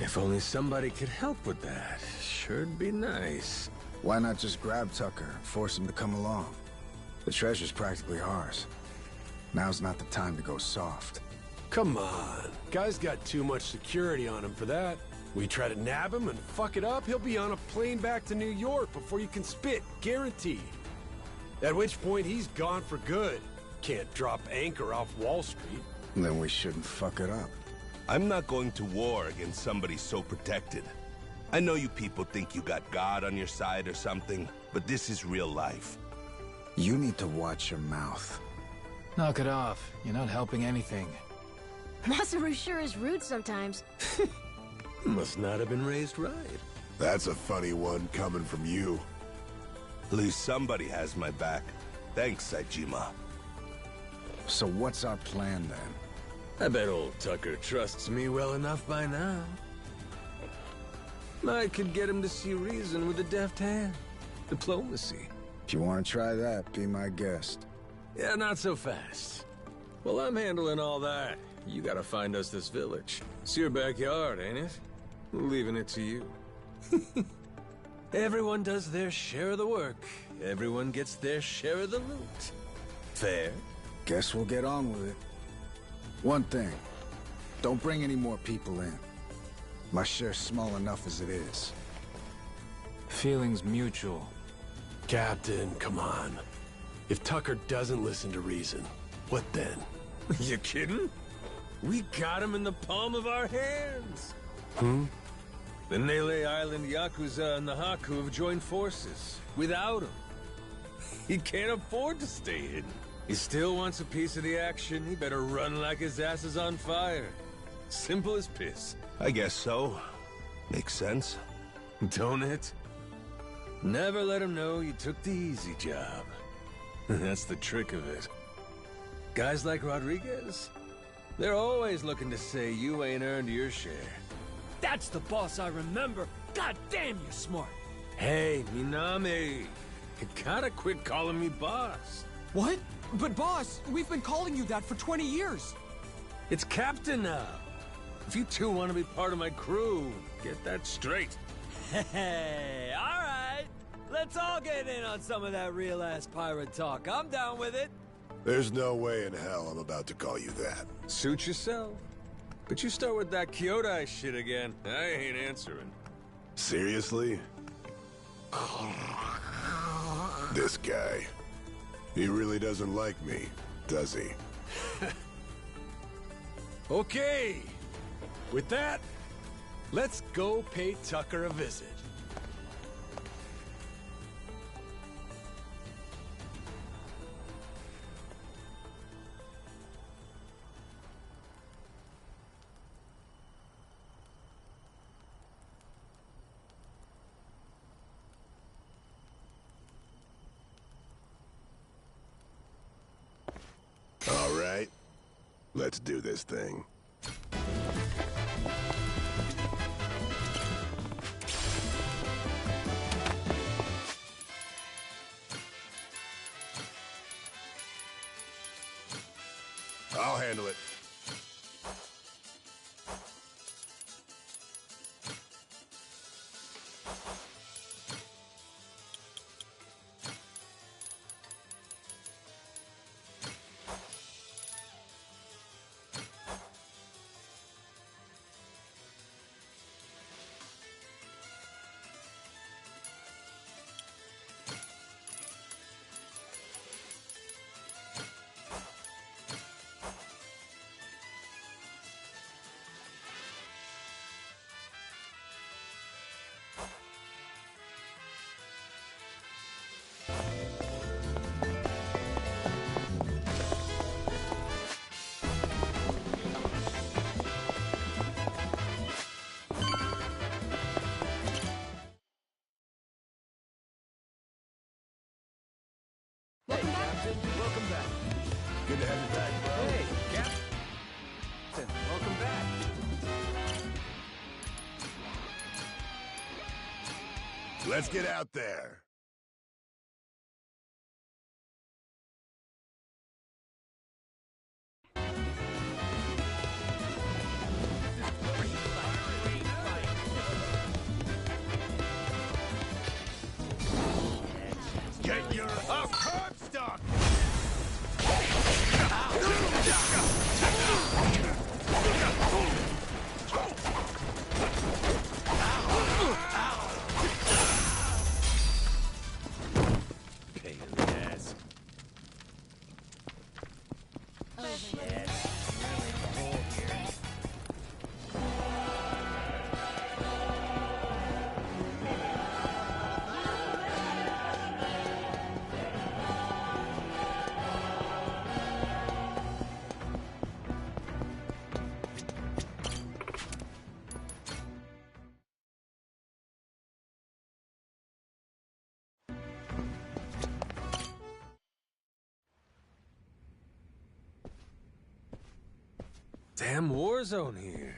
If only somebody could help with that. Sure'd be nice. Why not just grab Tucker and force him to come along? The treasure's practically ours. Now's not the time to go soft. Come on. Guy's got too much security on him for that. We try to nab him and fuck it up, he'll be on a plane back to New York before you can spit, guaranteed. At which point, he's gone for good. Can't drop anchor off Wall Street. Then we shouldn't fuck it up. I'm not going to war against somebody so protected. I know you people think you got God on your side or something, but this is real life. You need to watch your mouth. Knock it off. You're not helping anything. Masaru sure is rude sometimes. Must not have been raised right. That's a funny one coming from you. At least somebody has my back. Thanks, Saejima. So what's our plan then? I bet old Tucker trusts me well enough by now. I could get him to see reason with a deft hand. Diplomacy. If you want to try that, be my guest. Yeah, not so fast. Well, I'm handling all that. You gotta find us this village. It's your backyard, ain't it? Leaving it to you. Everyone does their share of the work. Everyone gets their share of the loot. Fair? Guess we'll get on with it. One thing. Don't bring any more people in. My share's small enough as it is. Feelings mutual. Captain, come on. If Tucker doesn't listen to reason, what then? You kidding? We got him in the palm of our hands. The Nele Island Yakuza and the Haku have joined forces. Without him. He can't afford to stay hidden. He still wants a piece of the action. He better run like his ass is on fire. Simple as piss. I guess so. Makes sense. Don't it? Never let him know you took the easy job. That's the trick of it. Guys like Rodriguez, they're always looking to say you ain't earned your share. That's the boss I remember. God damn, you're smart. Hey, Minami, you gotta quit calling me boss. What? But boss, we've been calling you that for 20 years. It's Captain now. If you two want to be part of my crew, get that straight. Hey, all right. Let's all get in on some of that real-ass pirate talk. I'm down with it. There's no way in hell I'm about to call you that. Suit yourself. But you start with that Kyodai shit again, I ain't answering. Seriously? This guy. He really doesn't like me, does he? Okay. With that, let's go pay Tucker a visit. All right. Let's do this thing. I'll handle it. Welcome back. Good to have you back, bro. Hey, Captain. Welcome back. Let's get out there. Damn war zone here.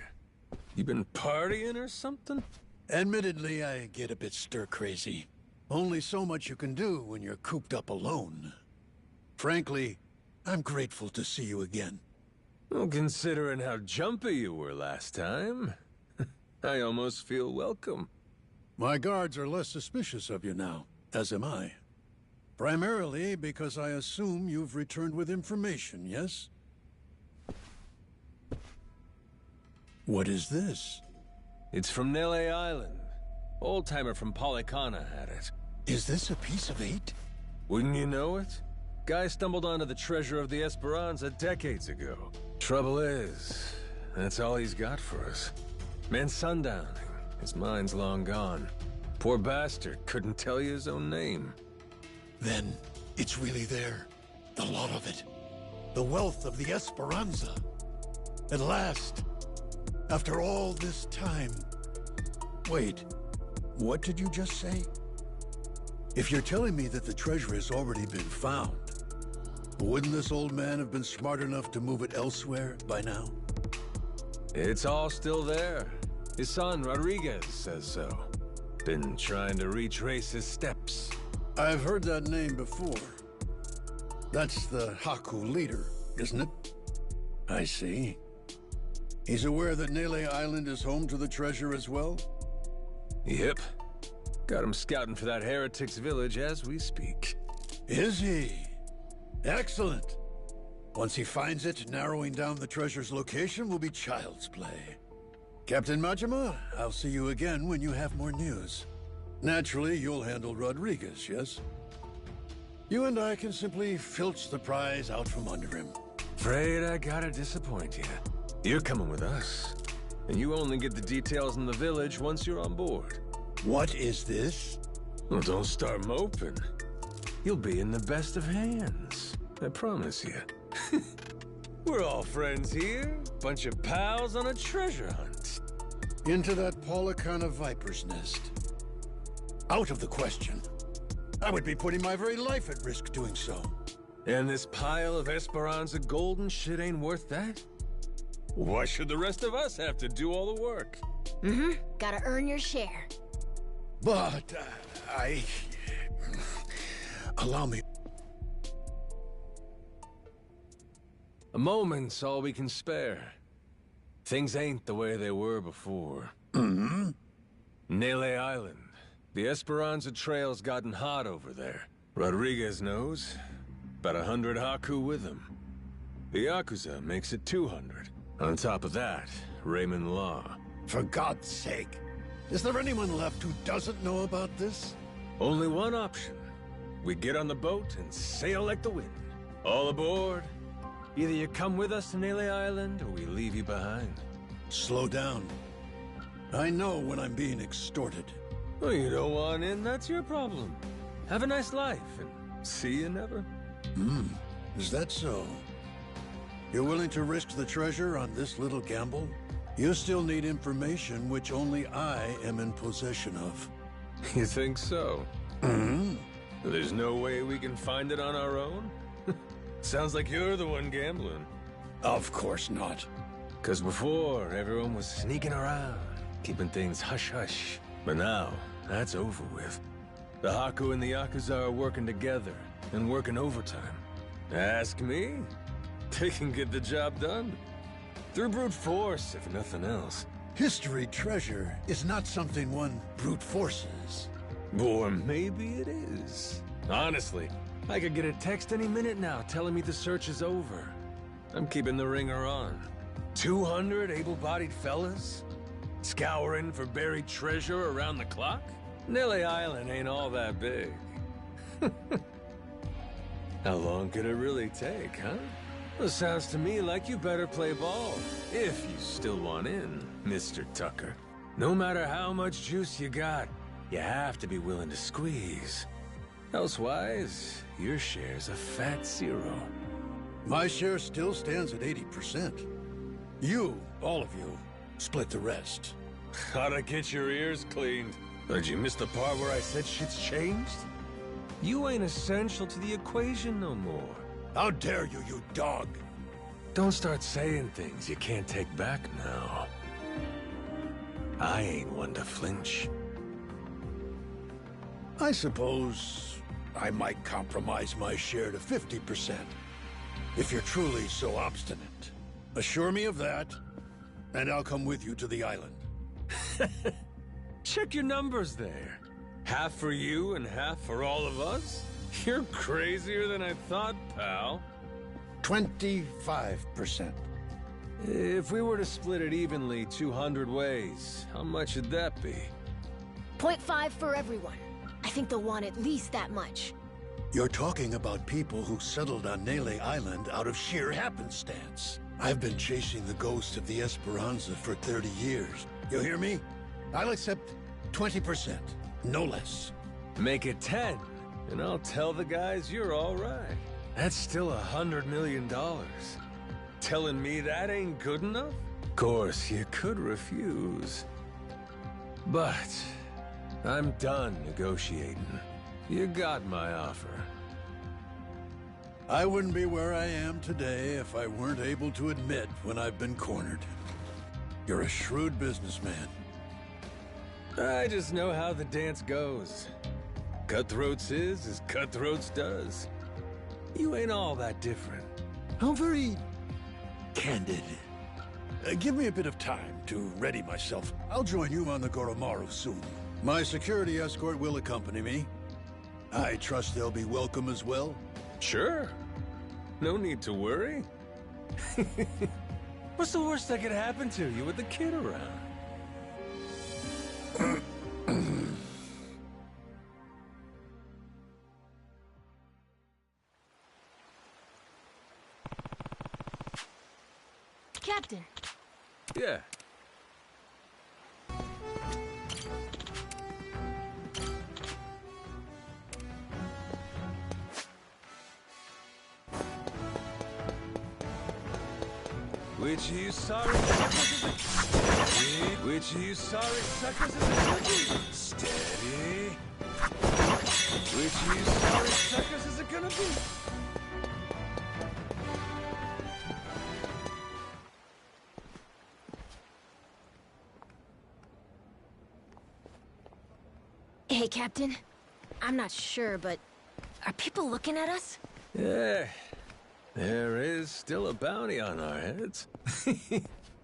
You been partying or something? Admittedly, I get a bit stir-crazy. Only so much you can do when you're cooped up alone. Frankly, I'm grateful to see you again. Well, considering how jumpy you were last time, I almost feel welcome. My guards are less suspicious of you now, as am I. Primarily because I assume you've returned with information, yes? What is this? It's from Nele Island. Old-timer from Polycana had it. Is this a piece of 8? Wouldn't you know it? Guy stumbled onto the treasure of the Esperanza decades ago. Trouble is, that's all he's got for us. Man's sundowning. His mind's long gone. Poor bastard couldn't tell you his own name. Then, it's really there. The lot of it. The wealth of the Esperanza. At last. After all this time. Wait, what did you just say? If you're telling me that the treasure has already been found, wouldn't this old man have been smart enough to move it elsewhere by now? It's all still there. His son, Rodriguez, says so. Been trying to retrace his steps. I've heard that name before. That's the Haku leader, isn't it? I see. He's aware that Nele Island is home to the treasure as well? Yep. Got him scouting for that heretic's village as we speak. Is he? Excellent. Once he finds it, narrowing down the treasure's location will be child's play. Captain Majima, I'll see you again when you have more news. Naturally, you'll handle Rodriguez, yes? You and I can simply filch the prize out from under him. Afraid I gotta disappoint you. You're coming with us. And you only get the details in the village once you're on board. What is this? Well, don't start moping. You'll be in the best of hands. I promise you. We're all friends here. Bunch of pals on a treasure hunt. Into that Polycana viper's nest. Out of the question. I would be putting my very life at risk doing so. And this pile of Esperanza golden shit ain't worth that? Why should the rest of us have to do all the work? Mm-hmm. Gotta earn your share. But, allow me. A moment's all we can spare. Things ain't the way they were before. Mm-hmm. Nele Island. The Esperanza trail's gotten hot over there. Rodriguez knows. About 100 Haku with him. The Yakuza makes it 200. On top of that, Raymond Law. For God's sake. Is there anyone left who doesn't know about this? Only one option. We get on the boat and sail like the wind. All aboard. Either you come with us to Nele Island, or we leave you behind. Slow down. I know when I'm being extorted. Well, you don't want in, that's your problem. Have a nice life, and see you never. Is that so? You're willing to risk the treasure on this little gamble? You still need information which only I am in possession of. You think so? There's no way we can find it on our own? Sounds like you're the one gambling. Of course not. 'Cause before, everyone was sneaking around, keeping things hush-hush. But now, that's over with. The Haku and the Yakuza are working together, and working overtime. Ask me? They can get the job done. Through brute force, if nothing else. History treasure is not something one brute forces. Or maybe it is. Honestly, I could get a text any minute now telling me the search is over. I'm keeping the ringer on. 200 able-bodied fellas? Scouring for buried treasure around the clock? Nele Island ain't all that big. How long could it really take, huh? Well, sounds to me like you better play ball, if you still want in, Mr. Tucker. No matter how much juice you got, you have to be willing to squeeze. Elsewise, your share's a fat zero. My share still stands at 80%. You, all of you, split the rest. How'd get your ears cleaned? Did you miss the part where I said shit's changed? You ain't essential to the equation no more. How dare you, you dog! Don't start saying things you can't take back now. I ain't one to flinch. I suppose I might compromise my share to 50%, if you're truly so obstinate. Assure me of that, and I'll come with you to the island. Check your numbers there. Half for you and half for all of us? You're crazier than I thought, pal. 25%. If we were to split it evenly 200 ways, how much would that be? 0.5 for everyone. I think they'll want at least that much. You're talking about people who settled on Nele Island out of sheer happenstance. I've been chasing the ghost of the Esperanza for 30 years. You hear me? I'll accept 20%, no less. Make it 10, and I'll tell the guys you're all right. That's still $100 million. Telling me that ain't good enough? Of course, you could refuse. But I'm done negotiating. You got my offer. I wouldn't be where I am today if I weren't able to admit when I've been cornered. You're a shrewd businessman. I just know how the dance goes. Cutthroats is as cutthroats does. You ain't all that different. How very candid. Give me a bit of time to ready myself. I'll join you on the Goromaru soon. My security escort will accompany me. I trust they'll be welcome as well. Sure. No need to worry. What's the worst that could happen to you with the kid around? Captain. Yeah. Which of you sorry suckers is a... Which of you sorry suckers is a cookie? Steady. Which of you sorry suckers is it gonna be? Hey, Captain. I'm not sure, but are people looking at us? Yeah. There is still a bounty on our heads.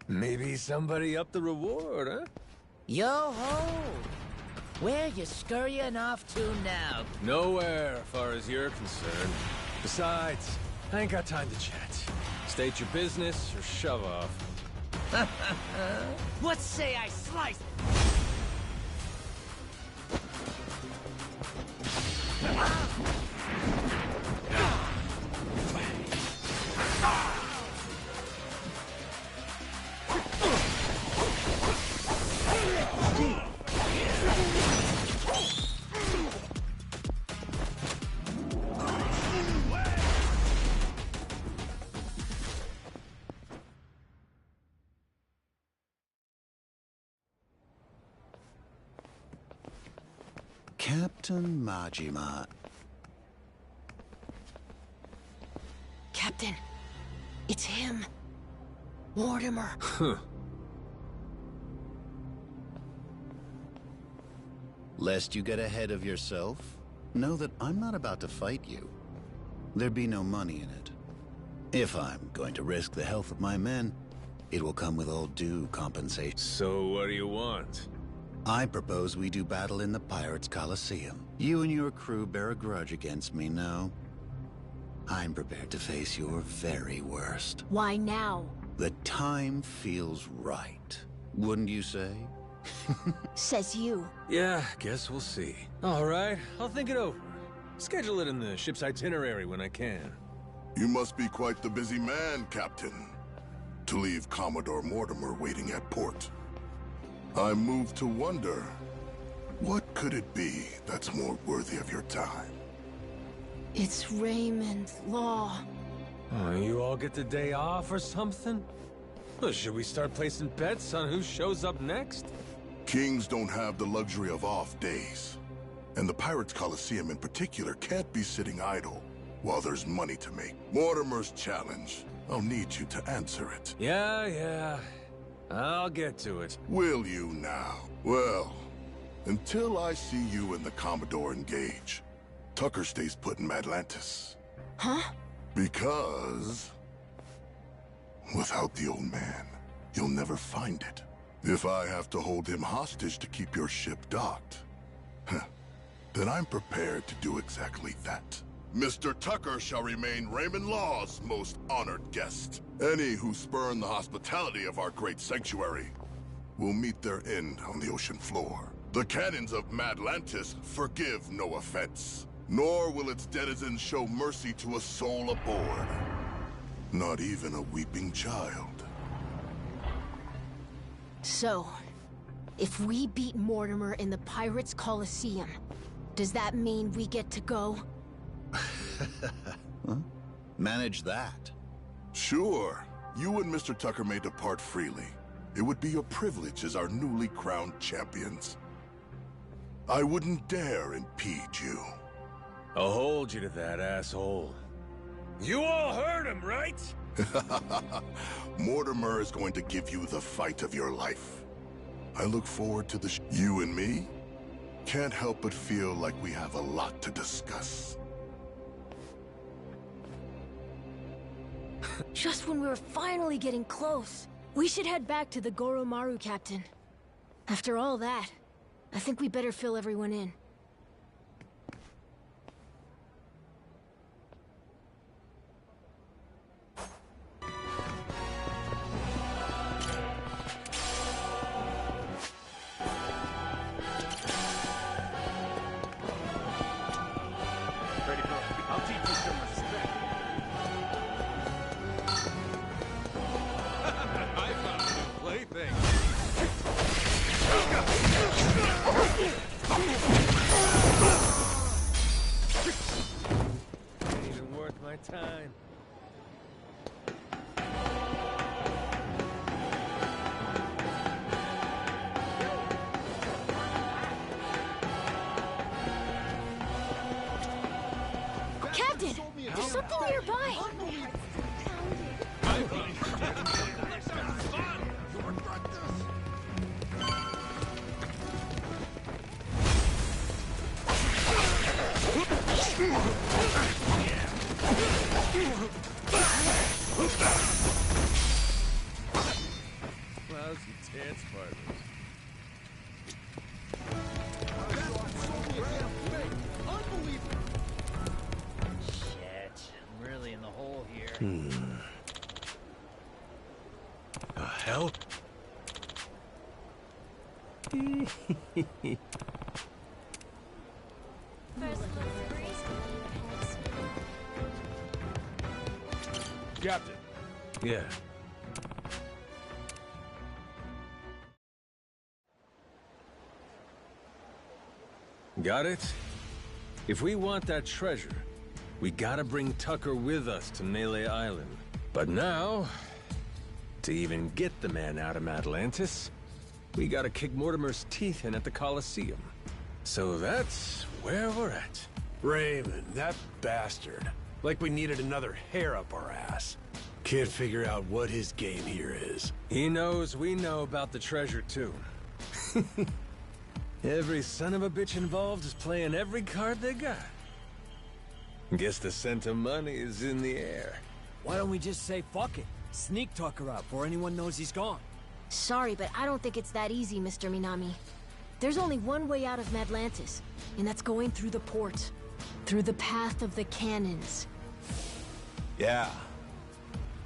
Maybe somebody upped the reward, huh? Yo-ho! Where you scurrying off to now? Nowhere, as far as you're concerned. Besides, I ain't got time to chat. State your business or shove off. What say I slice? Captain Majima. Captain, it's him. Mortimer. Lest you get ahead of yourself, know that I'm not about to fight you. There'd be no money in it. If I'm going to risk the health of my men, it will come with all due compensation. So what do you want? I propose we do battle in the Pirates' Coliseum. You and your crew bear a grudge against me, no? I'm prepared to face your very worst. Why now? The time feels right. Wouldn't you say? Says you. Yeah, guess we'll see. All right, I'll think it over. Schedule it in the ship's itinerary when I can. You must be quite the busy man, Captain, to leave Commodore Mortimer waiting at port. I'm moved to wonder, what could it be that's more worthy of your time? It's Raymond Law. Oh, you all get the day off or something? Well, should we start placing bets on who shows up next? Kings don't have the luxury of off days. And the Pirates Coliseum in particular can't be sitting idle while there's money to make. Mortimer's challenge I'll need you to answer it. Yeah. I'll get to it. Will you now? Well, until I see you and the Commodore engage, Tucker stays put in Madlantis. Huh? Because without the old man, you'll never find it. If I have to hold him hostage to keep your ship docked, then I'm prepared to do exactly that. Mr. Tucker shall remain Raymond Law's most honored guest. Any who spurn the hospitality of our great sanctuary will meet their end on the ocean floor. The cannons of Madlantis forgive no offense, nor will its denizens show mercy to a soul aboard. Not even a weeping child. So, if we beat Mortimer in the Pirates' Coliseum, does that mean we get to go? Huh? Manage that. Sure. You and Mr. Tucker may depart freely. It would be your privilege as our newly crowned champions. I wouldn't dare impede you. I'll hold you to that, asshole. You all heard him, right? Mortimer is going to give you the fight of your life. I look forward to the You and me can't help but feel like we have a lot to discuss. Just when we were finally getting close. We should head back to the Goromaru, Captain. After all that, I think we better fill everyone in. Time. Captain! There's something nearby! Lousy dance partners. Shit, I'm really in the hole here. The hell? Captain. Yeah. Got it? If we want that treasure, we gotta bring Tucker with us to Melee Island. But now, to even get the man out of Atlantis, we gotta kick Mortimer's teeth in at the Coliseum. So that's where we're at. Raymond, that bastard. Like we needed another hair up our ass. Can't figure out what his game here is. He knows we know about the treasure, too. Every son of a bitch involved is playing every card they got. Guess the scent of money is in the air. Why don't we just say fuck it? Sneak Tucker out before anyone knows he's gone. Sorry, but I don't think it's that easy, Mr. Minami. There's only one way out of Madlantis, and that's going through the port. Through the path of the cannons. Yeah.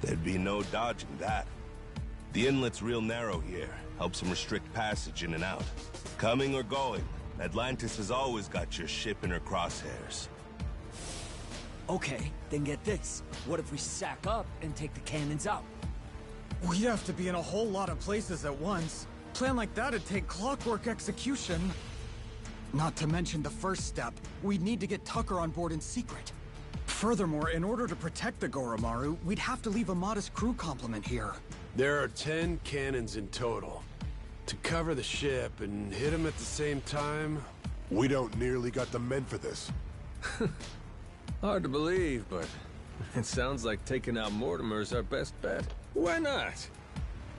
There'd be no dodging that. The inlet's real narrow here. Helps them restrict passage in and out. Coming or going, Atlantis has always got your ship in her crosshairs. Okay, then get this. What if we sack up and take the cannons out? We'd have to be in a whole lot of places at once. Plan like that'd take clockwork execution. Not to mention the first step, we'd need to get Tucker on board in secret. Furthermore, in order to protect the Goromaru, we'd have to leave a modest crew complement here. There are 10 cannons in total. To cover the ship and hit them at the same time... We don't nearly got the men for this. Hard to believe, but It sounds like taking out Mortimer's our best bet. Why not?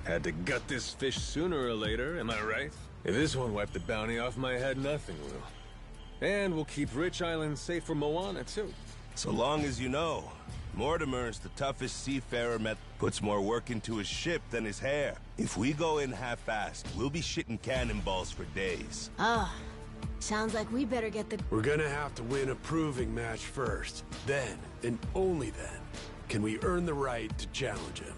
Had to gut this fish sooner or later, am I right? If this won't wipe the bounty off my head, nothing will. And we'll keep Rich Island safe for Moana, too. So long as you know, Mortimer's the toughest seafarer met. Puts more work into his ship than his hair. If we go in half-assed, we'll be shitting cannonballs for days. Ah, sounds like we better get the... We're gonna have to win a proving match first. Then, and only then, can we earn the right to challenge him.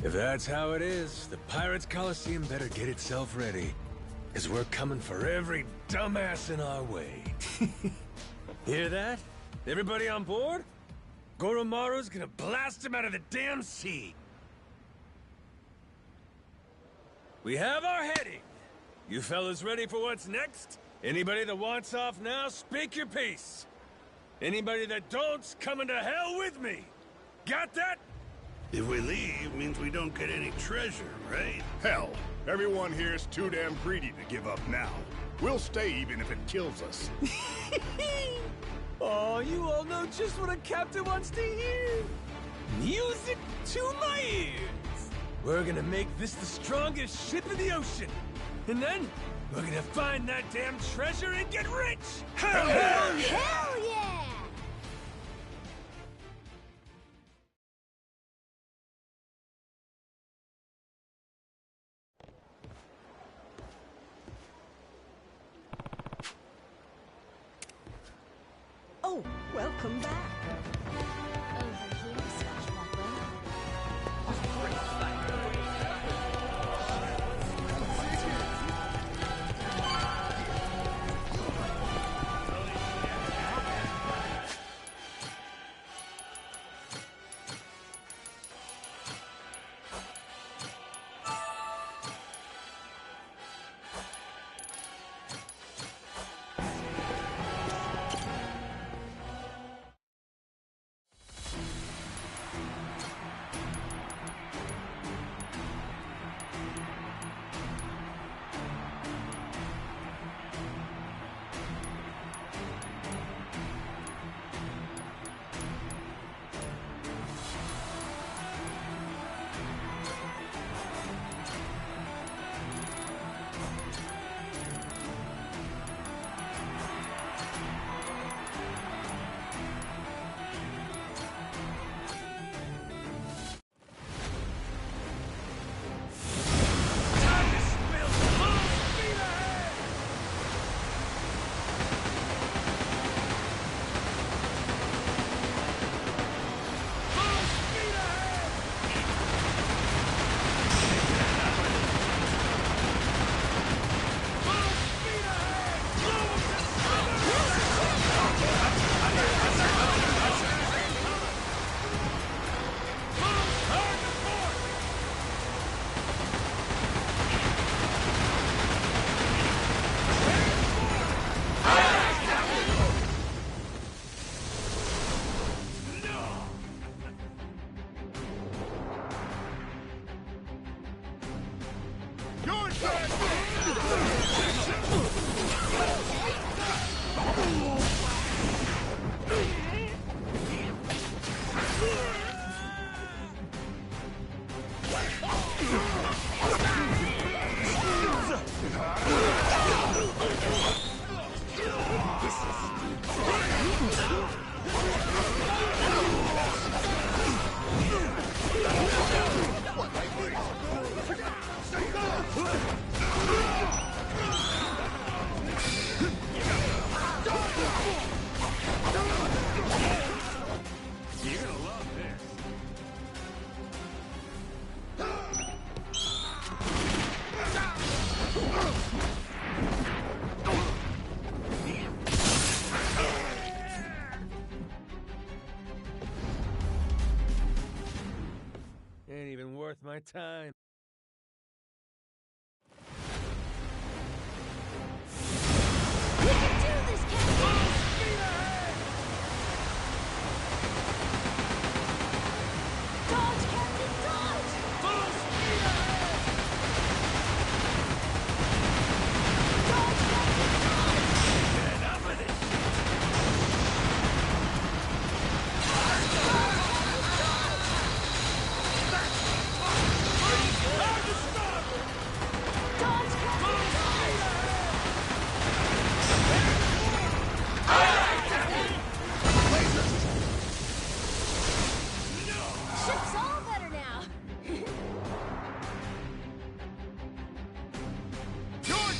If that's how it is, the Pirates Coliseum better get itself ready. Because we're coming for every dumbass in our way. Hear that? Everybody on board? Goromaru's gonna blast him out of the damn sea. We have our heading. You fellas ready for what's next? Anybody that wants off now, speak your piece. Anybody that don't's coming to hell with me. Got that? If we leave, means we don't get any treasure, right? Hell, everyone here's too damn greedy to give up now. We'll stay even if it kills us. Oh, you all know just what a captain wants to hear. Music to my ears. We're gonna make this the strongest ship in the ocean. And then, we're gonna find that damn treasure and get rich! Hell yeah! Hell yeah! Oh, welcome back. Over here, Swashbuckler. Ain't even worth my time. We can do this, Captain! Dodge, Captain, dodge! Full speed ahead! Dodge, Captain, dodge! Get up with it!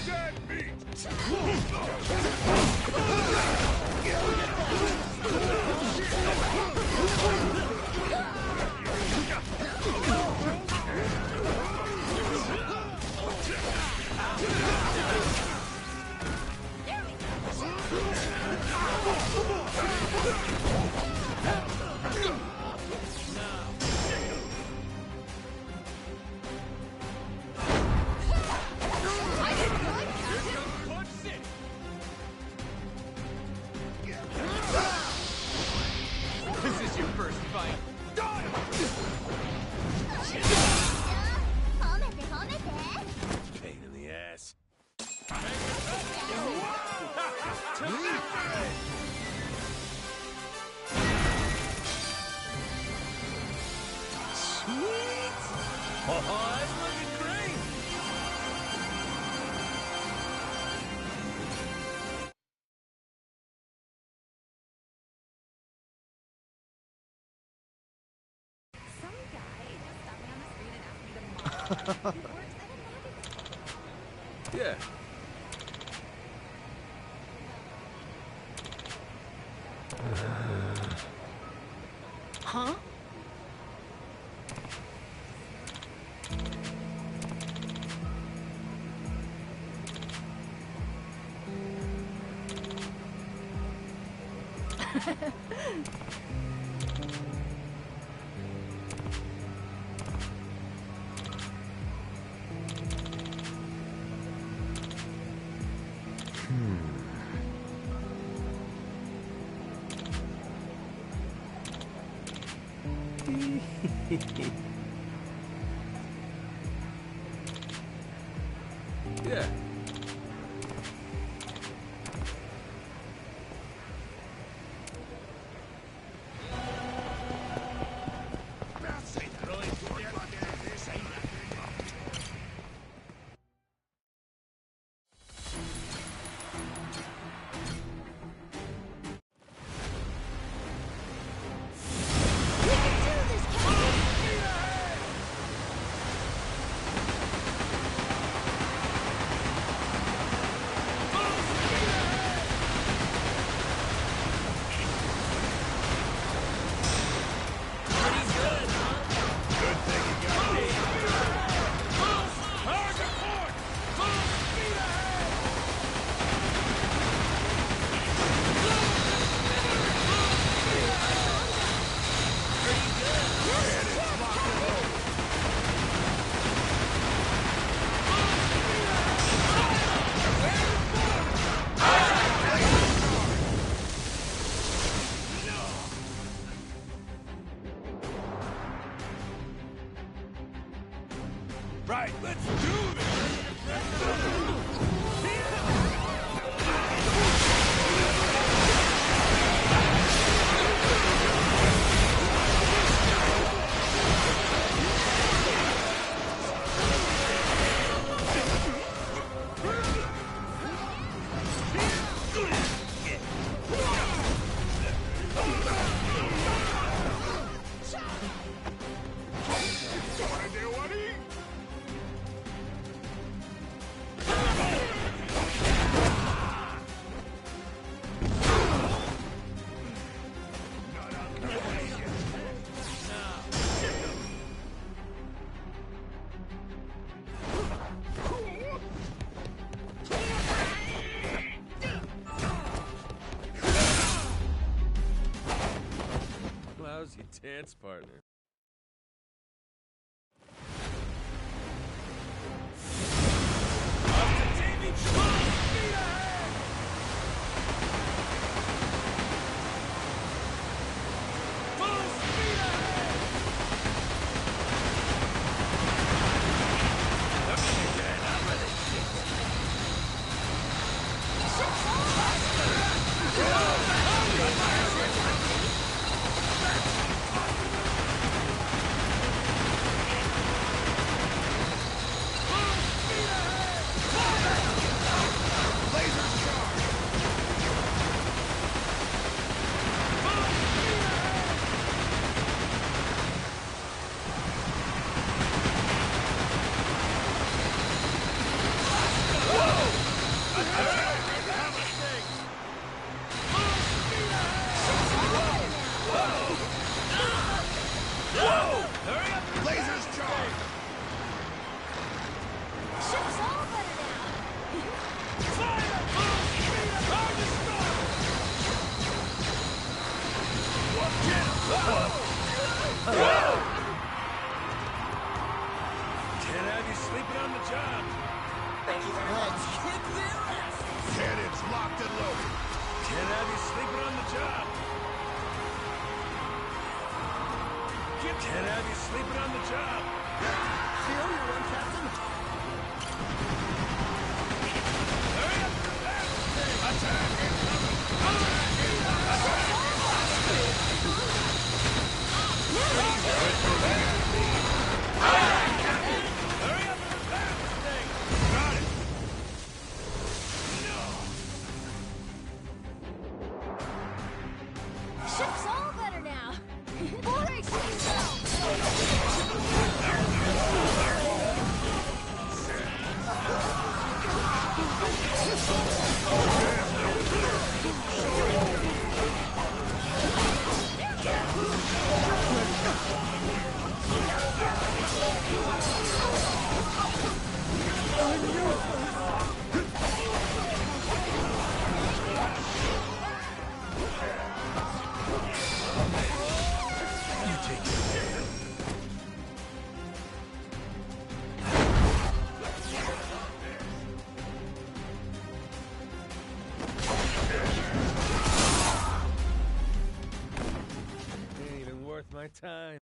dead meat! This is your first fight. Pain in the ass. Sweet! Oh, it's looking great! Yeah. Huh? Yeah. Right, let's do this! Lousy dance partner. sleeping on the job. Feel you one, Captain. Hurry up! Attack incoming! Attack Hurry up and repair this thing! Got it! Ship's all better now. Brace yourself. Ain't even worth my time.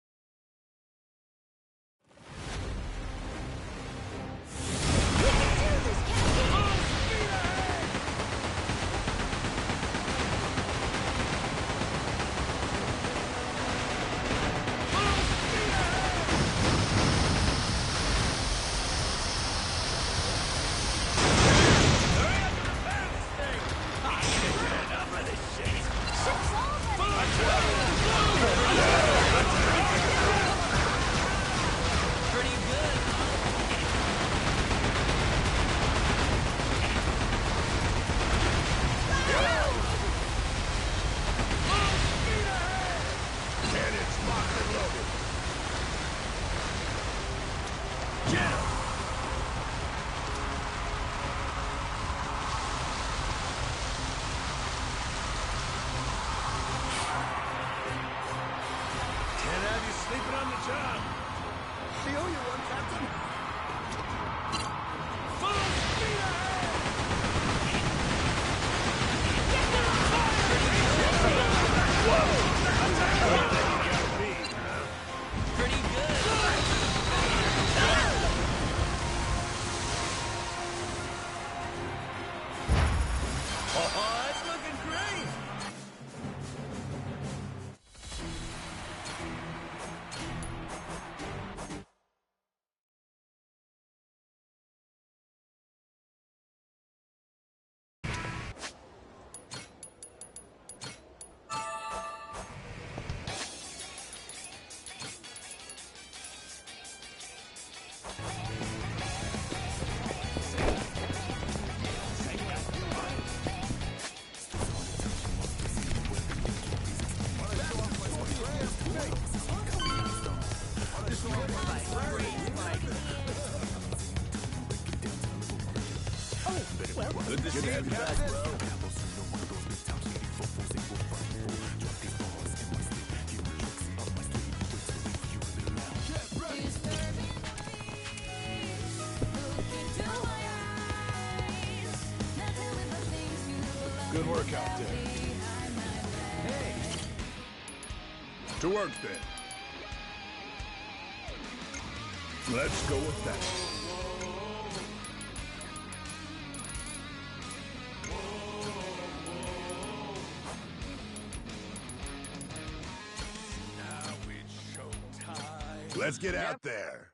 Can't have you sleeping on the job. Feel you one, Captain. Full speed ahead! Pretty good. Oh, it's looking great! Good to see you, Captain. Good work out there. To work then. Let's go with that. Let's get out there.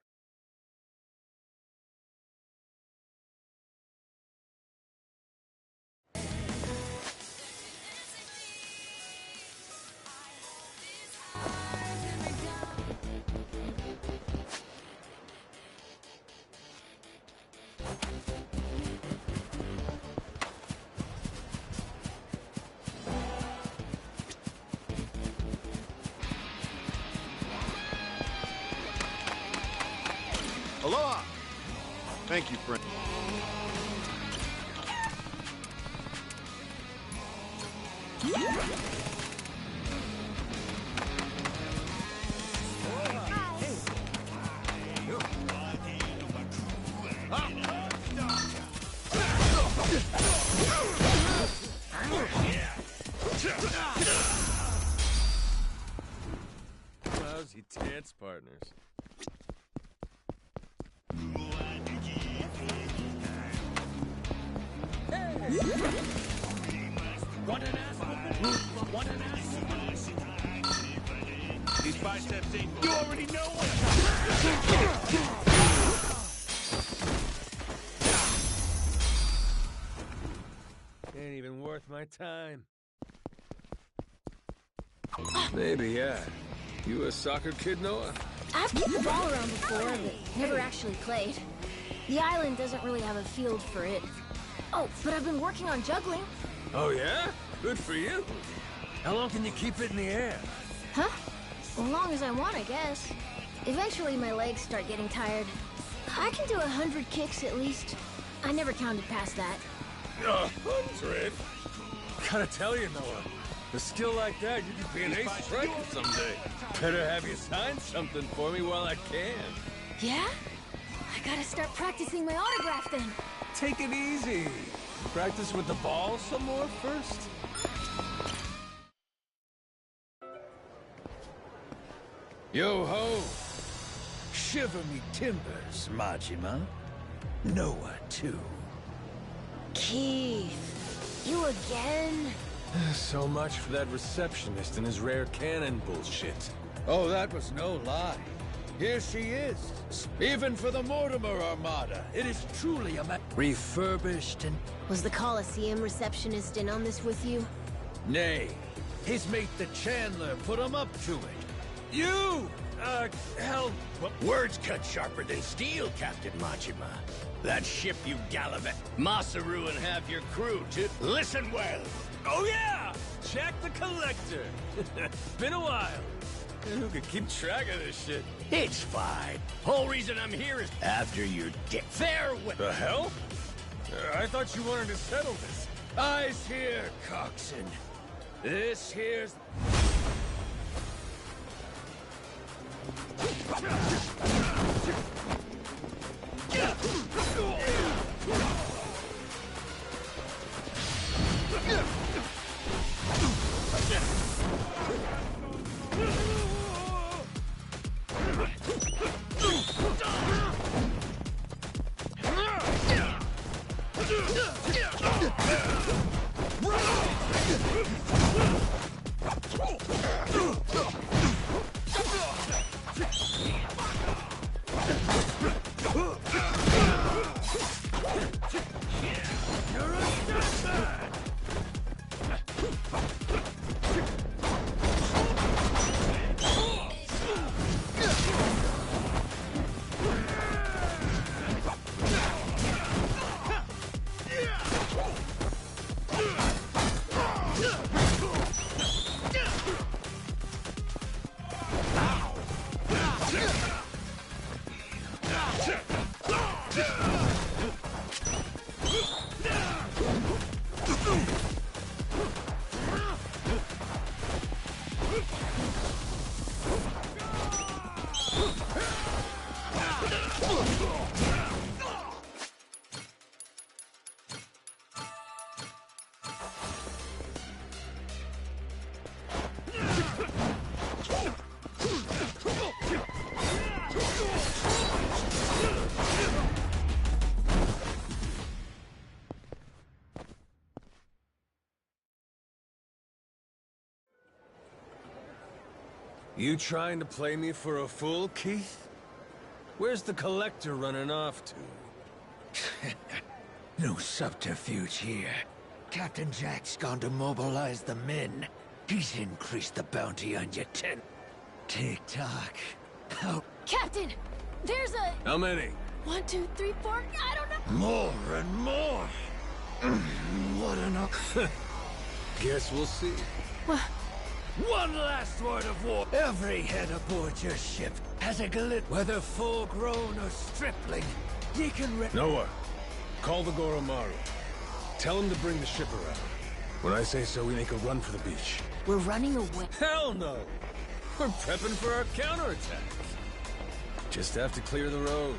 Aloha! Thank you, friend. Lousy tail. dance partners. These biceps ain't... You already know what... Ain't even worth my time. Maybe, yeah. You a soccer kid, Noah? I've kicked the ball around before, but never actually played. The island doesn't really have a field for it. Oh, but I've been working on juggling. Oh, yeah? Good for you. How long can you keep it in the air? Huh? As long as I want, I guess. Eventually, my legs start getting tired. I can do 100 kicks at least. I never counted past that. 100? Gotta tell you, Noah. A skill like that, you could be an ace striker someday. Better have you sign something for me while I can. Yeah? I gotta start practicing my autograph then. Take it easy. Practice with the ball some more first. Yo-ho! Shiver me timbers, Majima. Noah, too. Keith, you again? So much for that receptionist and his rare cannon bullshit. Oh, that was no lie. Here she is. Even for the Mortimer Armada, it is truly a refurbished and... Was the Coliseum receptionist in on this with you? Nay, his mate the Chandler put him up to it. You! Hell... Words cut sharper than steel, Captain Majima. That ship you gallivant, Masaru and have your crew to... Listen well! Oh yeah! Jack the Collector! Been a while. Who could keep track of this shit? It's fine. Whole reason I'm here is after your dick. Farewell! The hell? I thought you wanted to settle this. Eyes here, coxswain. This here's... You trying to play me for a fool, Keith? Where's the Collector running off to? No subterfuge here. Captain Jack's gone to mobilize the men. He's increased the bounty on you 10. Tick-tock. How... Captain! There's a... How many? 1, 2, 3, 4... I don't know... More and more! What an... Guess we'll see. What? One last word of war. Every head aboard your ship has a glit, whether full-grown or stripling. You can Noah, call the Goromaru. Tell him to bring the ship around. When I say so, we make a run for the beach. We're running away. Hell no! We're prepping for our counterattack. Just have to clear the road.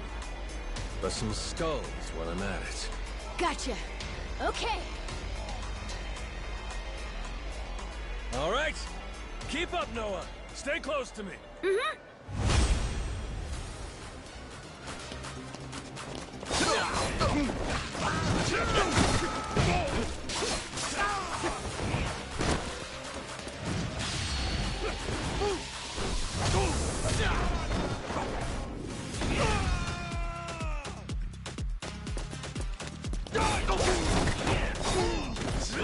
Bust some skulls while I'm at it. Gotcha. Okay. All right. Keep up, Noah. Stay close to me. Mm-hmm. You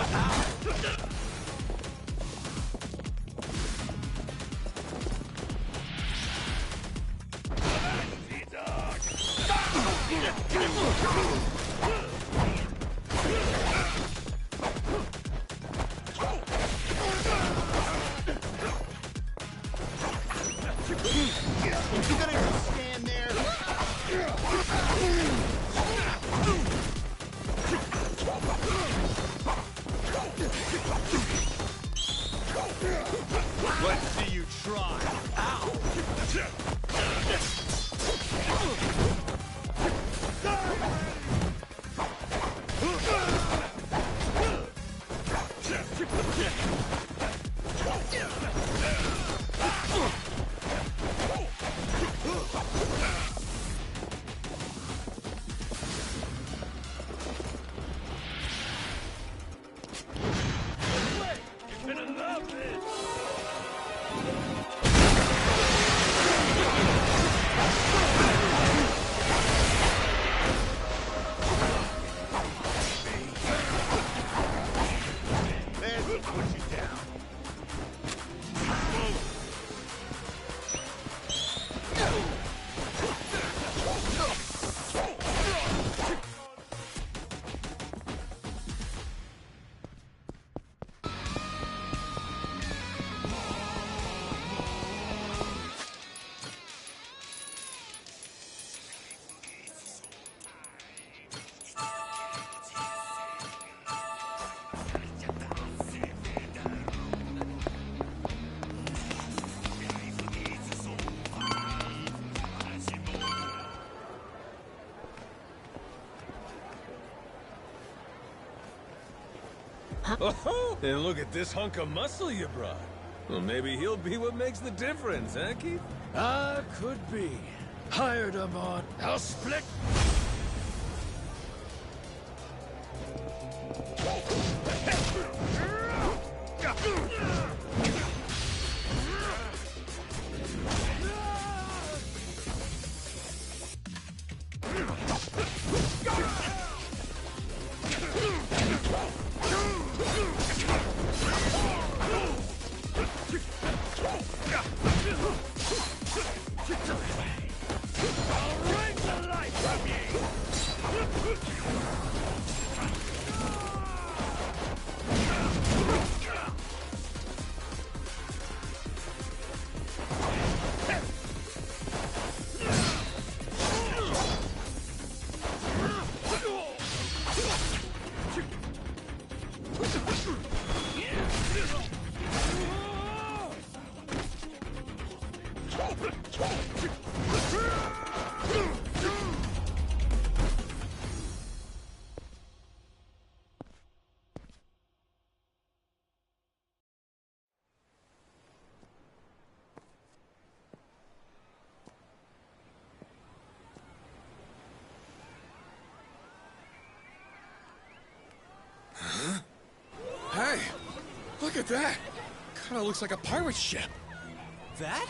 gonna just stand there? Let's see you try. Oh, and look at this hunk of muscle you brought. Well, maybe he'll be what makes the difference, huh, Keith? Could be. Hired him on. I'll split. Hey, look at that. Kinda looks like a pirate ship. That?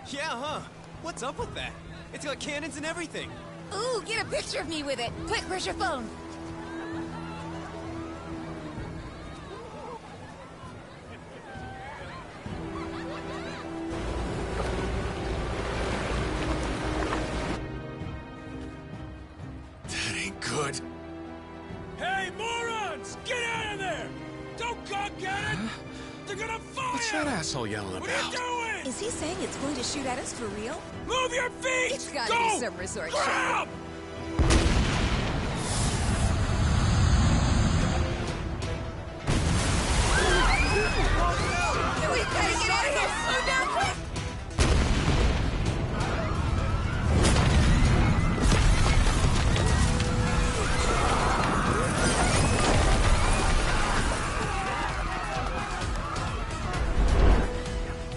Yeah, huh? What's up with that? It's got cannons and everything. Ooh, get a picture of me with it. Quick, where's your phone? That ain't good. Hey, morons! Get out of there! Don't go get it! They're gonna fire! What's that asshole yelling What about? are you doing? Is he saying it's going to shoot at us for real? Move your feet! It's gotta Go! be some resort Grab! We gotta get out of here! Slow down, quick!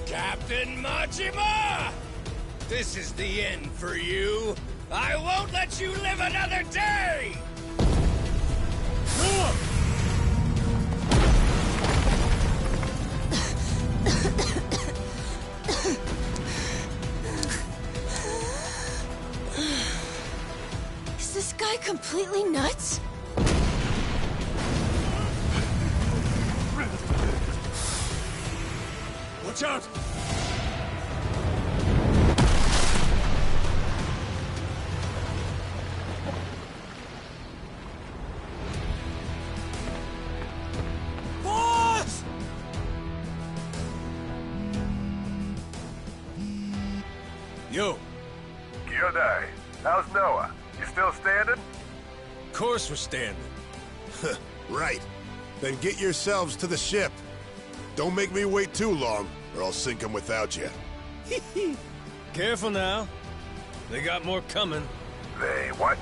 Captain Majima! This is the end for you. I won't let you live another day! Is this guy completely nuts? Watch out! Boss! Yo. Kyodai, how's Noah? You still standing? Of course we're standing. Right. Then get yourselves to the ship. Don't make me wait too long, or I'll sink them without you. Careful now. They got more coming. They what?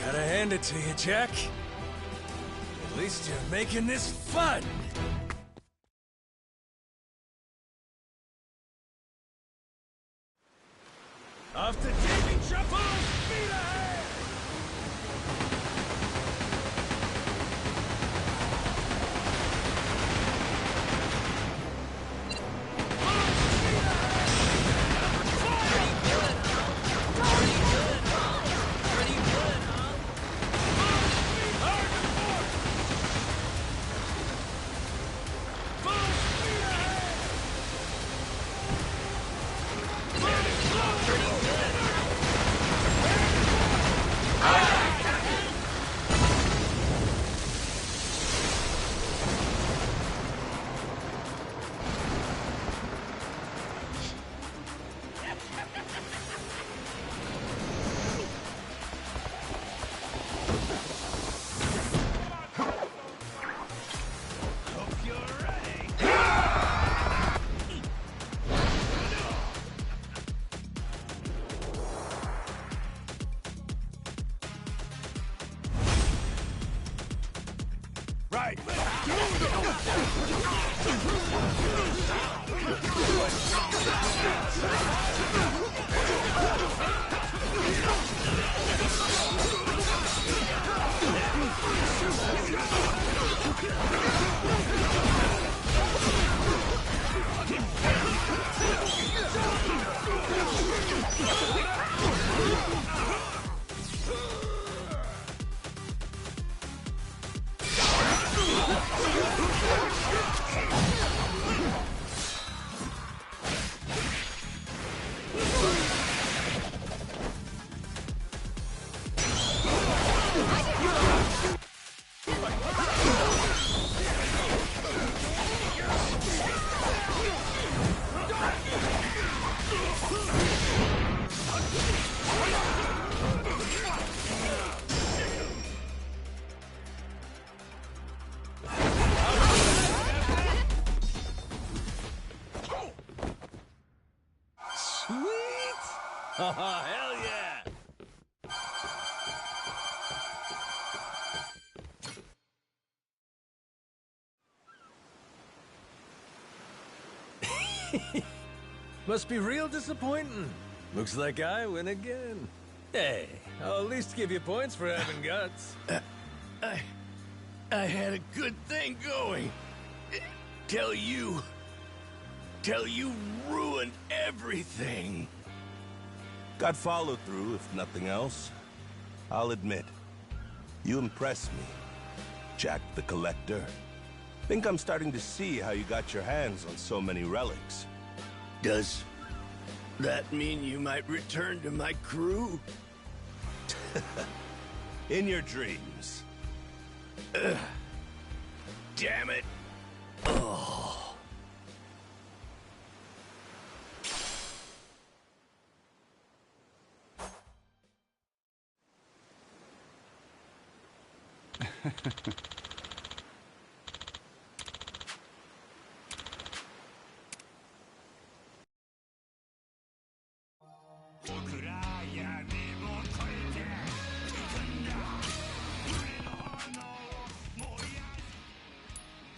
Gotta hand it to you, Jack. At least you're making this fun. Off to Davy Truffle! Speed ahead! Right. Oh, hell yeah! Must be real disappointing. Looks like I win again. Hey, I'll at least give you points for having guts. I had a good thing going. Till you ruined everything. Got follow through, if nothing else. I'll admit, you impress me, Jack the Collector. Think I'm starting to see how you got your hands on so many relics. Does that mean you might return to my crew? In your dreams. Damn it. Oh.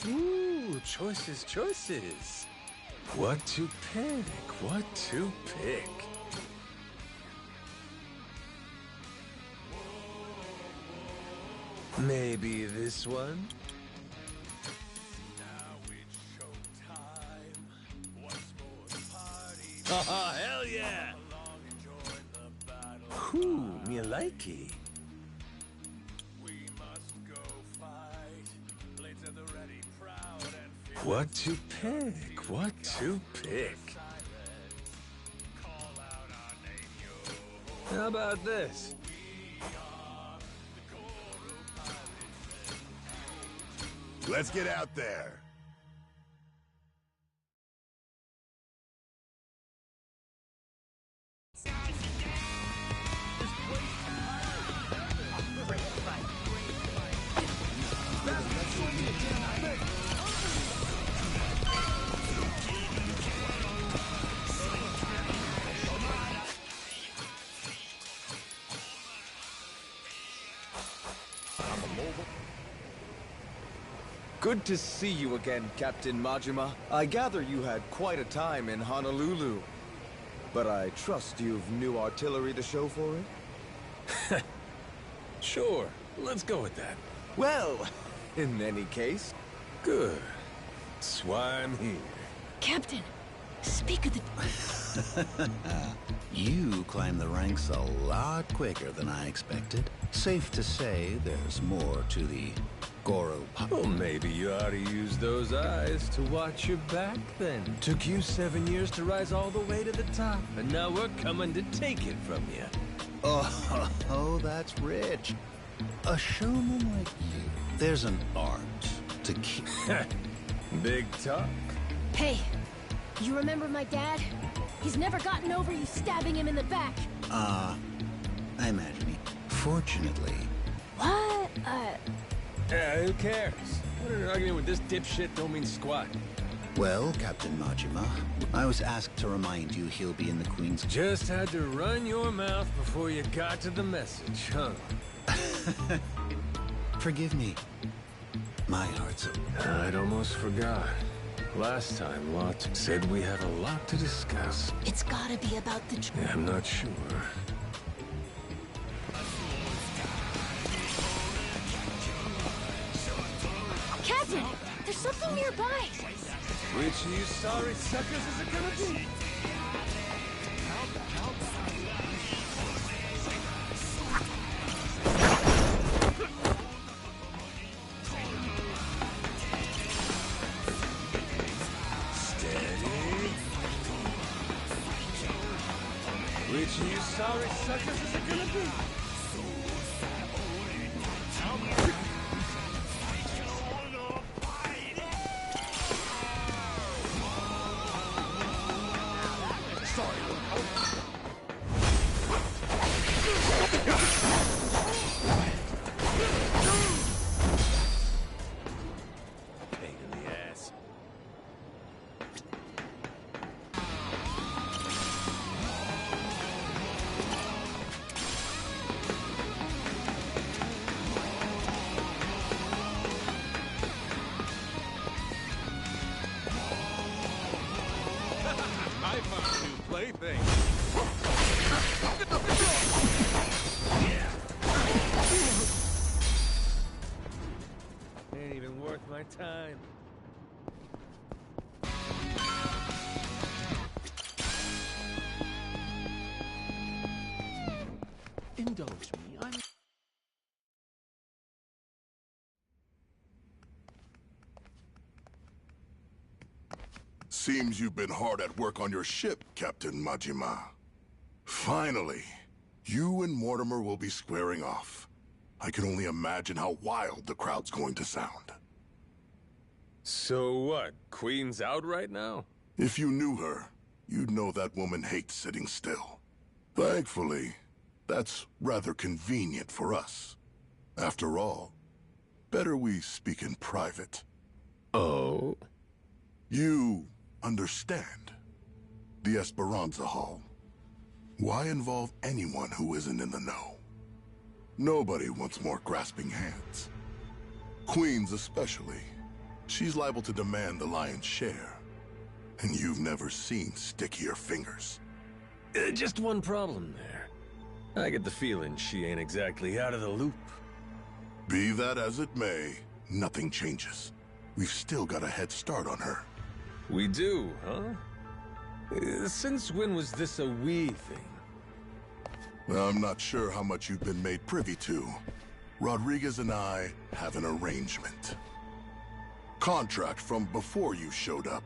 Ooh, choices, choices. What to pick? What to pick? Maybe this one? Oh, hell Cool, me likey. What to pick? What to pick? How about this? Let's get out there. Good to see you again, Captain Majima. I gather you had quite a time in Honolulu. But I trust you've new artillery to show for it? Sure, let's go with that. Well, in any case... Good. That's why I'm here. Captain, speak of the... You climb the ranks a lot quicker than I expected. Safe to say there's more to the Goro... Well, maybe you ought to use those eyes to watch your back, then. Took you 7 years to rise all the way to the top, and now we're coming to take it from you. Oh, that's rich. A showman like you, there's an art to keep... Big talk. Hey, you remember my dad? He's never gotten over you stabbing him in the back. I imagine he... Fortunately... What? Who cares? What an argument with this dipshit don't mean squat. Well, Captain Majima, I was asked to remind you he'll be in the Queen's... Just had to run your mouth before you got to the message, huh? Forgive me. My heart's... I'd almost forgot. Last time, Lot said we had a lot to discuss. It's gotta be about the... Yeah, I'm not sure. Captain! There's something nearby! Which of you sorry suckers is it gonna be? Steady. Which of you sorry suckers is it gonna be? Ain't even worth my time. Indulge me, I'm... Seems you've been hard at work on your ship, Captain Majima. Finally, you and Mortimer will be squaring off. I can only imagine how wild the crowd's going to sound. So what? Queen's out right now? If you knew her, you'd know that woman hates sitting still. Thankfully, that's rather convenient for us. After all, better we speak in private. Oh? You understand. The Esperanza Hall. Why involve anyone who isn't in the know? Nobody wants more grasping hands. Queens especially. She's liable to demand the lion's share. And you've never seen stickier fingers. Just one problem there. I get the feeling she ain't exactly out of the loop. Be that as it may, nothing changes. We've still got a head start on her. We do, huh? Since when was this a we thing? I'm not sure how much you've been made privy to. Rodriguez and I have an arrangement. Contract from before you showed up.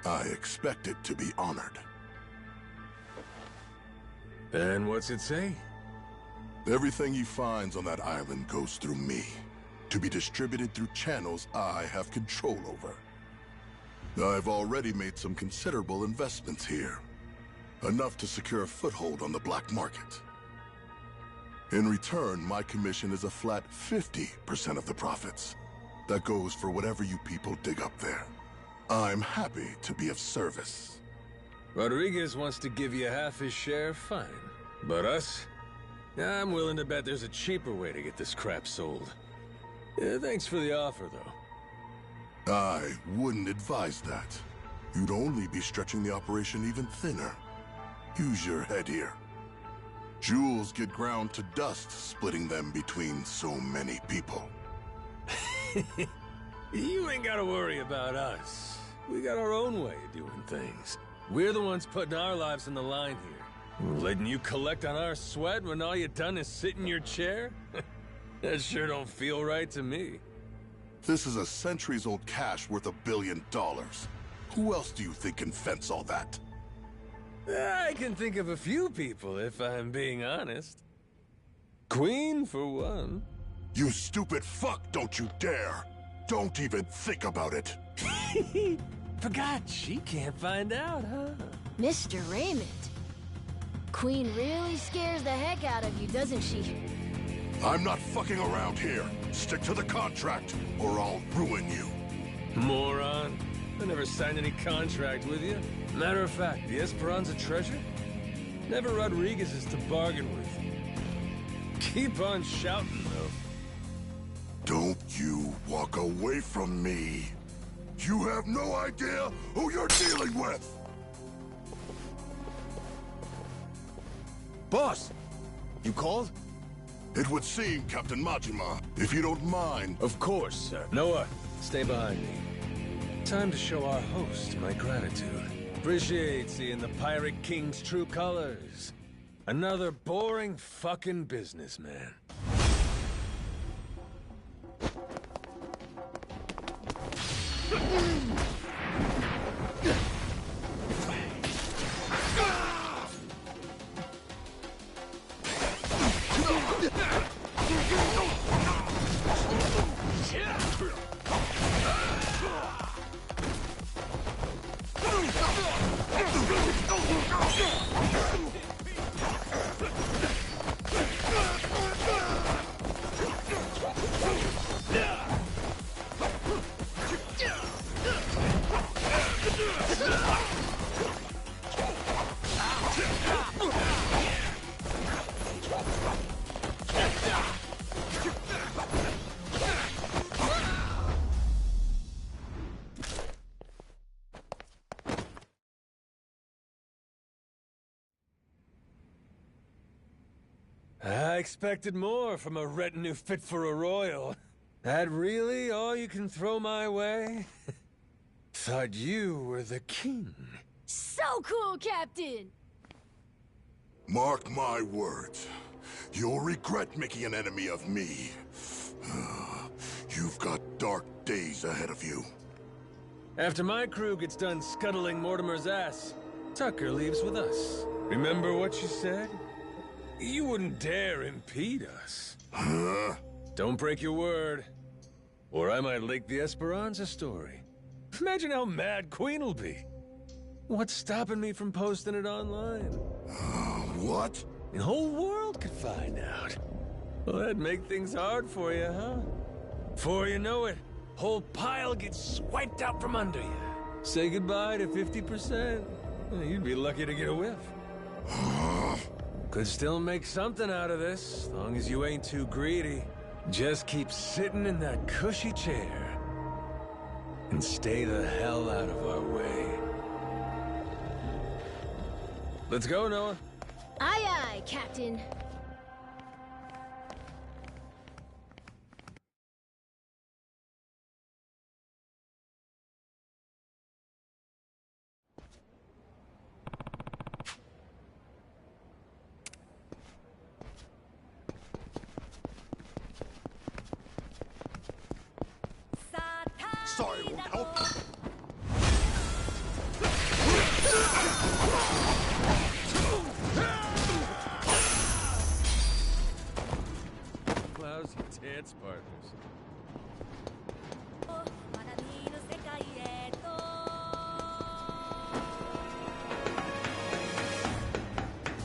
I expect it to be honored. And what's it say? Everything he finds on that island goes through me, to be distributed through channels I have control over. I've already made some considerable investments here, enough to secure a foothold on the black market. In return, my commission is a flat 50% of the profits. That goes for whatever you people dig up there. I'm happy to be of service. Rodriguez wants to give you half his share, fine. But us? I'm willing to bet there's a cheaper way to get this crap sold. Thanks for the offer, though. I wouldn't advise that. You'd only be stretching the operation even thinner. Use your head here. Jewels get ground to dust splitting them between so many people. You ain't gotta worry about us. We got our own way of doing things. We're the ones putting our lives on the line here. Letting you collect on our sweat when all you done is sit in your chair? That sure don't feel right to me. This is a centuries-old cache worth $1 billion. Who else do you think can fence all that? I can think of a few people, if I'm being honest. Queen, for one. You stupid fuck, don't you dare! Don't even think about it! Forgot she can't find out, huh? Mr. Raymond. Queen really scares the heck out of you, doesn't she? I'm not fucking around here. Stick to the contract, or I'll ruin you. Moron. I never signed any contract with you. Matter of fact, the Esperanza treasure? Never Rodriguez's to bargain with. Keep on shouting, though. Don't you walk away from me. You have no idea who you're dealing with! Boss! You called? It would seem, Captain Majima, if you don't mind. Of course, sir. Noah, stay behind me. Time to show our host my gratitude. Appreciate seeing the Pirate King's true colors. Another boring fucking businessman. I expected more from a retinue fit for a royal. That really all you can throw my way? Thought you were the king. So cool, Captain! Mark my words. You'll regret making an enemy of me. You've got dark days ahead of you. After my crew gets done scuttling Mortimer's ass, Tucker leaves with us. Remember what you said? You wouldn't dare impede us. Huh? Don't break your word, or I might leak the Esperanza story. Imagine how mad Queen will be. What's stopping me from posting it online? What? The whole world could find out. Well, that'd make things hard for you, huh? Before you know it, whole pile gets swiped out from under you. Say goodbye to 50%. You'd be lucky to get a whiff. Could still make something out of this, as long as you ain't too greedy. Just keep sitting in that cushy chair. And stay the hell out of our way. Let's go, Noah. Aye, aye, Captain. sorry won't help. Lousy dance partners.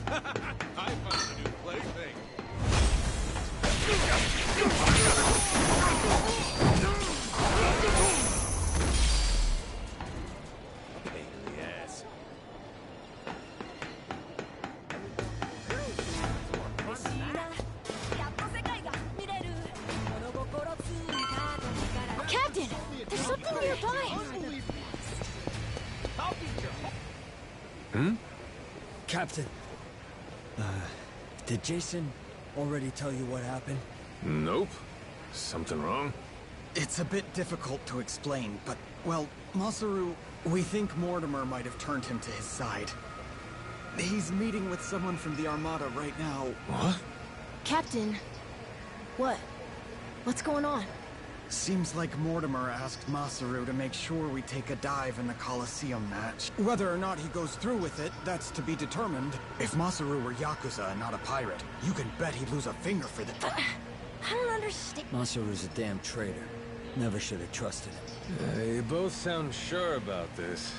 I found a new plaything. Pain in the ass. Captain! There's something nearby! Hmm? Captain, did Jason already tell you what happened? Nope. Something wrong? It's a bit difficult to explain, but, well, Masaru, we think Mortimer might have turned him to his side. He's meeting with someone from the Armada right now. What? Captain, what? What's going on? Seems like Mortimer asked Masaru to make sure we take a dive in the Coliseum match. Whether or not he goes through with it, that's to be determined. If Masaru were Yakuza and not a pirate, you can bet he'd lose a finger for the... I don't understand. Masaru's a damn traitor. Never should have trusted him. You both sound sure about this.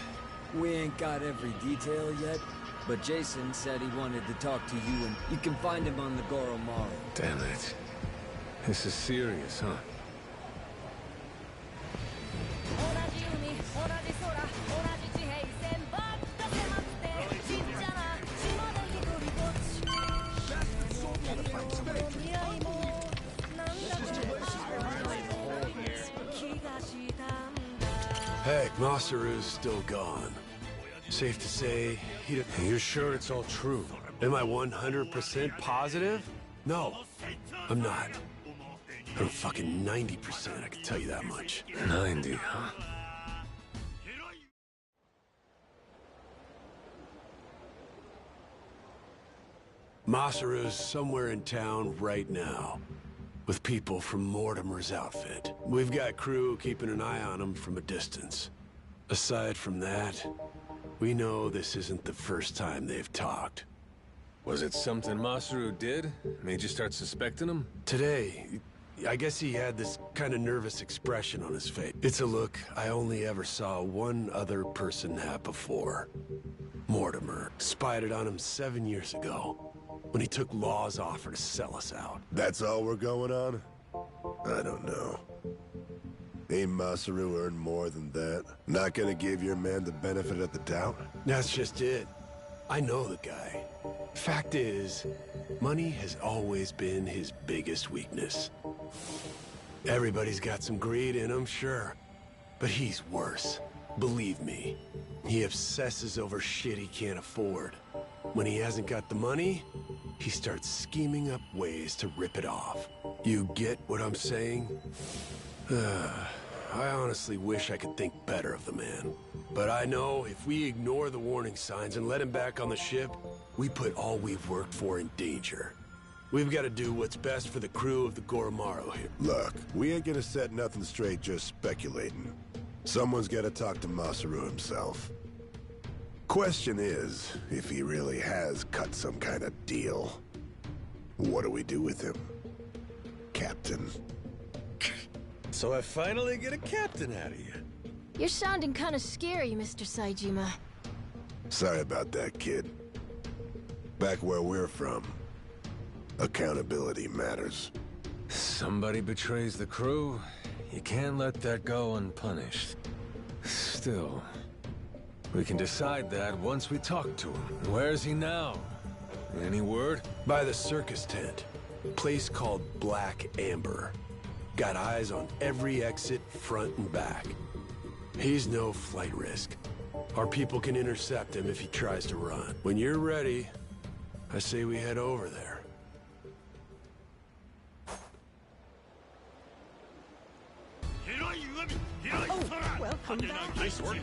We ain't got every detail yet, but Jason said he wanted to talk to you, and you can find him on the Goromaru. Damn it. This is serious, huh? Heck, Masaru's still gone. Safe to say, he didn't... You're sure it's all true? Am I 100% positive? No, I'm not. I'm fucking 90%, I can tell you that much. 90, huh? Masaru's somewhere in town right now, with people from Mortimer's outfit. We've got crew keeping an eye on him from a distance. Aside from that, we know this isn't the first time they've talked. Was it something Masaru did? Made you start suspecting him? Today, I guess he had this kind of nervous expression on his face. It's a look I only ever saw one other person have before. Mortimer spied it on him 7 years ago, when he took Law's offer to sell us out. That's all we're going on? I don't know. Ain't Masaru earned more than that? Not gonna give your man the benefit of the doubt? That's just it. I know the guy. Fact is, money has always been his biggest weakness. Everybody's got some greed in him, sure. But he's worse. Believe me. He obsesses over shit he can't afford. When he hasn't got the money, he starts scheming up ways to rip it off. You get what I'm saying? I honestly wish I could think better of the man. But I know if we ignore the warning signs and let him back on the ship, we put all we've worked for in danger. We've got to do what's best for the crew of the Goromaru here. Look, we ain't gonna set nothing straight just speculating. Someone's gotta talk to Masaru himself. Question is, if he really has cut some kind of deal, what do we do with him, Captain? So I finally get a captain out of you. You're sounding kind of scary, Mr. Saejima. Sorry about that, kid. Back where we're from, accountability matters. Somebody betrays the crew, you can't let that go unpunished. Still, we can decide that once we talk to him. Where's he now? Any word? By the circus tent. Place called Black Amber. Got eyes on every exit, front and back. He's no flight risk. Our people can intercept him if he tries to run. When you're ready, I say we head over there. Oh, welcome back. Nice work.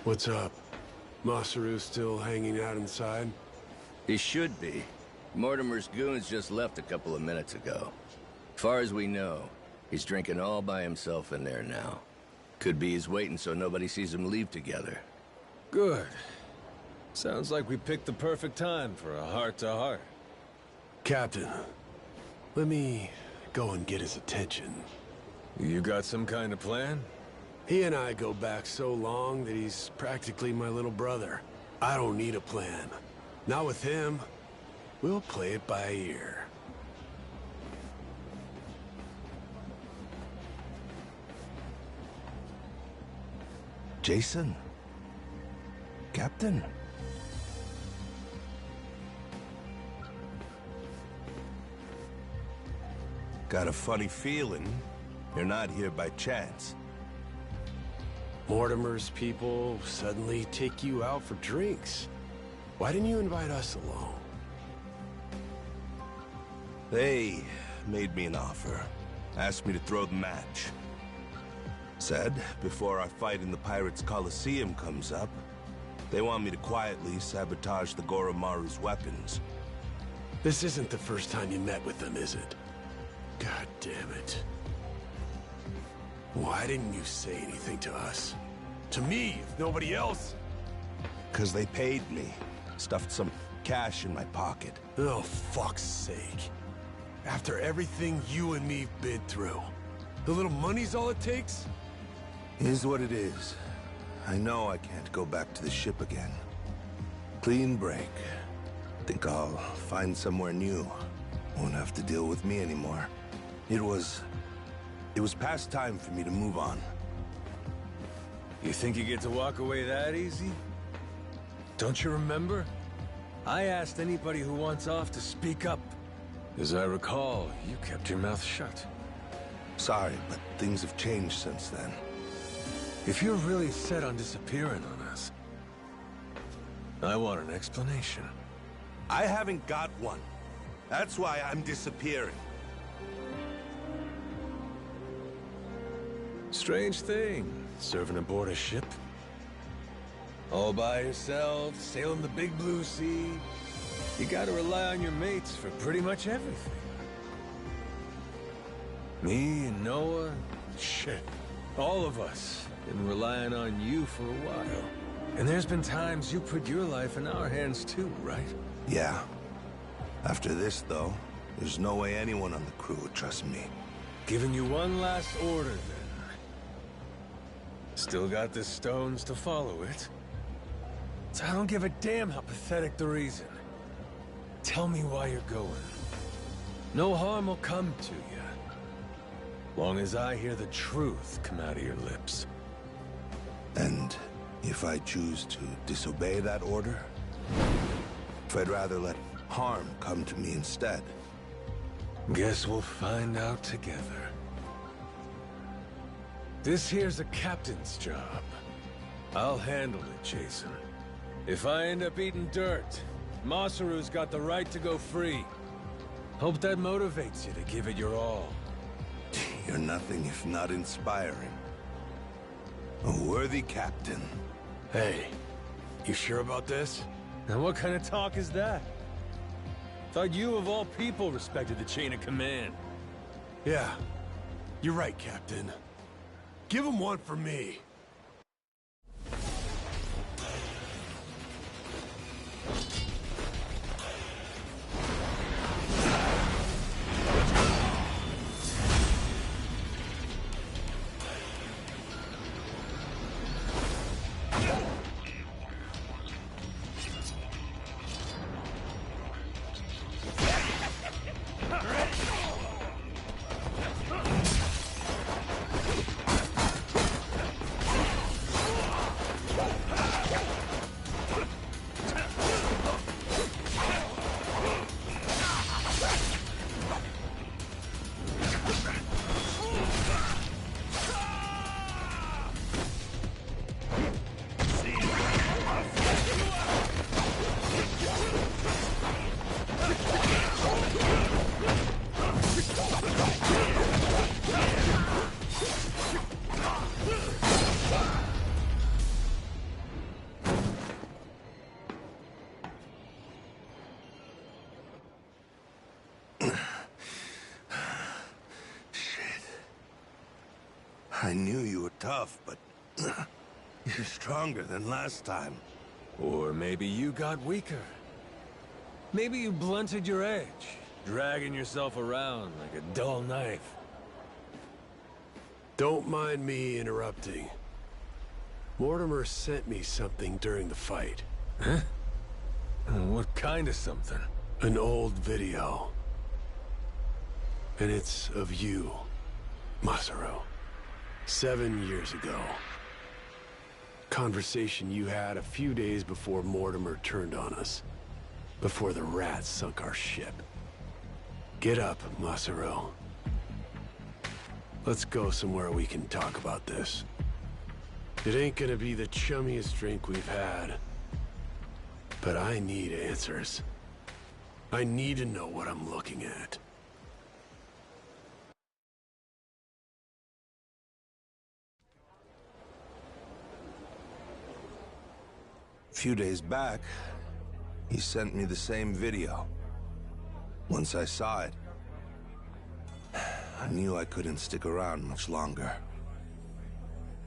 What's up? Masaru still hanging out inside? He should be. Mortimer's goons just left a couple of minutes ago. Far as we know, he's drinking all by himself in there now. Could be he's waiting so nobody sees him leave together. Good. Sounds like we picked the perfect time for a heart-to-heart. Captain, let me go and get his attention. You got some kind of plan? He and I go back so long that he's practically my little brother. I don't need a plan. Not with him. We'll play it by ear. Jason? Captain? Got a funny feeling you're not here by chance. Mortimer's people suddenly take you out for drinks. Why didn't you invite us along? They made me an offer. Asked me to throw the match. Said, before our fight in the Pirates' Coliseum comes up, they want me to quietly sabotage the Goromaru's weapons. This isn't the first time you met with them, is it? God damn it. Why didn't you say anything to us? To me, if nobody else? 'Cause they paid me. Stuffed some cash in my pocket. Oh, fuck's sake. After everything you and me've been through, the little money's all it takes? Is what it is. I know I can't go back to the ship again. Clean break. Think I'll find somewhere new. Won't have to deal with me anymore. It was past time for me to move on. You think you get to walk away that easy? Don't you remember? I asked anybody who wants off to speak up. As I recall, you kept your mouth shut. Sorry, but things have changed since then. If you're really set on disappearing on us, I want an explanation. I haven't got one. That's why I'm disappearing. Strange thing, serving aboard a ship. All by yourself, sailing the big blue sea. You gotta rely on your mates for pretty much everything. Me and Noah, shit, all of us been relying on you for a while. And there's been times you put your life in our hands too, right? Yeah. After this, though, there's no way anyone on the crew would trust me. Giving you one last order, then. Still got the stones to follow it. So I don't give a damn how pathetic the reason. Tell me why you're going. No harm will come to you. Long as I hear the truth come out of your lips. And if I choose to disobey that order? If I'd rather let harm come to me instead? Guess we'll find out together. This here's a captain's job. I'll handle it, Jason. If I end up eating dirt, Masaru's got the right to go free. Hope that motivates you to give it your all. You're nothing if not inspiring. A worthy captain. Hey, you sure about this? Now what kind of talk is that? Thought you of all people respected the chain of command. Yeah, you're right, Captain. Give him one for me. I knew you were tough, but you're stronger than last time. Or maybe you got weaker. Maybe you blunted your edge, dragging yourself around like a dull knife. Don't mind me interrupting. Mortimer sent me something during the fight. Huh? What kind of something? An old video. And it's of you, Masaru. 7 years ago. Conversation you had a few days before Mortimer turned on us. Before the rats sunk our ship. Get up, Masaru. Let's go somewhere we can talk about this. It ain't gonna be the chummiest drink we've had. But I need answers. I need to know what I'm looking at. A few days back, he sent me the same video. Once I saw it, I knew I couldn't stick around much longer.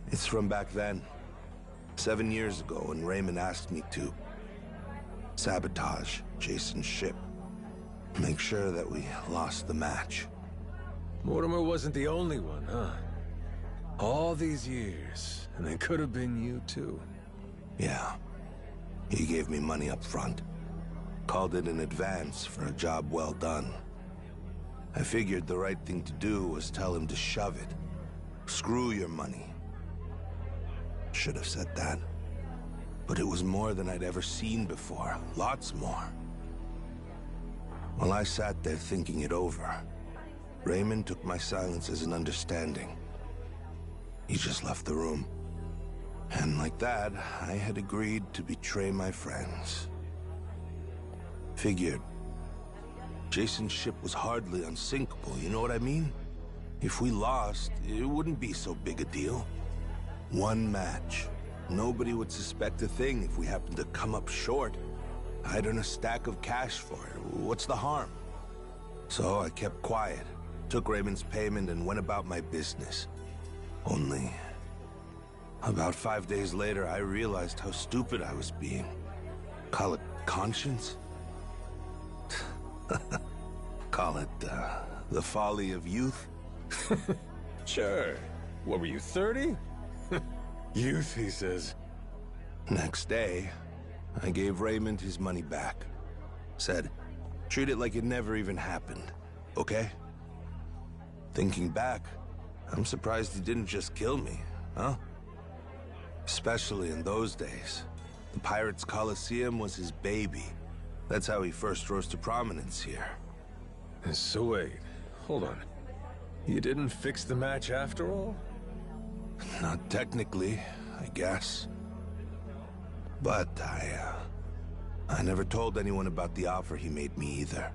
It's from back then, 7 years ago, when Raymond asked me to sabotage Jason's ship. Make sure that we lost the match. Mortimer wasn't the only one, huh? All these years, and it could have been you too. Yeah. He gave me money up front. Called it an advance for a job well done. I figured the right thing to do was tell him to shove it. Screw your money. Should have said that. But it was more than I'd ever seen before. Lots more. While I sat there thinking it over, Raymond took my silence as an understanding. He just left the room. And like that, I had agreed to betray my friends. Figured. Jason's ship was hardly unsinkable, you know what I mean? If we lost, it wouldn't be so big a deal. One match. Nobody would suspect a thing if we happened to come up short. I'd earn a stack of cash for it. What's the harm? So I kept quiet, took Raymond's payment, and went about my business. Only, about 5 days later, I realized how stupid I was being. Call it conscience? Call it, the folly of youth? Sure. What were you, 30? Youth, he says. Next day, I gave Raymond his money back. Said, treat it like it never even happened, okay? Thinking back, I'm surprised he didn't just kill me, huh? Especially in those days. The Pirates Coliseum was his baby. That's how he first rose to prominence here. So wait, hold on. You didn't fix the match after all? Not technically, I guess. But I never told anyone about the offer he made me either.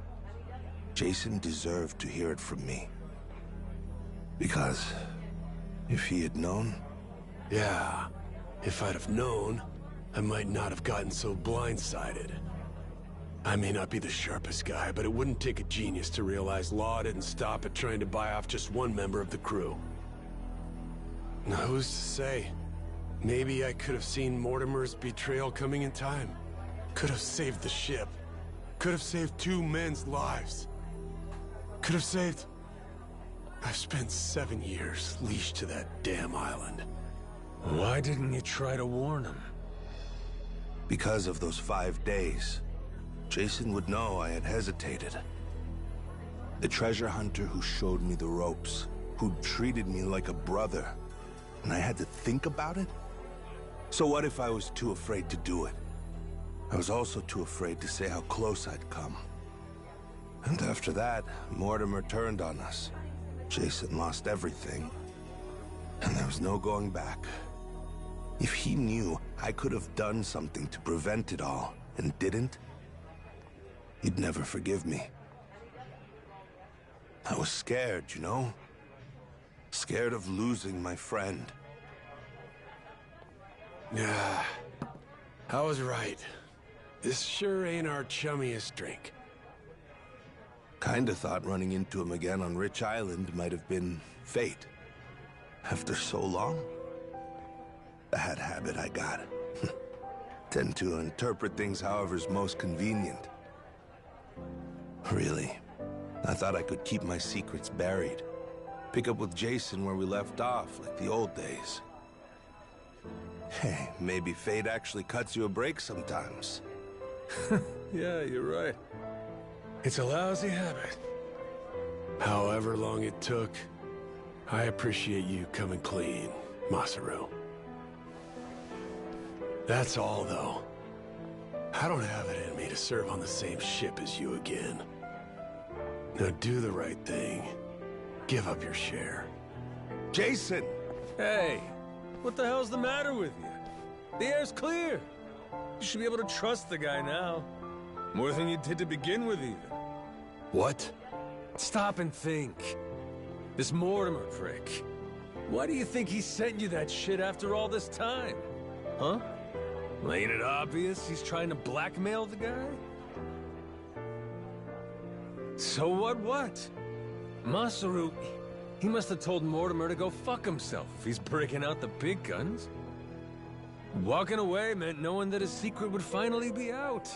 Jason deserved to hear it from me. Because if he had known... Yeah, if I'd have known, I might not have gotten so blindsided. I may not be the sharpest guy, but it wouldn't take a genius to realize Law didn't stop at trying to buy off just one member of the crew. Now, who's to say? Maybe I could have seen Mortimer's betrayal coming in time. Could have saved the ship. Could have saved 2 men's lives. Could have saved... I've spent 7 years leashed to that damn island. Why didn't you try to warn him? Because of those 5 days. Jason would know I had hesitated. The treasure hunter who showed me the ropes, who treated me like a brother. And I had to think about it? So what if I was too afraid to do it? I was also too afraid to say how close I'd come. And after that, Mortimer turned on us. Jason lost everything. And there was no going back. If he knew I could have done something to prevent it all, and didn't, he'd never forgive me. I was scared, you know? Scared of losing my friend. Yeah, I was right. This sure ain't our chummiest drink. Kinda thought running into him again on Rich Island might have been fate. After so long? Bad habit I got. Tend to interpret things however's most convenient. Really, I thought I could keep my secrets buried. Pick up with Jason where we left off, like the old days. Hey, maybe fate actually cuts you a break sometimes. Yeah, you're right. It's a lousy habit. However long it took, I appreciate you coming clean, Masaru. That's all, though. I don't have it in me to serve on the same ship as you again. Now do the right thing. Give up your share. Jason! Hey, what the hell's the matter with you? The air's clear. You should be able to trust the guy now. More than you did to begin with, even. What? Stop and think. This Mortimer prick. Why do you think he sent you that shit after all this time? Huh? Well, ain't it obvious he's trying to blackmail the guy? So what? Masaru, he must have told Mortimer to go fuck himself if he's breaking out the big guns. Walking away meant knowing that his secret would finally be out.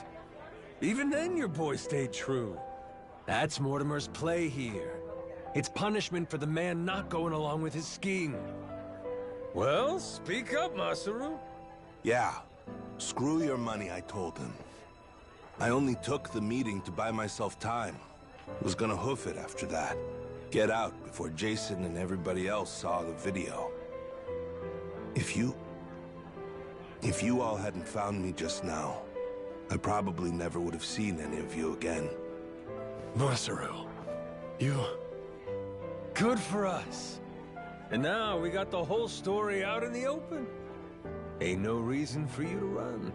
Even then, your boy stayed true. That's Mortimer's play here. It's punishment for the man not going along with his scheme. Well, speak up, Masaru. Yeah. Screw your money, I told him. I only took the meeting to buy myself time. Was gonna hoof it after that. Get out before Jason and everybody else saw the video. If you all hadn't found me just now, I probably never would have seen any of you again. Masaru, you... Good for us. And now we got the whole story out in the open. Ain't no reason for you to run.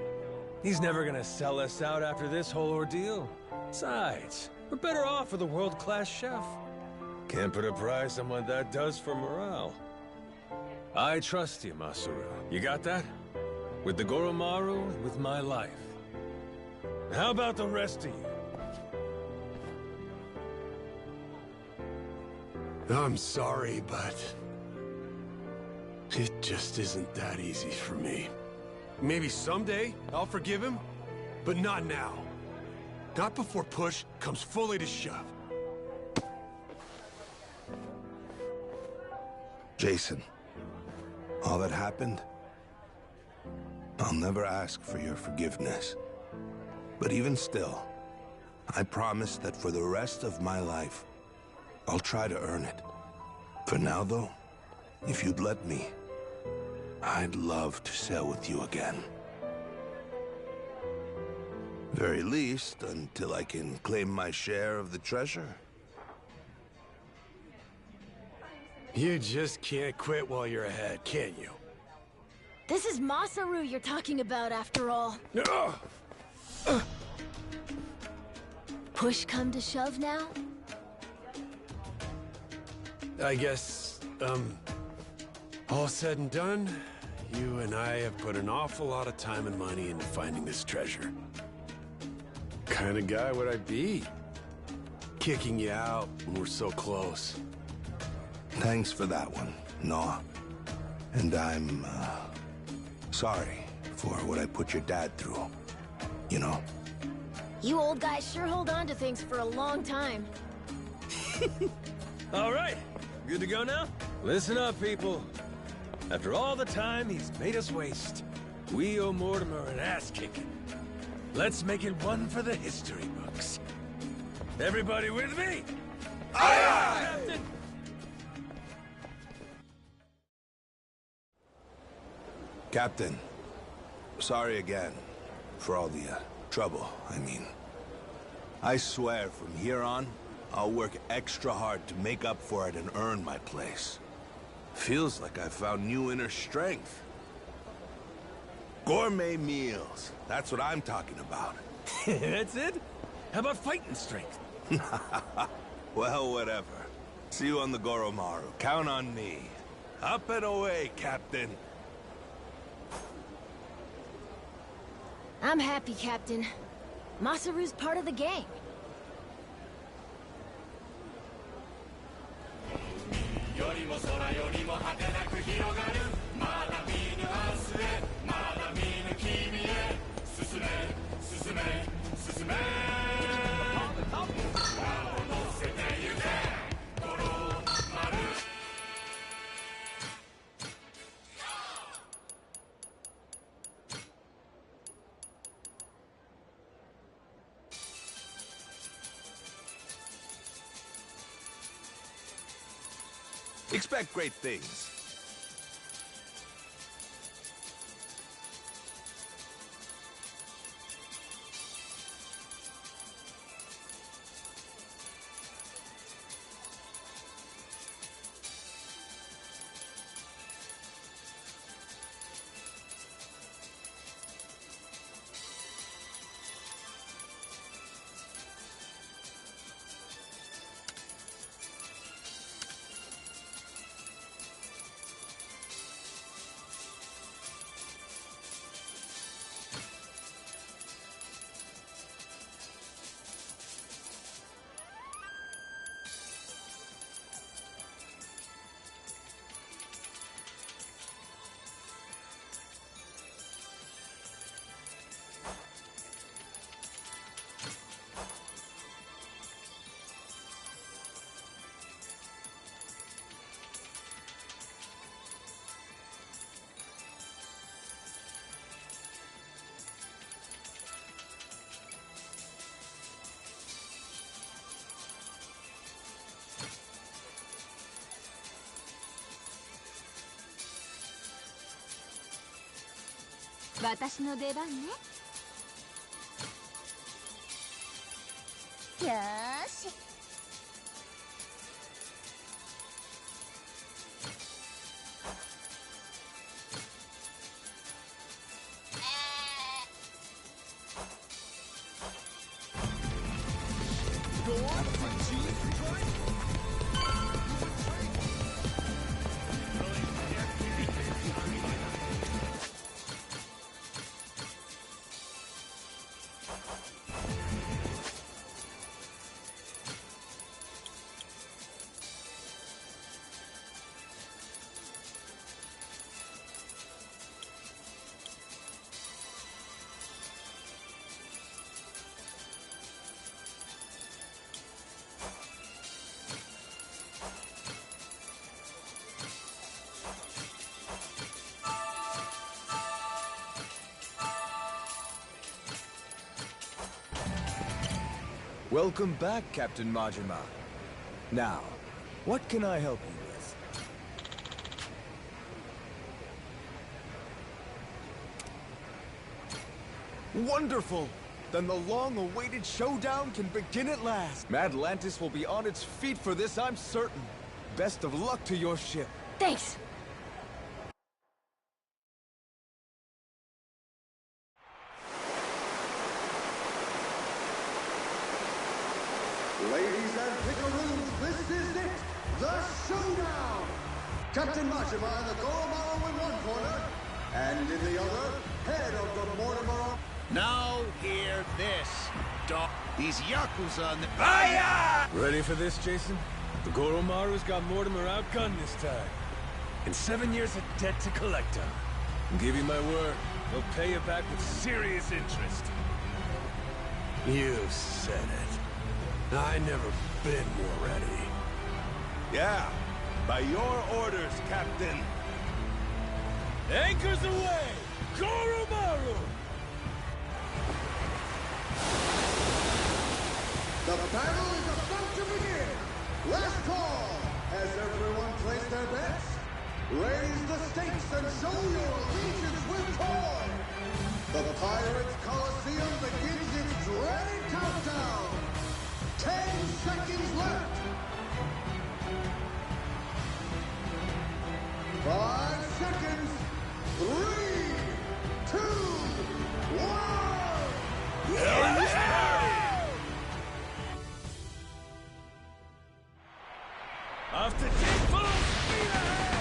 He's never gonna sell us out after this whole ordeal. Besides, we're better off with a world-class chef. Can't put a price on what that does for morale. I trust you, Masaru. You got that? With the Goromaru, and with my life. How about the rest of you? I'm sorry, but... it just isn't that easy for me. Maybe someday I'll forgive him, but not now. Not before push comes fully to shove. Jason, all that happened, I'll never ask for your forgiveness. But even still, I promise that for the rest of my life, I'll try to earn it. For now, though, if you'd let me, I'd love to sail with you again. Very least, until I can claim my share of the treasure. You just can't quit while you're ahead, can you? This is Masaru you're talking about, after all. Push come to shove now? I guess, all said and done, you and I have put an awful lot of time and money into finding this treasure. Kind of guy would I be? Kicking you out when we're so close. Thanks for that one, Noah. And I'm, sorry for what I put your dad through. You know? You old guys sure hold on to things for a long time. All right, good to go now? Listen up, people. After all the time he's made us waste, we owe Mortimer an ass-kicking. Let's make it one for the history books. Everybody with me? Aye, aye! Captain! Captain, sorry again for all the, trouble, I mean. I swear from here on, I'll work extra hard to make up for it and earn my place. Feels like I found new inner strength. Gourmet meals, that's what I'm talking about. That's it? How about fighting strength? Well, whatever. See you on the Goromaru. Count on me. Up and away, Captain. I'm happy, Captain. Masaru's part of the gang. You're Expect great things.私の出番ね。よーし。Welcome back, Captain Majima. Now, what can I help you with? Wonderful! Then the long-awaited showdown can begin at last. Madlantis will be on its feet for this, I'm certain. Best of luck to your ship. Thanks! Ladies and pickaroos, this is it! The showdown! Captain Majima and the Goromaru in one corner, and in the other, head of the Mortimer... Now hear this, dog. These Yakuza on the... Fire! Ready for this, Jason? The Goromaru's got Mortimer outgunned this time. And 7 years of debt to collect on. I'll give you my word, they'll pay you back with serious interest. You said it. I never been more ready. Yeah, by your orders, Captain. Anchors away! Goromaru! The battle is about to begin! Last call! Has everyone placed their bets? Raise the stakes and show your allegiance with toy! The Pirates Coliseum begins its dreaded countdown! 10 seconds left! 5 seconds! 3, 2, 1! Off to take full speed ahead!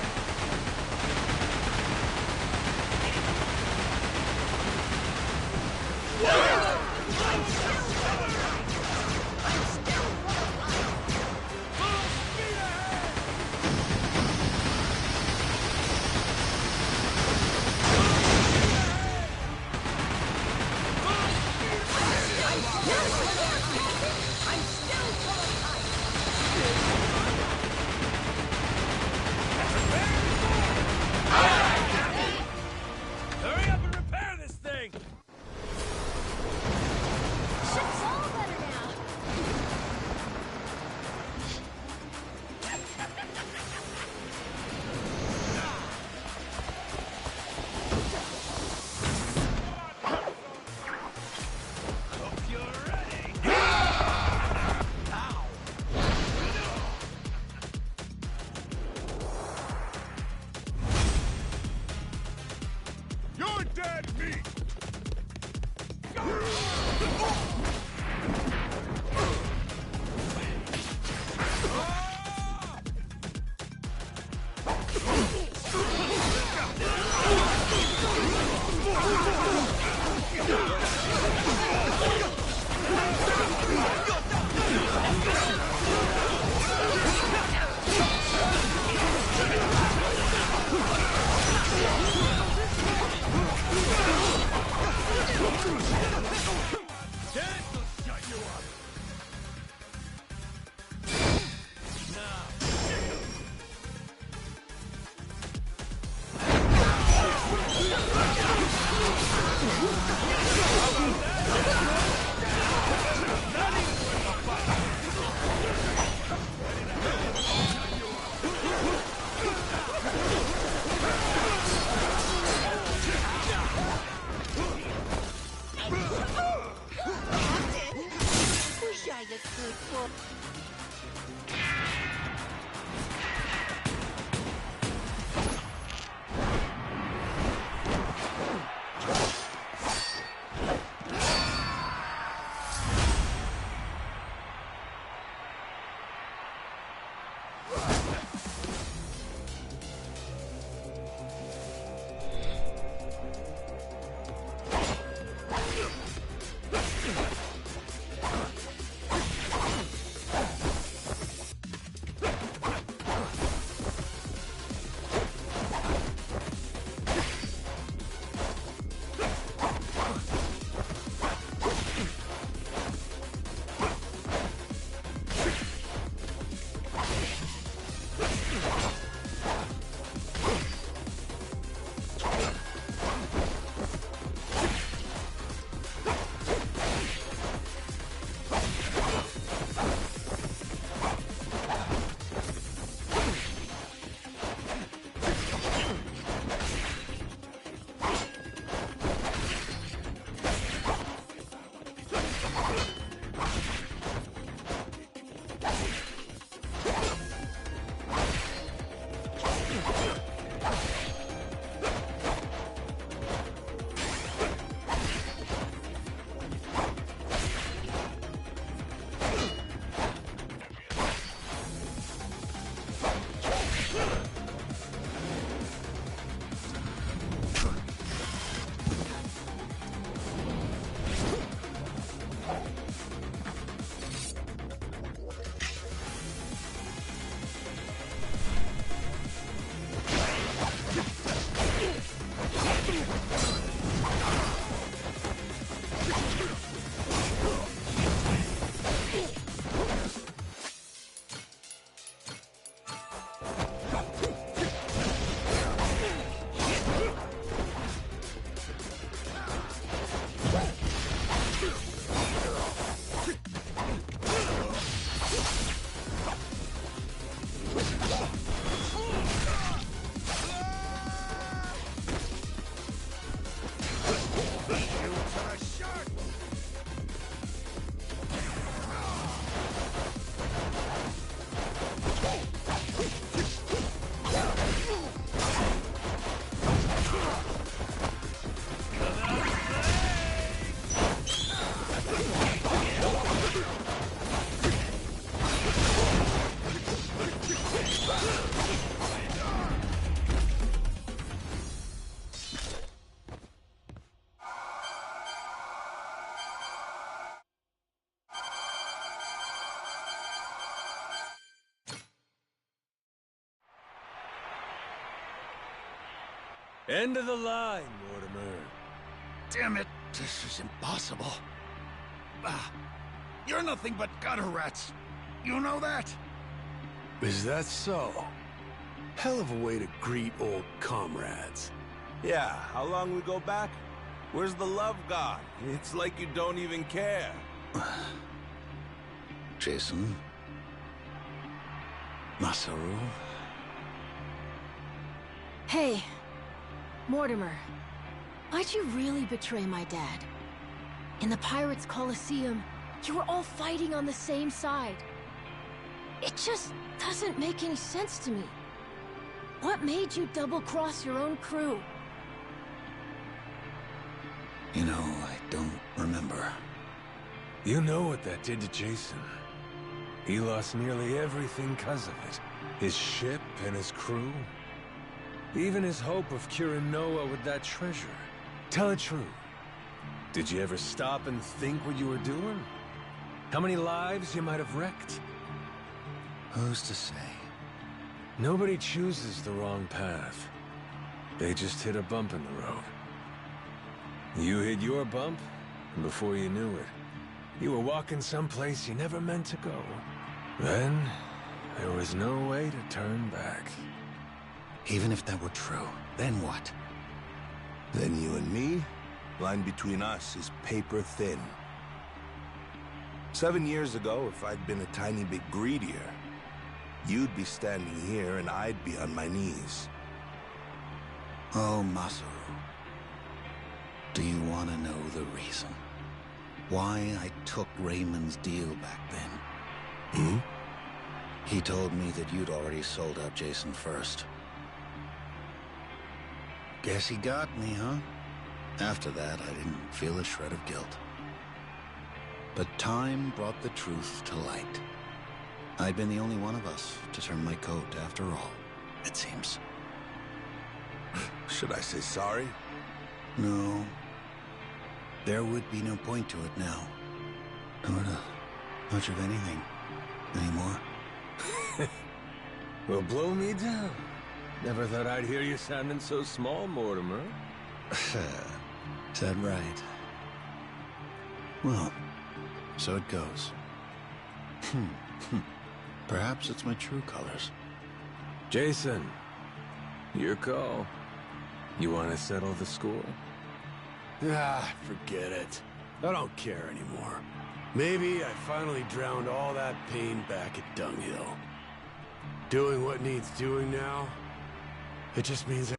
End of the line, Mortimer. Damn it, this is impossible. You're nothing but gutter rats. You know that? Is that so? Hell of a way to greet old comrades. Yeah, how long we go back? Where's the love gone? It's like you don't even care. Jason? Masaru? Hey, Mortimer. Why'd you really betray my dad? In the Pirates' Coliseum, you were all fighting on the same side. It just doesn't make any sense to me. What made you double-cross your own crew? You know, I don't remember. You know what that did to Jason. He lost nearly everything because of it. His ship and his crew. Even his hope of curing Noah with that treasure. Tell it true. Did you ever stop and think what you were doing? How many lives you might have wrecked? Who's to say? Nobody chooses the wrong path. They just hit a bump in the road. You hit your bump, and before you knew it, you were walking someplace you never meant to go. Then, there was no way to turn back. Even if that were true, then what? Then you and me? Line between us is paper thin. 7 years ago, if I'd been a tiny bit greedier, you'd be standing here and I'd be on my knees. Oh, Masaru. Do you want to know the reason? Why I took Raymond's deal back then? Hmm? He told me that you'd already sold out Jason first. Guess he got me, huh? After that, I didn't feel a shred of guilt. But time brought the truth to light. I'd been the only one of us to turn my coat after all, it seems. Should I say sorry? No. There would be no point to it now. Nor to much of anything anymore. Well, blow me down. Never thought I'd hear you sounding so small, Mortimer. Is that right? Well, so it goes. Perhaps it's my true colors. Jason, your call. You want to settle the score? Forget it. I don't care anymore. Maybe I finally drowned all that pain back at Dunghill. Doing what needs doing now, it just means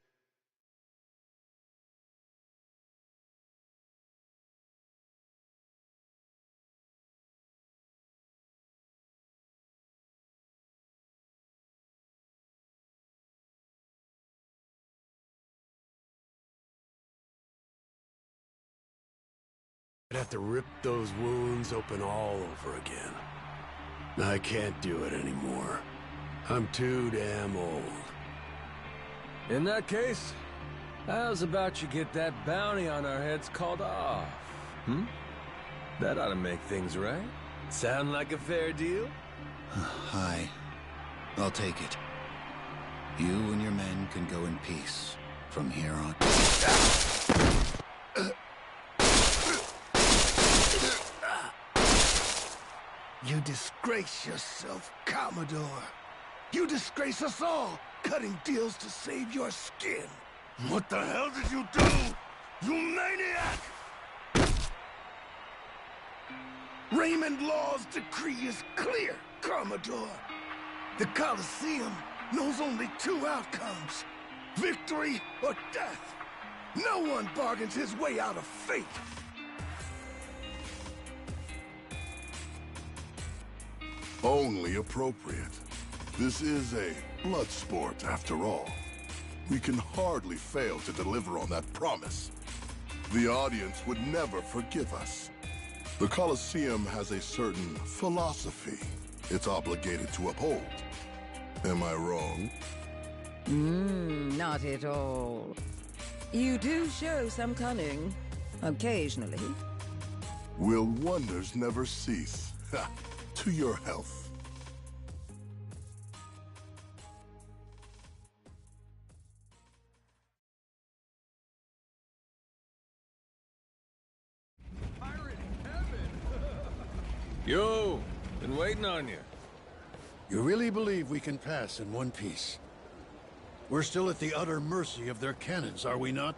I'd have to rip those wounds open all over again. I can't do it anymore. I'm too damn old. In that case, how's about you get that bounty on our heads called off? That ought to make things right. Sound like a fair deal? Hi. I'll take it. You and your men can go in peace from here on. You disgrace yourself, Commodore. You disgrace us all, cutting deals to save your skin. What the hell did you do? You maniac! Raymond Law's decree is clear, Commodore. The Coliseum knows only two outcomes: victory or death. No one bargains his way out of fate. Only appropriate. This is a blood sport, after all. We can hardly fail to deliver on that promise. The audience would never forgive us. The Colosseum has a certain philosophy it's obligated to uphold. Am I wrong? Not at all. You do show some cunning, occasionally. Will wonders never cease? To your health. Yo, been waiting on you. You really believe we can pass in one piece? We're still at the utter mercy of their cannons, are we not?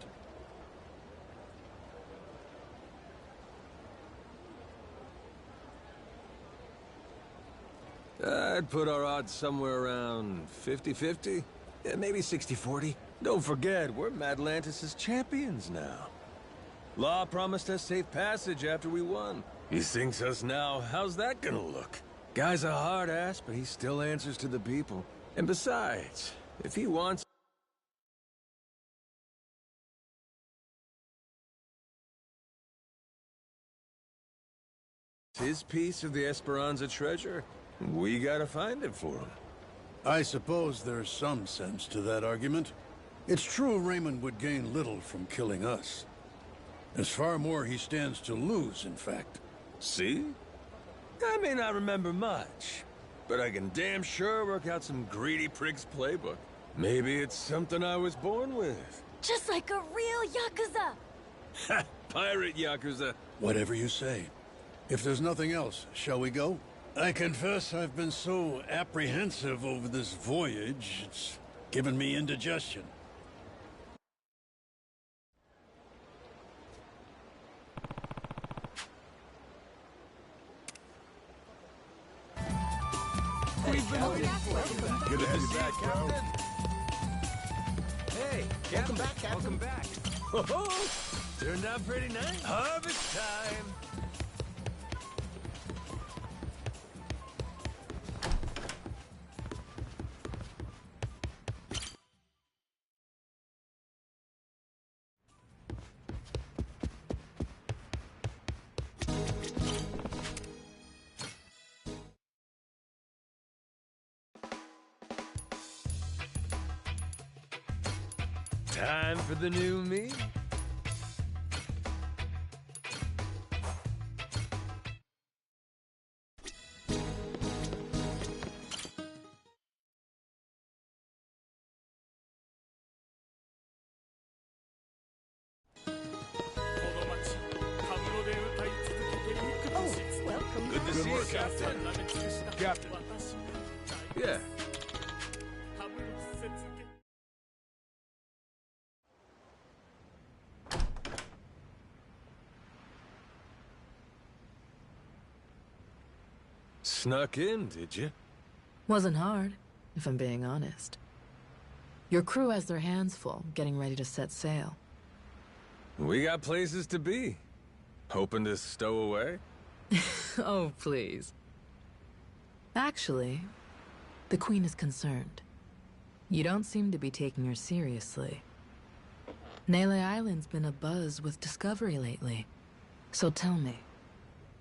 I'd put our odds somewhere around 50-50. Yeah, maybe 60-40. Don't forget, we're Madlantis' champions now. Law promised us safe passage after we won. He sinks us now. How's that gonna look? Guy's a hard ass, but he still answers to the people. And besides, if he wants his piece of the Esperanza treasure, we gotta find it for him. I suppose there's some sense to that argument. It's true Raymond would gain little from killing us. There's far more he stands to lose, in fact. See? I may not remember much, but I can damn sure work out some greedy prick's playbook. Maybe it's something I was born with. Just like a real Yakuza! Ha! Pirate Yakuza. Whatever you say. If there's nothing else, shall we go? I confess I've been so apprehensive over this voyage, it's given me indigestion. Good to have you back, Captain. Hey, Welcome back, Captain. Welcome back. Oh, turned out pretty nice. Harvest time. Time for the new me. Welcome. Good to see you, Captain. Captain. Yeah. Snuck in, did you? Wasn't hard, if I'm being honest. Your crew has their hands full, getting ready to set sail. We got places to be. Hoping to stow away? Oh, please. Actually, the Queen is concerned. You don't seem to be taking her seriously. Nele Island's been abuzz with discovery lately. So tell me,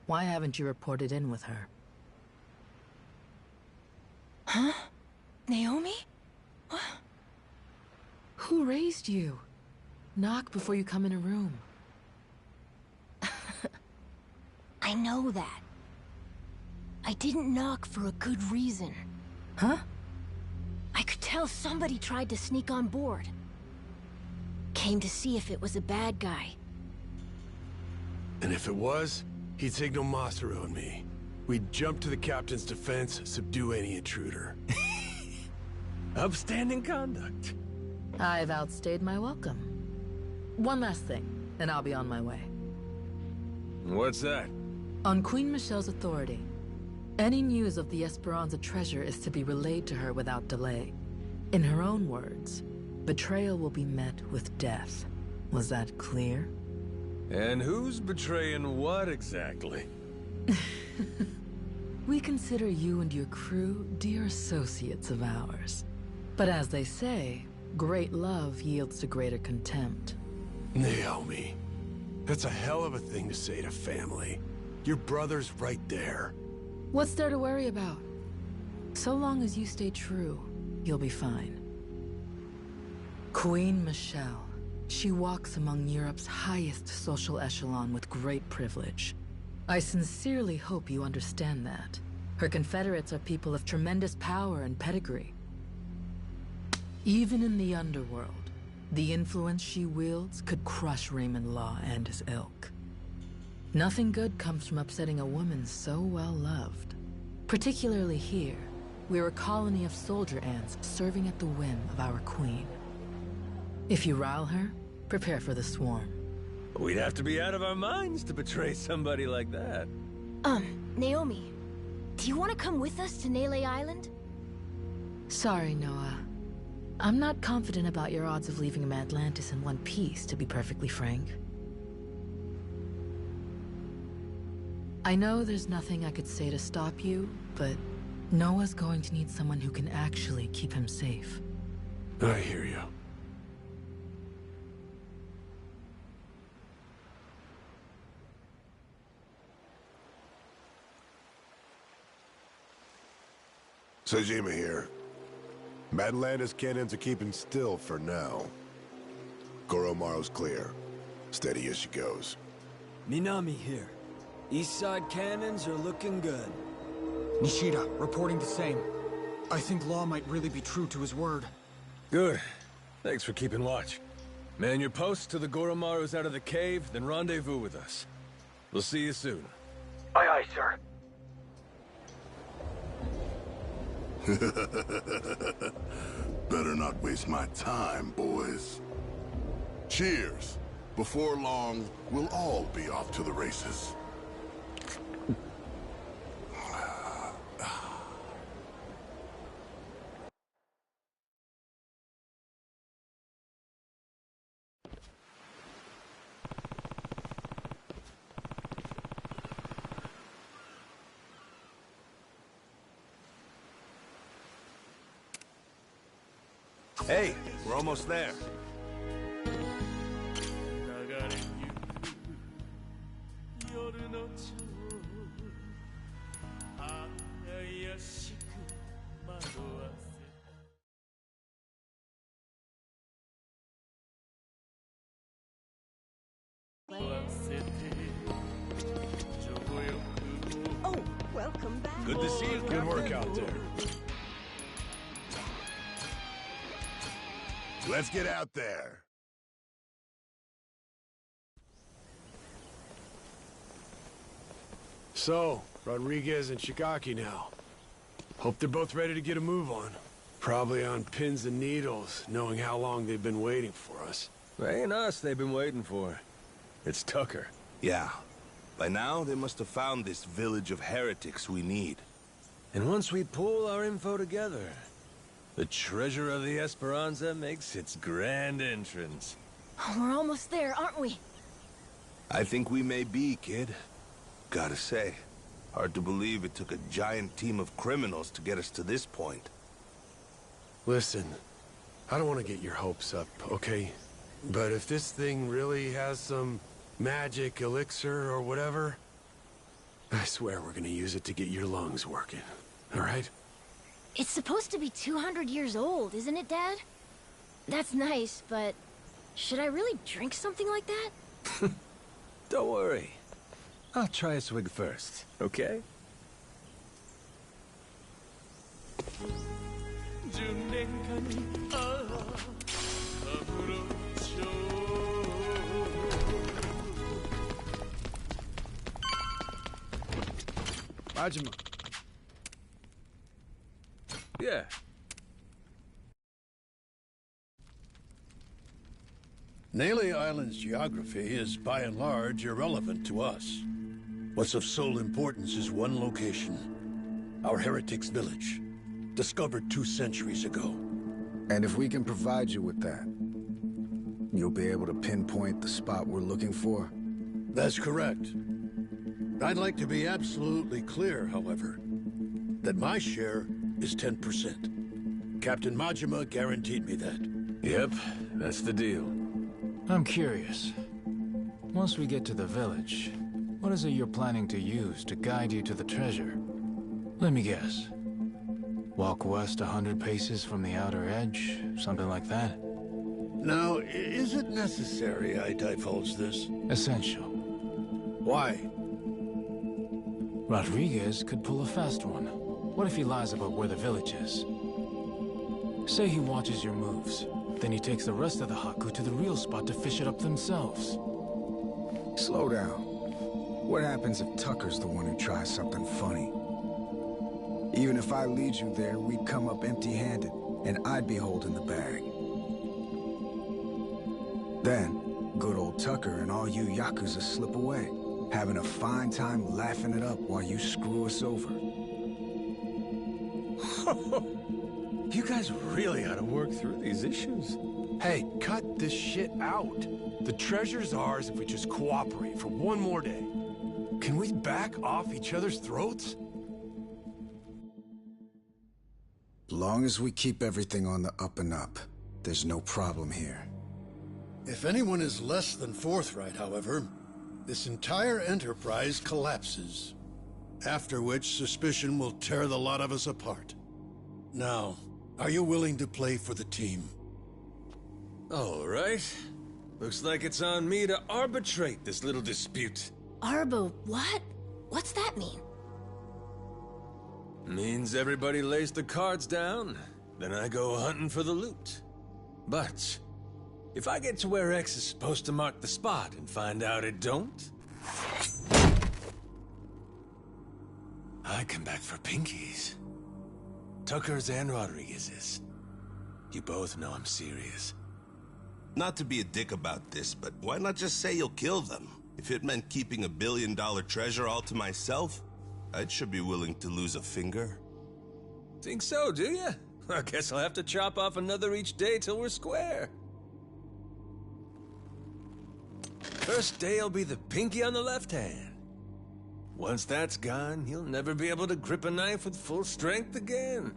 why haven't you reported in with her? Huh? Naomi? What? Who raised you? Knock before you come in a room. I know that. I didn't knock for a good reason. Huh? I could tell somebody tried to sneak on board. Came to see if it was a bad guy. And if it was, he'd signal Masaru and me. We'd jump to the captain's defense, subdue any intruder. Upstanding conduct. I've outstayed my welcome. One last thing, and I'll be on my way. What's that? On Queen Michelle's authority, any news of the Esperanza treasure is to be relayed to her without delay. In her own words, betrayal will be met with death. Was that clear? And who's betraying what exactly? We consider you and your crew dear associates of ours. But as they say, great love yields to greater contempt. Naomi, that's a hell of a thing to say to family. Your brother's right there. What's there to worry about? So long as you stay true, you'll be fine. Queen Michelle. She walks among Europe's highest social echelon with great privilege. I sincerely hope you understand that. Her confederates are people of tremendous power and pedigree. Even in the underworld, the influence she wields could crush Raymond Law and his ilk. Nothing good comes from upsetting a woman so well loved. Particularly here, we're a colony of soldier ants serving at the whim of our queen. If you rile her, prepare for the swarm. We'd have to be out of our minds to betray somebody like that. Naomi, do you want to come with us to Nele Island? Sorry, Noah. I'm not confident about your odds of leaving Atlantis in one piece, to be perfectly frank. I know there's nothing I could say to stop you, but Noah's going to need someone who can actually keep him safe. I hear you. Sejima here. Atlantis cannons are keeping still for now. Goromaru's clear. Steady as she goes. Minami here. East side cannons are looking good. Nishida, reporting the same. I think Law might really be true to his word. Good. Thanks for keeping watch. Man your posts till the Goromaru's out of the cave, then rendezvous with us. We'll see you soon. Aye, aye, sir. Better not waste my time, boys. Cheers. Before long, we'll all be off to the races. Hey, we're almost there. Oh, welcome back. Good to see you. Good work out there. Let's get out there. So, Rodriguez and Shigaki now. Hope they're both ready to get a move on. Probably on pins and needles, knowing how long they've been waiting for us. It ain't us they've been waiting for. It's Tucker. Yeah. By now, they must have found this village of heretics we need. And once we pull our info together, the treasure of the Esperanza makes its grand entrance. We're almost there, aren't we? I think we may be, kid. Gotta say, hard to believe it took a giant team of criminals to get us to this point. Listen, I don't want to get your hopes up, okay? But if this thing really has some magic elixir or whatever, I swear we're gonna use it to get your lungs working, all right? It's supposed to be 200 years old, isn't it, Dad? That's nice, but should I really drink something like that? Don't worry. I'll try a swig first, okay? Majima. Yeah. Nele Island's geography is by and large irrelevant to us. What's of sole importance is one location. Our heretics' village, discovered 2 centuries ago. And if we can provide you with that, you'll be able to pinpoint the spot we're looking for? That's correct. I'd like to be absolutely clear, however, that my share is 10%. Captain Majima guaranteed me that. Yep, that's the deal. I'm curious. Once we get to the village, what is it you're planning to use to guide you to the treasure? Let me guess. Walk west 100 paces from the outer edge, something like that? Now, is it necessary I divulge this? Essential. Why? Rodriguez could pull a fast one. What if he lies about where the village is? Say he watches your moves, then he takes the rest of the Haku to the real spot to fish it up themselves. Slow down. What happens if Tucker's the one who tries something funny? Even if I lead you there, we'd come up empty-handed, and I'd be holding the bag. Then, good old Tucker and all you Yakuza slip away, having a fine time laughing it up while you screw us over. You guys really ought to work through these issues. Hey, cut this shit out. The treasure's ours if we just cooperate for one more day. Can we back off each other's throats? Long as we keep everything on the up and up, there's no problem here. If anyone is less than forthright, however, this entire enterprise collapses. After which, suspicion will tear the lot of us apart. Now, are you willing to play for the team? All right. Looks like it's on me to arbitrate this little dispute. Arbo, what? What's that mean? Means everybody lays the cards down, then I go hunting for the loot. But if I get to where X is supposed to mark the spot and find out it don't, I come back for pinkies. Tucker's and Rodriguez's. You both know I'm serious. Not to be a dick about this, but why not just say you'll kill them? If it meant keeping $1 billion treasure all to myself, I should be willing to lose a finger. Think so, do ya? I guess I'll have to chop off another each day till we're square. First day will be the pinky on the left hand. Once that's gone, you'll never be able to grip a knife with full strength again.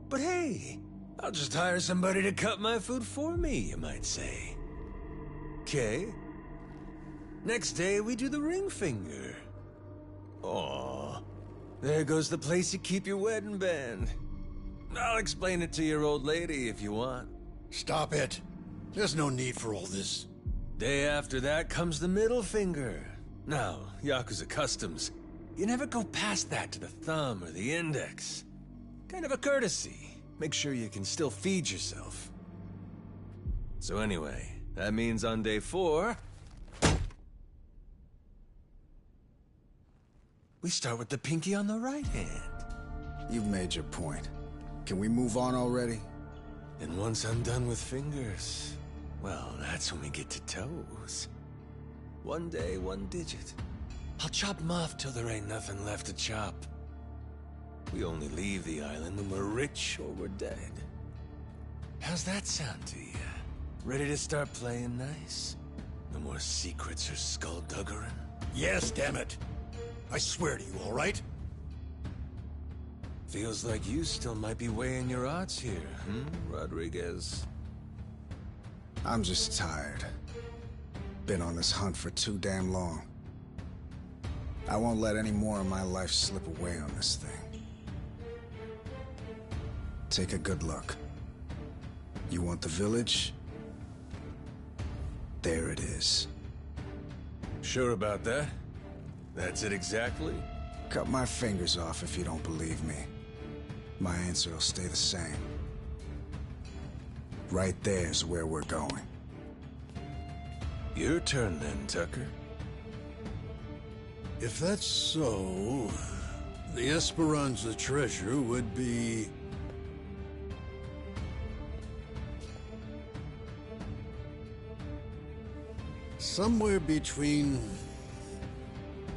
But hey, I'll just hire somebody to cut my food for me, you might say. Okay. Next day, we do the ring finger. Aw, there goes the place you keep your wedding band. I'll explain it to your old lady if you want. Stop it. There's no need for all this. Day after that comes the middle finger. Now, Yakuza customs, you never go past that to the thumb or the index. Kind of a courtesy. Make sure you can still feed yourself. So anyway, that means on day 4... we start with the pinky on the right hand. You've made your point. Can we move on already? And once I'm done with fingers, well, that's when we get to toes. One day, one digit. I'll chop them off till there ain't nothing left to chop. We only leave the island when we're rich or we're dead. How's that sound to you? Ready to start playing nice? No more secrets or skullduggerin'? Yes, damn it. I swear to you, all right? Feels like you still might be weighing your odds here, Rodriguez? I'm just tired. Been on this hunt for too damn long. I won't let any more of my life slip away on this thing. Take a good look. You want the village? There it is. Sure about that? That's it exactly? Cut my fingers off if you don't believe me. My answer will stay the same. Right there's where we're going. Your turn then, Tucker. If that's so, the Esperanza treasure would be... somewhere between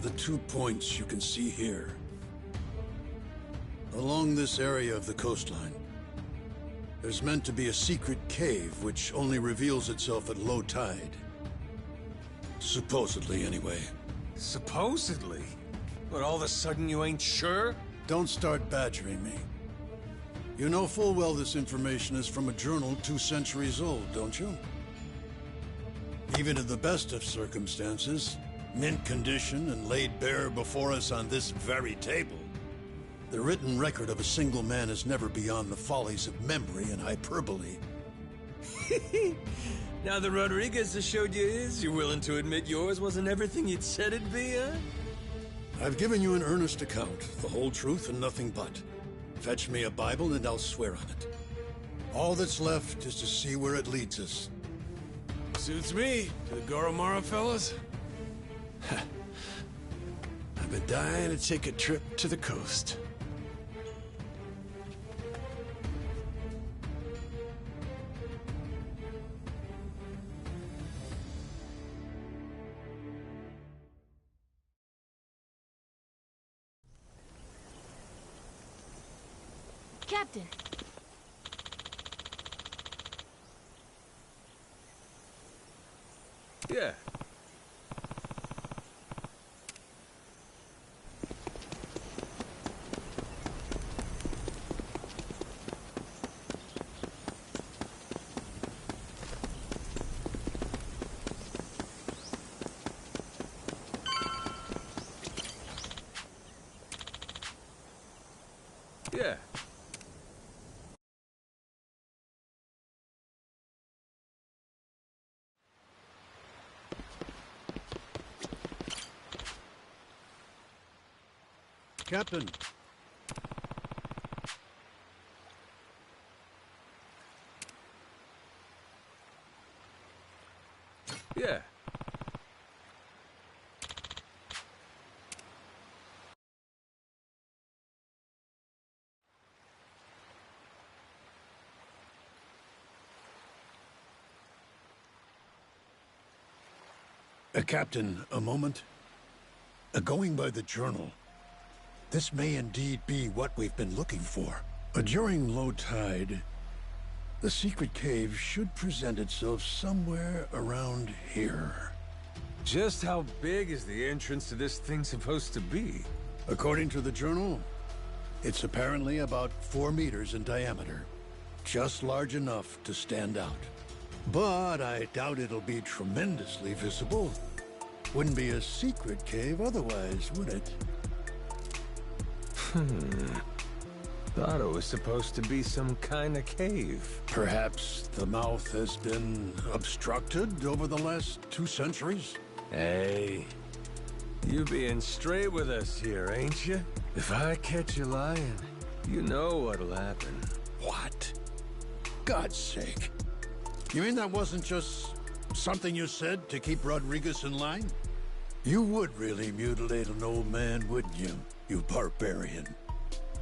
the 2 points you can see here. Along this area of the coastline, there's meant to be a secret cave which only reveals itself at low tide. Supposedly, anyway. Supposedly? But all of a sudden you ain't sure? Don't start badgering me. You know full well this information is from a journal 2 centuries old, don't you? Even in the best of circumstances, mint condition and laid bare before us on this very table, the written record of a single man is never beyond the follies of memory and hyperbole. Now that Rodriguez has showed you his, you're willing to admit yours wasn't everything you'd said it'd be, huh? I've given you an earnest account, the whole truth and nothing but. Fetch me a Bible and I'll swear on it. All that's left is to see where it leads us. Suits me. To the Goromara fellas? I've been dying to take a trip to the coast. Captain! Yeah. Yeah. Captain. Yeah. Captain, a moment. Going by the journal, this may indeed be what we've been looking for. During low tide, the secret cave should present itself somewhere around here. Just how big is the entrance to this thing supposed to be? According to the journal, it's apparently about 4 meters in diameter. Just large enough to stand out. But I doubt it'll be tremendously visible. Wouldn't be a secret cave otherwise, would it? Thought it was supposed to be some kind of cave. Perhaps the mouth has been obstructed over the last 2 centuries? Hey, you being straight with us here, ain't you? If I catch you lying, you know what'll happen. What? God's sake. You mean that wasn't just something you said to keep Rodriguez in line? You would really mutilate an old man, wouldn't you, you barbarian?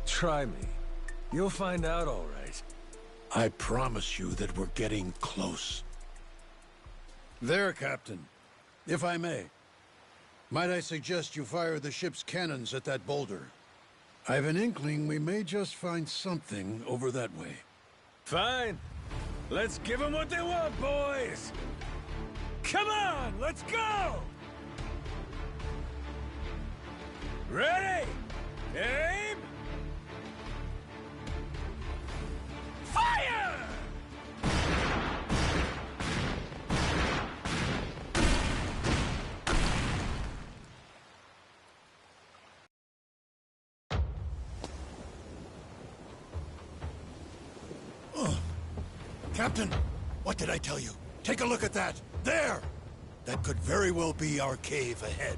Try me. You'll find out all right. I promise you that we're getting close. There, Captain. If I may. Might I suggest you fire the ship's cannons at that boulder? I have an inkling we may just find something over that way. Fine. Let's give them what they want, boys! Come on, let's go! Ready? Aim! Fire! Captain, what did I tell you? Take a look at that. There! That could very well be our cave ahead.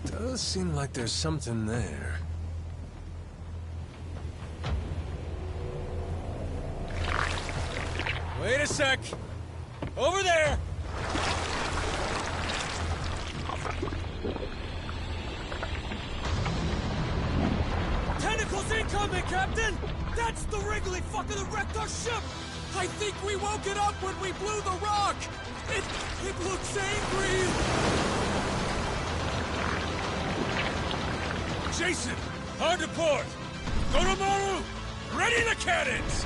Does seem like there's something there. Wait a sec! Over there! Tentacles incoming, Captain! That's the Wrigley fucker that wrecked our ship! I think we woke it up when we blew the rock! It looks angry! Jason! Hard to port! Gotomaru! Ready the cannons!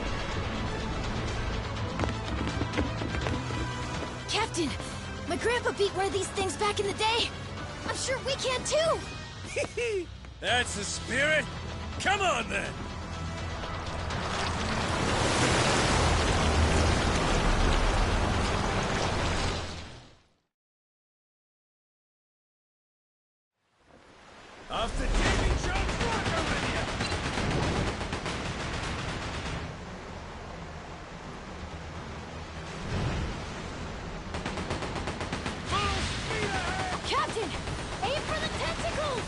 Captain! My grandpa beat one of these things back in the day! I'm sure we can too! That's the spirit! Come on then! Off the Davy Jones rocker with you! Full speed ahead! Captain! Aim for the tentacles!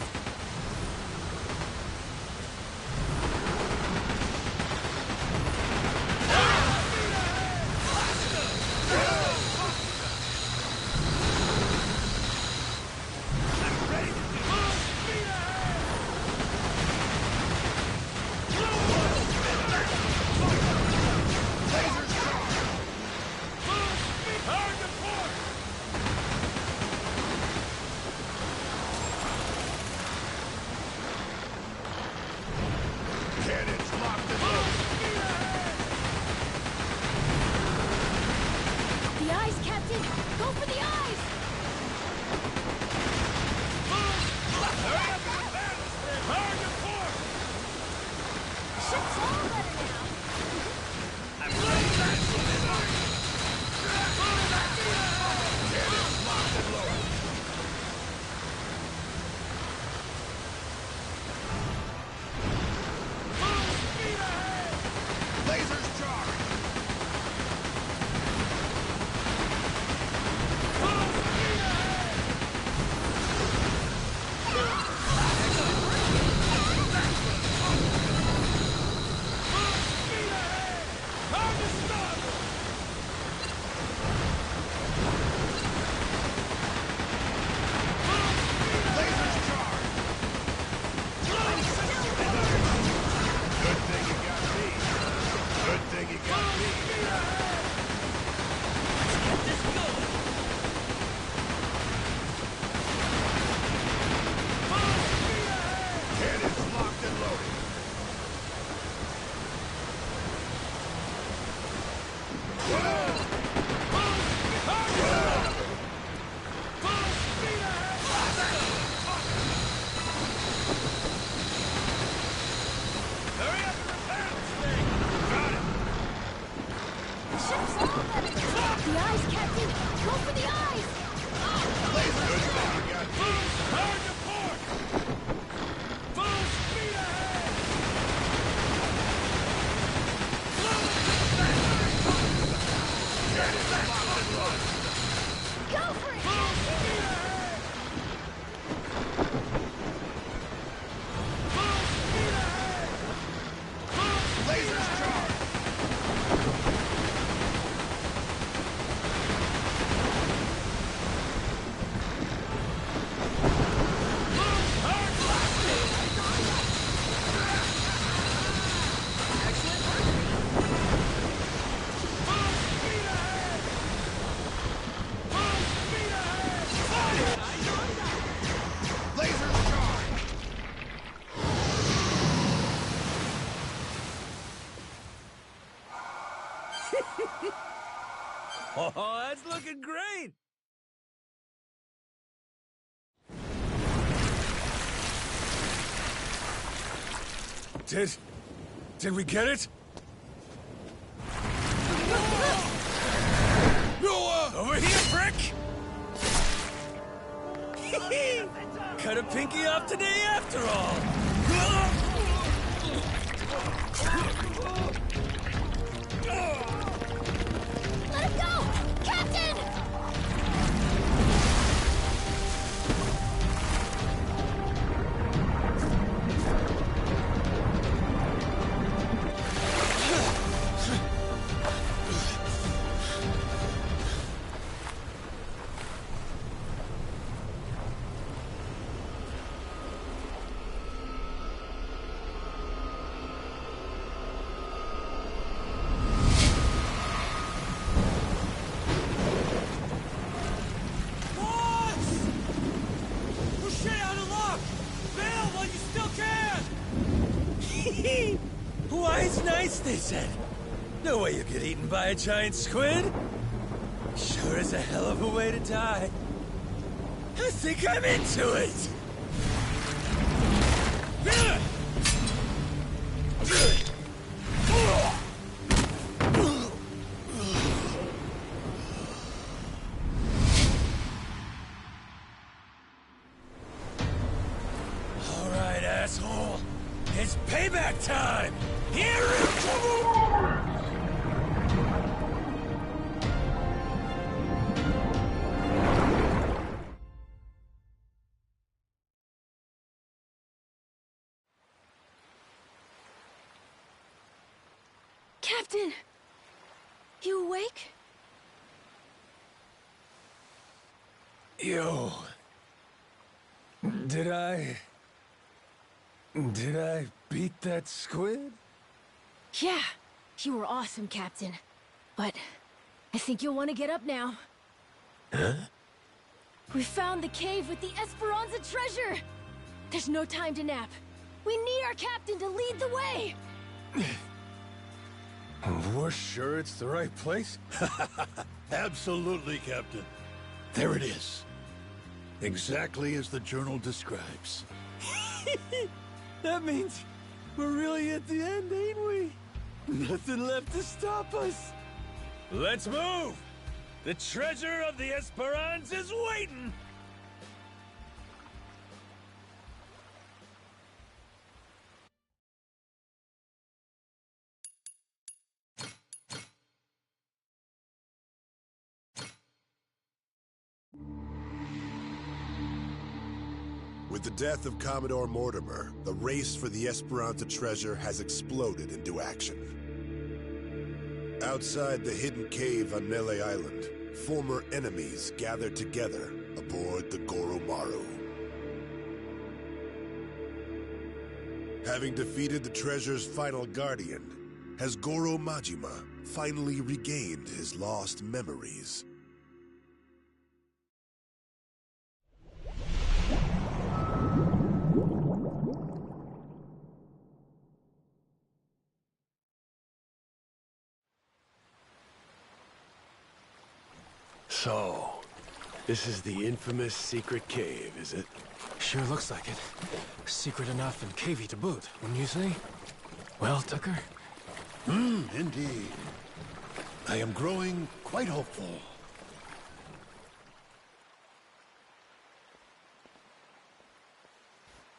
looking great! Did we get it? Noah! Over here, prick! Cut a pinky off today after all! Let him go! Captain! Why, it's nice, they said. No way you get eaten by a giant squid. Sure is a hell of a way to die. I think I'm into it. All right, asshole. It's payback time! Here it comes! Captain! You awake? Yo. Did I beat that squid? Yeah, you were awesome, Captain. But I think you'll want to get up now. Huh? We found the cave with the Esperanza treasure! There's no time to nap. We need our captain to lead the way! We're sure it's the right place? Absolutely, Captain. There it is. Exactly as the journal describes. That means we're really at the end, ain't we? Nothing left to stop us. Let's move! The treasure of the Esperanza's waiting! With the death of Commodore Mortimer, the race for the Esperanza treasure has exploded into action. Outside the hidden cave on Nele Island, former enemies gather together aboard the Goromaru. Having defeated the treasure's final guardian, has Goro Majima finally regained his lost memories? So, this is the infamous secret cave, is it? Sure looks like it. Secret enough and cavey to boot, wouldn't you say? Well, Tucker? Indeed. I am growing quite hopeful.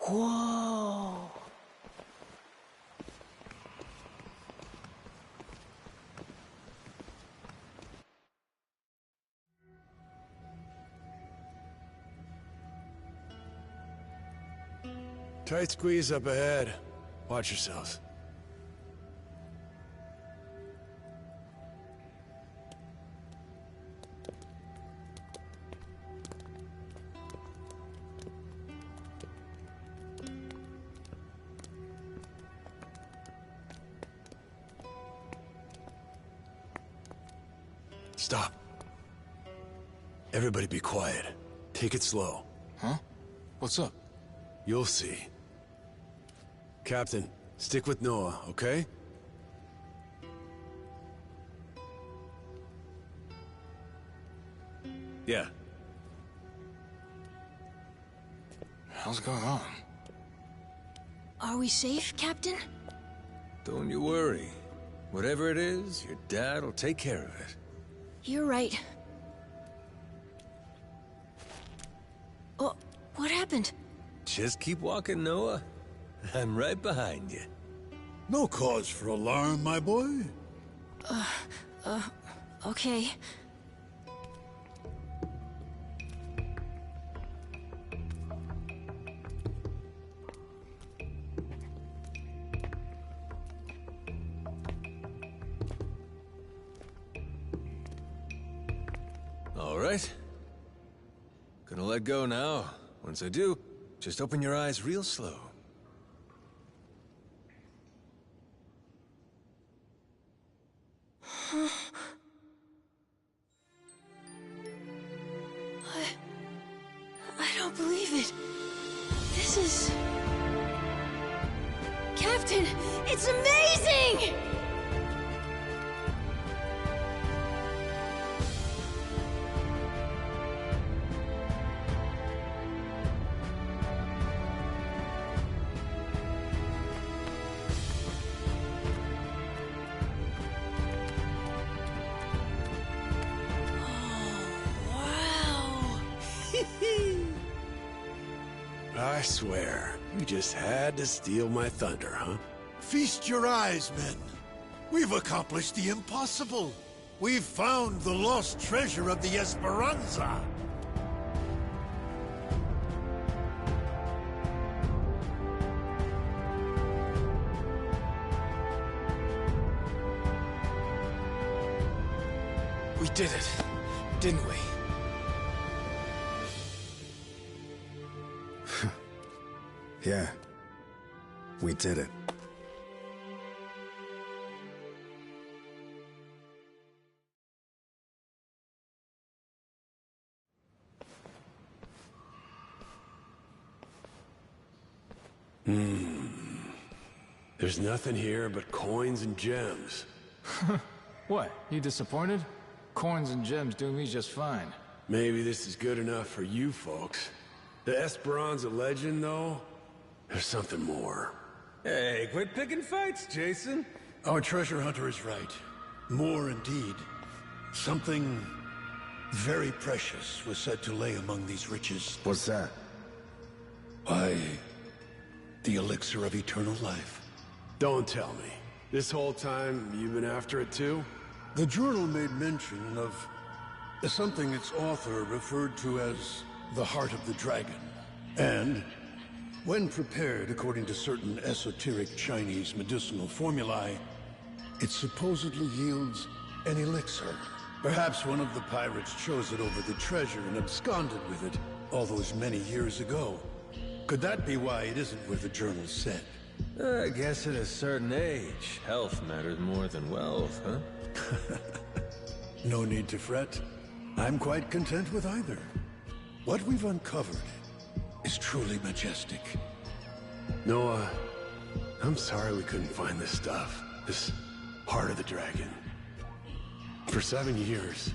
Whoa! Tight squeeze up ahead. Watch yourselves. Stop. Everybody be quiet. Take it slow. Huh? What's up? You'll see. Captain, stick with Noah, okay? Yeah. Hell's going on? Are we safe, Captain? Don't you worry. Whatever it is, your dad will take care of it. You're right. Oh, what happened? Just keep walking, Noah. I'm right behind you. No cause for alarm, my boy. Okay. All right. Gonna let go now. Once I do, just open your eyes real slow. I don't believe it. This is... Captain, it's amazing! I swear, you just had to steal my thunder, huh? Feast your eyes, men. We've accomplished the impossible. We've found the lost treasure of the Esperanza. We did it, didn't we? Yeah. We did it. There's nothing here but coins and gems. What, you disappointed? Coins and gems do me just fine. Maybe this is good enough for you folks. The Esperanza legend, though? There's something more. Hey, quit picking fights, Jason. Our treasure hunter is right. More indeed. Something very precious was said to lay among these riches. What's that? Why, the elixir of eternal life. Don't tell me. This whole time, you've been after it too? The journal made mention of something its author referred to as the Heart of the Dragon. And when prepared according to certain esoteric Chinese medicinal formulae, it supposedly yields an elixir. Perhaps one of the pirates chose it over the treasure and absconded with it all those many years ago. Could that be why it isn't where the journal said? I guess at a certain age, health matters more than wealth, huh? No need to fret. I'm quite content with either. What we've uncovered is truly majestic. Noah, I'm sorry we couldn't find this stuff. This Heart of the Dragon. For 7 years,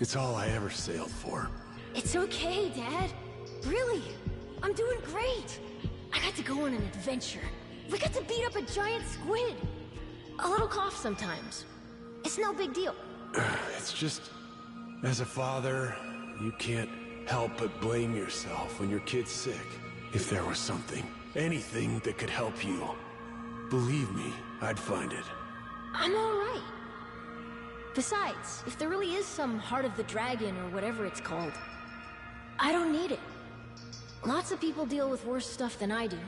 it's all I ever sailed for. It's okay, Dad. Really, I'm doing great. I got to go on an adventure. We got to beat up a giant squid. A little cough sometimes. It's no big deal. It's just, as a father, you can't help but blame yourself when your kid's sick. If there was something, anything that could help you, believe me, I'd find it. I'm all right. Besides, if there really is some Heart of the Dragon or whatever it's called, I don't need it. Lots of people deal with worse stuff than I do.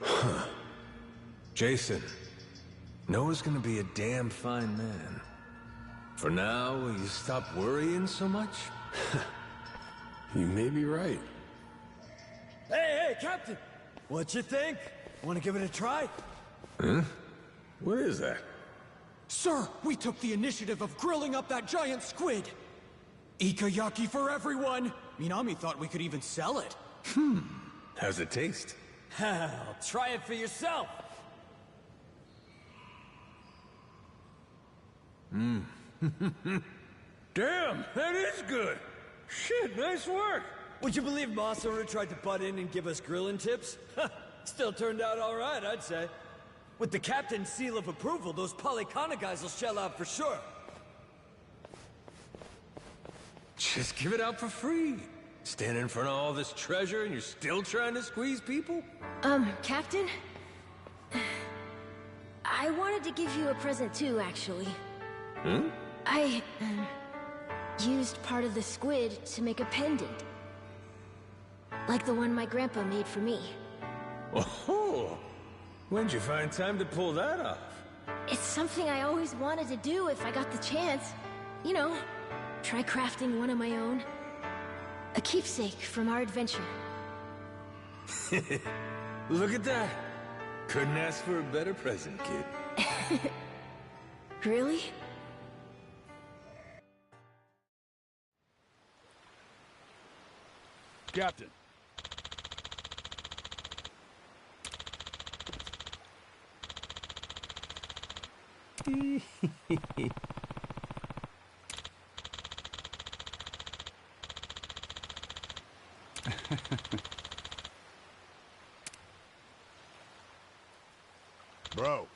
Huh. Jason, Noah's gonna be a damn fine man. For now, will you stop worrying so much? You may be right. Hey, Captain! What you think? Want to give it a try? Huh? What is that? Sir, we took the initiative of grilling up that giant squid! Ikayaki for everyone! Minami thought we could even sell it. How's it taste? Hell, try it for yourself! Damn, that is good! Shit, nice work! Would you believe Masaru tried to butt in and give us grilling tips? Still turned out all right, I'd say. With the captain's seal of approval, those Polycana guys will shell out for sure. Just give it out for free. Standing in front of all this treasure and you're still trying to squeeze people? Captain? I wanted to give you a present too, actually. Hmm? I, used part of the squid to make a pendant. Like the one my grandpa made for me. Oh! When'd you find time to pull that off? It's something I always wanted to do if I got the chance. You know, try crafting one of my own. A keepsake from our adventure. Look at that. Couldn't ask for a better present, kid. Really? Captain. Bro.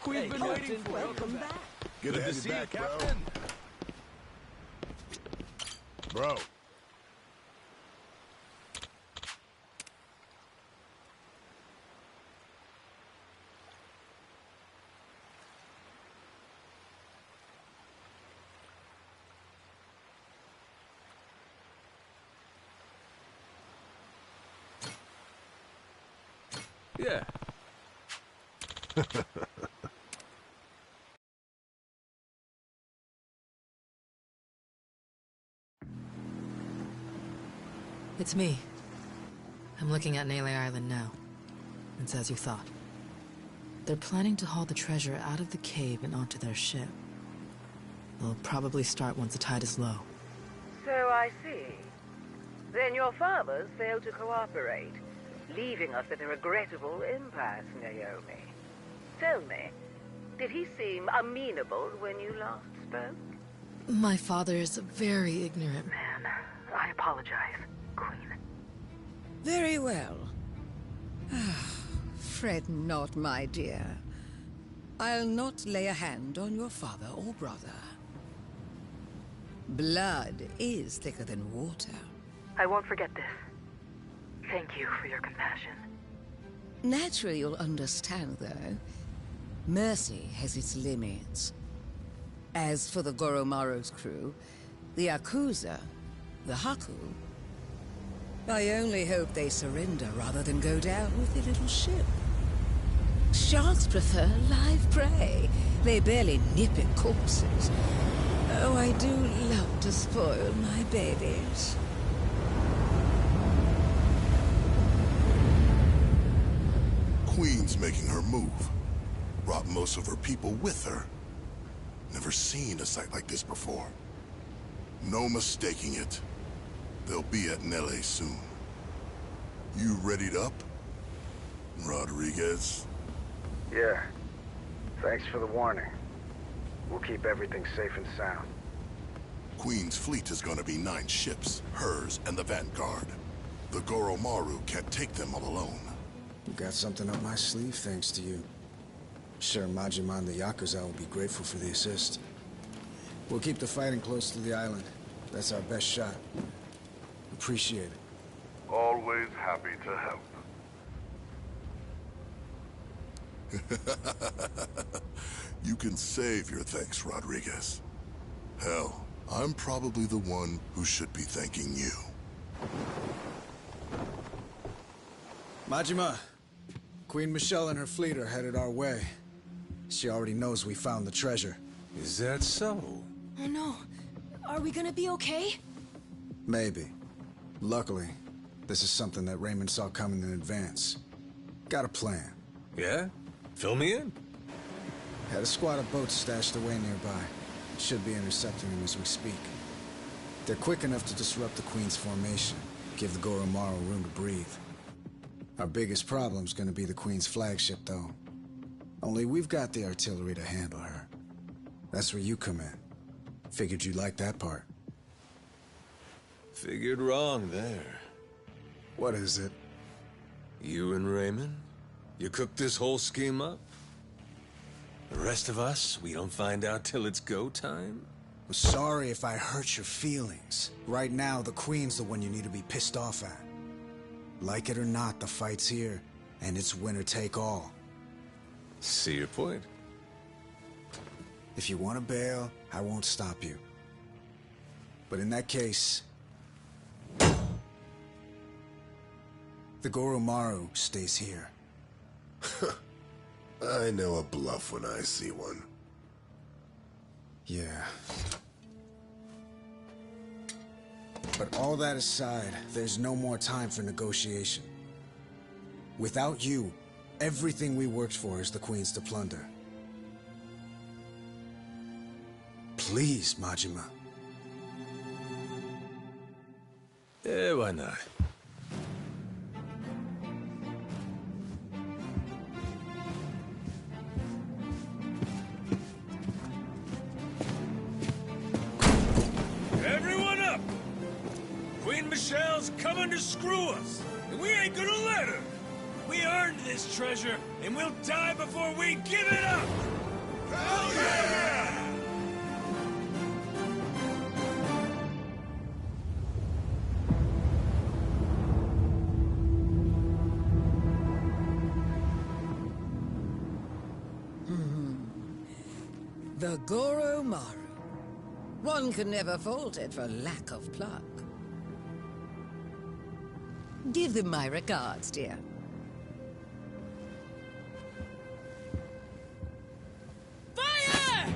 We've been waiting for welcome back. Good to see you, Captain. Bro. Yeah. It's me. I'm looking at Nele Island now. It's as you thought. They're planning to haul the treasure out of the cave and onto their ship. They'll probably start once the tide is low. So I see. Then your fathers failed to cooperate, leaving us at a regrettable impasse, Naomi. Tell me, did he seem amenable when you last spoke? My father is a very ignorant man. I apologize, Queen. Very well. Fret not, my dear. I'll not lay a hand on your father or brother. Blood is thicker than water. I won't forget this. Thank you for your compassion. Naturally, you'll understand, though. Mercy has its limits. As for the Goromaro's crew, the Yakuza, the Haku, I only hope they surrender rather than go down with their little ship. Sharks prefer live prey. They barely nip at corpses. Oh, I do love to spoil my babies. Queen's making her move. Brought most of her people with her. Never seen a sight like this before. No mistaking it. They'll be at Nele soon. You readied up, Rodriguez? Yeah. Thanks for the warning. We'll keep everything safe and sound. Queen's fleet is gonna be 9 ships, hers and the Vanguard. The Goromaru can't take them all alone. You got something up my sleeve thanks to you. Sure, Majima and the Yakuza will be grateful for the assist. We'll keep the fighting close to the island. That's our best shot. Appreciate it. Always happy to help. You can save your thanks, Rodriguez. Hell, I'm probably the one who should be thanking you. Majima, Queen Michelle and her fleet are headed our way. She already knows we found the treasure. Is that so? Oh no. Are we gonna be okay? Maybe. Luckily, this is something that Raymond saw coming in advance. Got a plan. Yeah? Fill me in. Had a squad of boats stashed away nearby. Should be intercepting them as we speak. They're quick enough to disrupt the Queen's formation, give the Goromaru room to breathe. Our biggest problem's gonna be the Queen's flagship, though. Only we've got the artillery to handle her. That's where you come in. Figured you'd like that part. Figured wrong there. What is it? You and Raymond? You cooked this whole scheme up? The rest of us, we don't find out till it's go time? I'm sorry if I hurt your feelings. Right now, the Queen's the one you need to be pissed off at. Like it or not, the fight's here, and it's winner take all. See your point. If you want to bail, I won't stop you. But in that case, the Goromaru stays here. I know a bluff when I see one. Yeah. But all that aside, there's no more time for negotiation. Without you, everything we worked for is the Queen's to plunder. Please, Majima. Yeah, why not? Everyone up! Queen Michelle's coming to screw us, and we ain't gonna let her! We earned this treasure, and we'll die before we give it up! Hell yeah! The Goromaru. One can never fault it for lack of pluck. Give them my regards, dear. Fire!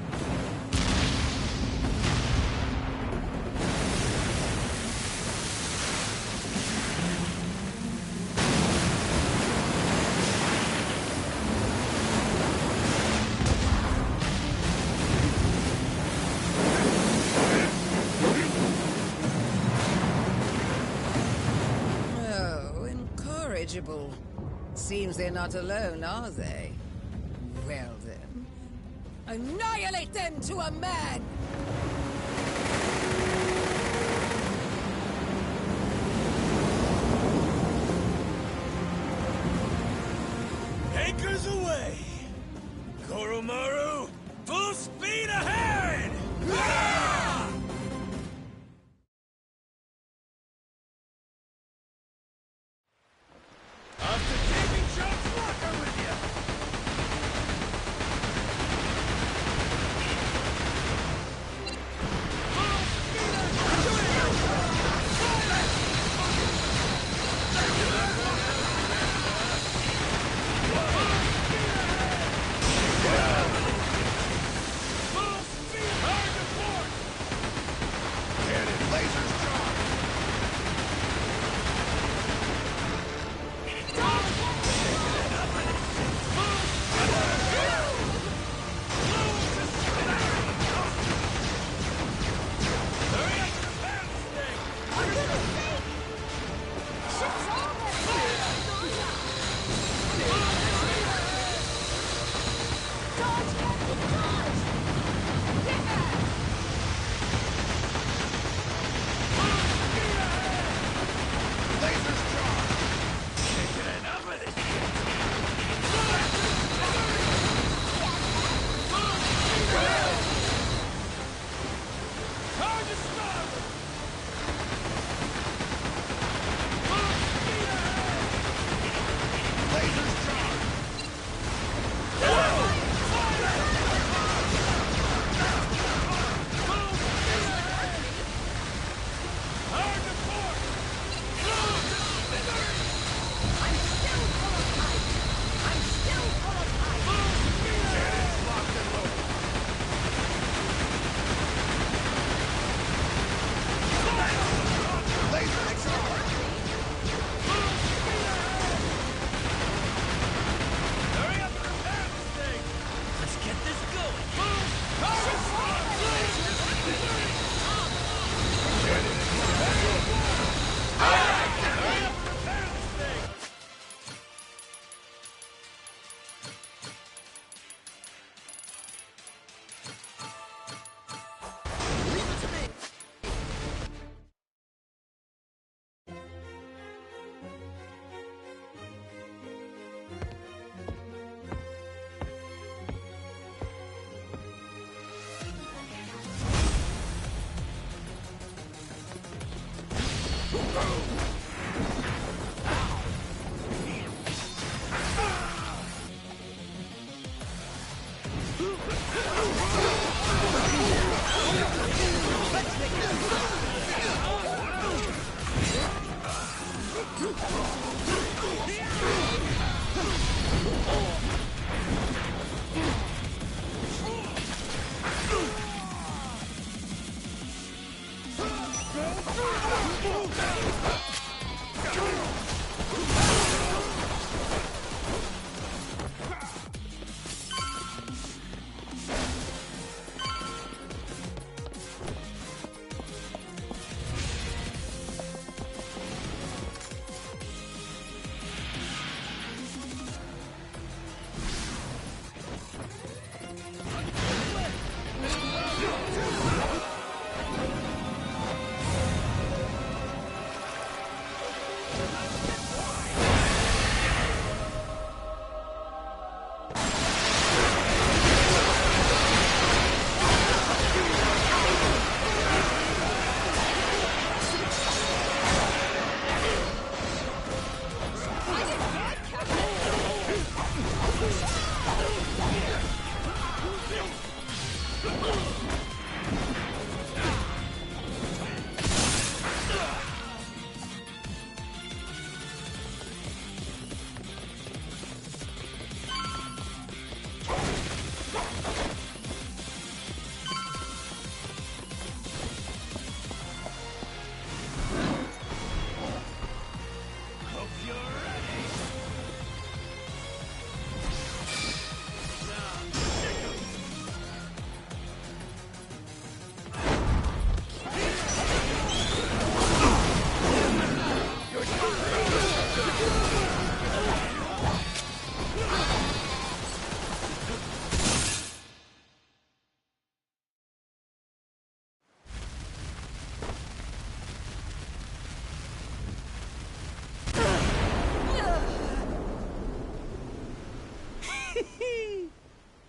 Seems they're not alone, are they? Well then, annihilate them to a man! Anchors away! Goromaru, full speed ahead! Ah! Off to Davy Jones Walker with you! Full speed ahead!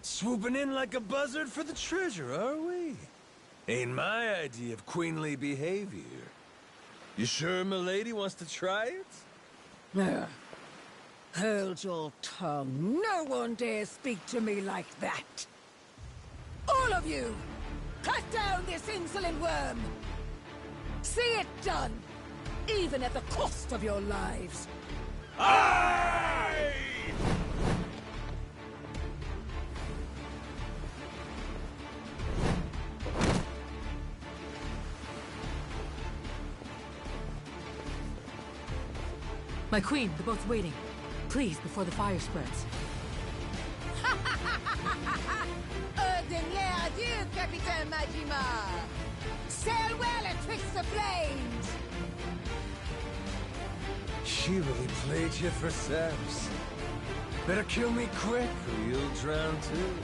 Swooping in like a buzzard for the treasure, are we? Ain't my idea of queenly behavior. You sure milady wants to try it? Hold your tongue. No one dares speak to me like that. All of you! Cut down this insolent worm! See it done! Even at the cost of your lives! Aye! My queen, the boat's waiting. Please, before the fire spreads. Dernier adieu, Capitaine Majima! Sail well and twixt the flames! She really played you for saps. Better kill me quick, or you'll drown too.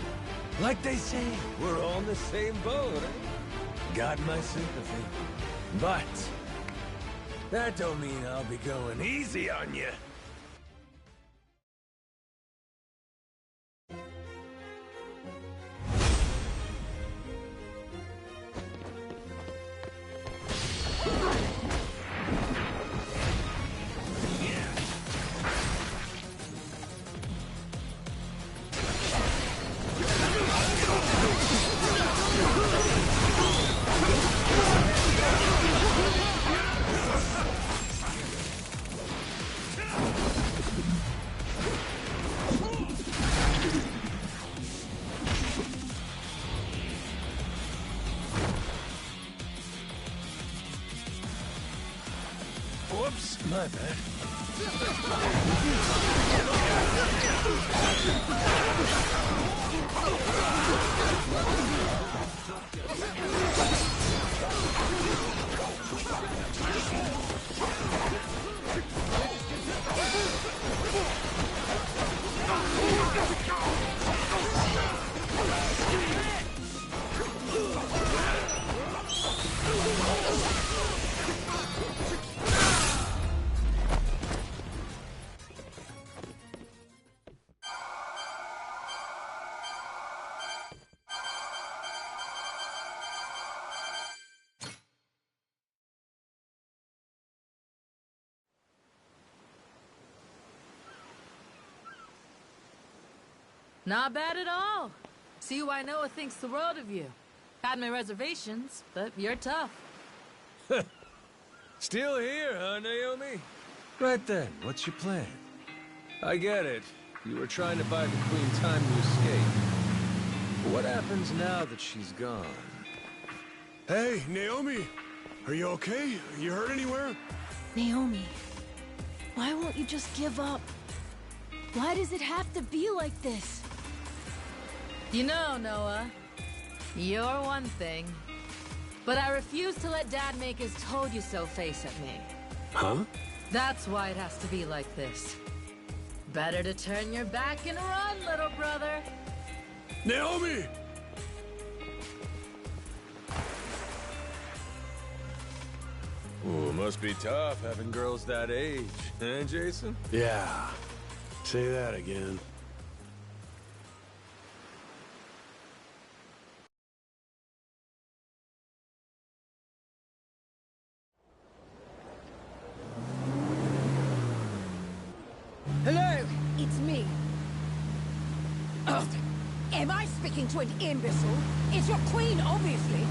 Like they say, we're all in the same boat, eh? Got my sympathy. But that don't mean I'll be going easy on you. Whoops, my bad. Not bad at all. See why Noah thinks the world of you. Had my reservations, but you're tough. Still here, huh, Naomi? Right then, what's your plan? I get it. You were trying to buy the Queen time to escape. But what happens now that she's gone? Hey, Naomi! Are you okay? You hurt anywhere? Naomi, why won't you just give up? Why does it have to be like this? You know, Noah, you're one thing. But I refuse to let Dad make his told-you-so face at me. Huh? That's why it has to be like this. Better to turn your back and run, little brother. Naomi! Ooh, must be tough having girls that age, eh, Jason? Yeah. Say that again. Hello, it's me. Ugh. Am I speaking to an imbecile? It's your queen, obviously.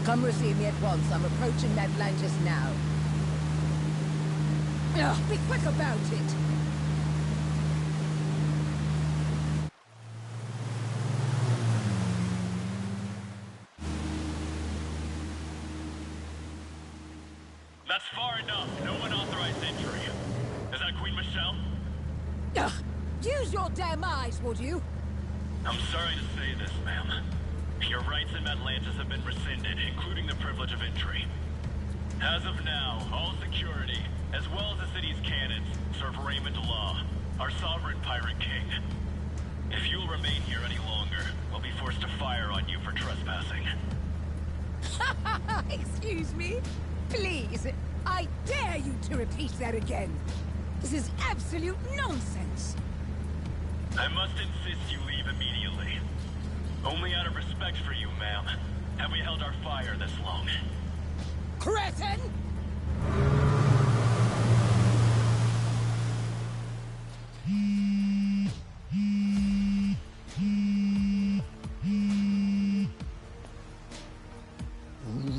Come receive me at once. I'm approaching Atlantis now. Ugh, be quick about it. That's far enough. No unauthorized entry. Is that Queen Michelle? Ugh. Use your damn eyes, would you? I'm sorry to say this, ma'am. Your rights in Atlantis have been rescinded, including the privilege of entry. As of now, all security, as well as the city's cannons, serve Raymond Law, our sovereign pirate king. If you'll remain here any longer, we'll be forced to fire on you for trespassing. Excuse me? Please, I dare you to repeat that again. This is absolute nonsense. I must insist you leave immediately. Only out of respect for you, ma'am, have we held our fire this long. Cretin!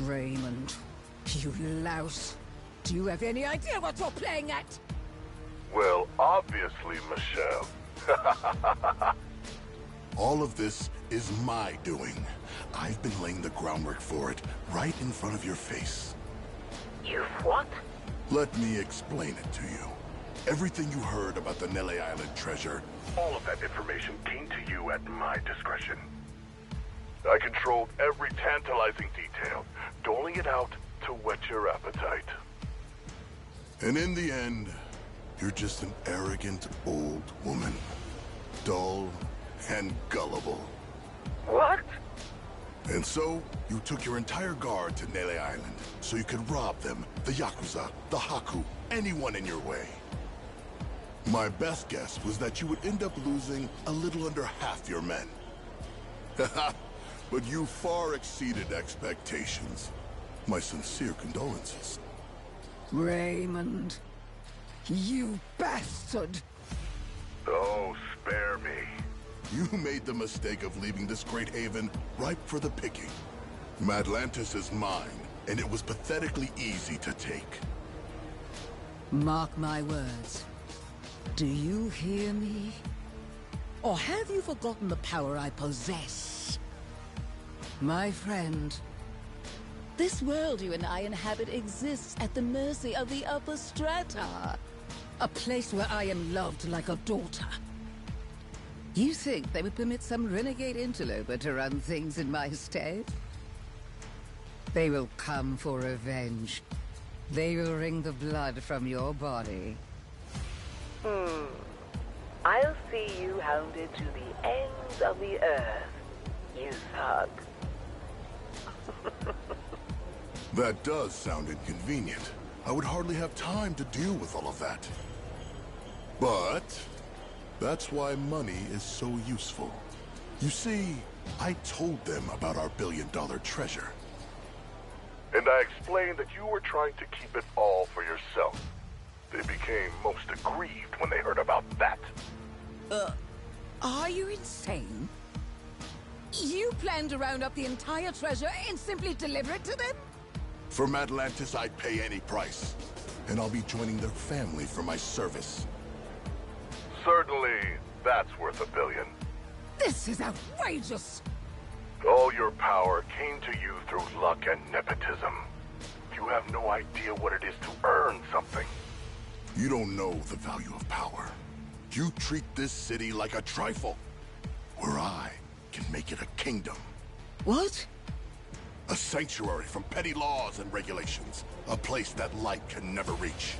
Raymond, you louse. Do you have any idea what you're playing at? Well, obviously, Michelle. All of this is my doing. I've been laying the groundwork for it, right in front of your face. You've what? Let me explain it to you. Everything you heard about the Nele Island treasure, All of that information came to you at my discretion. I controlled every tantalizing detail, doling it out to whet your appetite. and in the end, you're just an arrogant old woman. Dull and gullible. What? And so, you took your entire guard to Nele Island, so you could rob them, the Yakuza, the Haku, anyone in your way. My best guess was that you would end up losing a little under half your men. But you far exceeded expectations. My sincere condolences. Raymond, you bastard! Oh, spare me. You made the mistake of leaving this great haven ripe for the picking. Madlantis is mine, and it was pathetically easy to take. Mark my words. Do you hear me? Or have you forgotten the power I possess? My friend, this world you and I inhabit exists at the mercy of the upper strata. A place where I am loved like a daughter. You think they would permit some renegade interloper to run things in my stead? They will come for revenge. They will wring the blood from your body. I'll see you hounded to the ends of the earth, you thug. That does sound inconvenient. I would hardly have time to deal with all of that. But that's why money is so useful. You see, I told them about our billion-dollar treasure. And I explained that you were trying to keep it all for yourself. They became most aggrieved when they heard about that. Are you insane? You plan to round up the entire treasure and simply deliver it to them? From Atlantis, I'd pay any price. And I'll be joining their family for my service. Certainly, that's worth $1 billion. This is outrageous! All your power came to you through luck and nepotism. You have no idea what it is to earn something. You don't know the value of power. You treat this city like a trifle, where I can make it a kingdom. What? A sanctuary from petty laws and regulations. A place that light can never reach.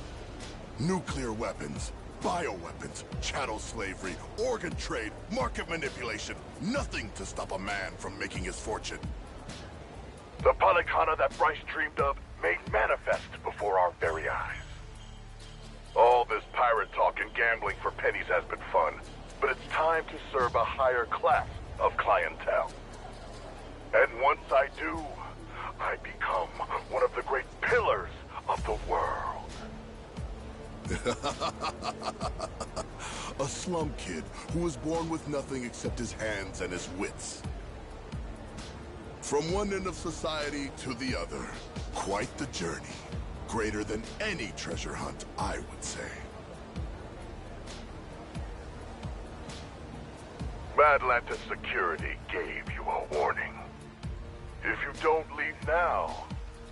Nuclear weapons, bioweapons, chattel slavery, organ trade, market manipulation. Nothing to stop a man from making his fortune. The Polycana that Bryce dreamed of made manifest before our very eyes. All this pirate talk and gambling for pennies has been fun, but it's time to serve a higher class of clientele. And once I do, I become one of the great pillars of the world. A slum kid who was born with nothing except his hands and his wits. From one end of society to the other, quite the journey. Greater than any treasure hunt, I would say. Atlantis security gave you a warning. If you don't leave now,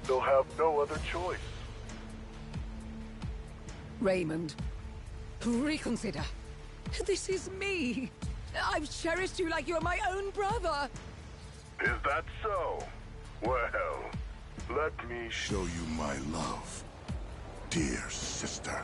they'll have no other choice. Raymond, reconsider. This is me. I've cherished you like you're my own brother. Is that so? Well, let me show you my love, dear sister.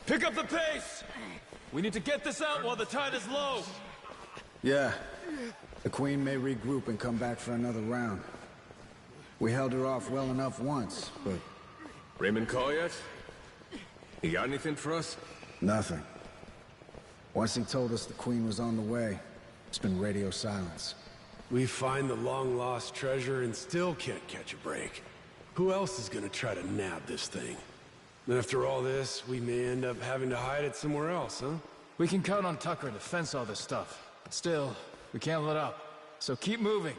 Pick up the pace! We need to get this out while the tide is low! Yeah. The Queen may regroup and come back for another round. We held her off well enough once, but... Raymond call yet? He got anything for us? Nothing. Once he told us the Queen was on the way, it's been radio silence. We find the long-lost treasure and still can't catch a break. Who else is gonna try to nab this thing? And after all this, we may end up having to hide it somewhere else, huh? We can count on Tucker to fence all this stuff. Still, we can't let up. So keep moving.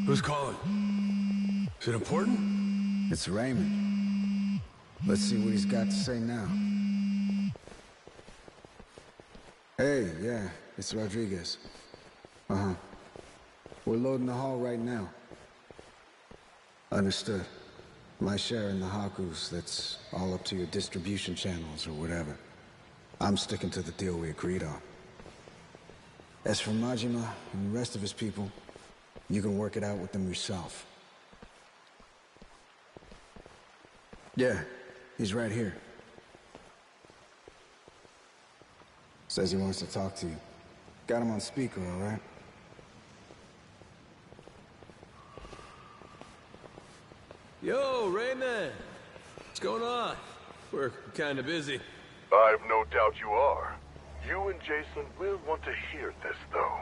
Who's calling? Is it important? It's Raymond. Let's see what he's got to say now. Hey, yeah, it's Rodriguez. Uh-huh. We're loading the hall right now. Understood. My share in the Hakus, that's all up to your distribution channels or whatever. I'm sticking to the deal we agreed on. As for Majima and the rest of his people, you can work it out with them yourself. Yeah, he's right here. Says he wants to talk to you. Got him on speaker, all right? Yo, Raymond! What's going on? We're kinda busy. I've no doubt you are. You and Jason will want to hear this, though.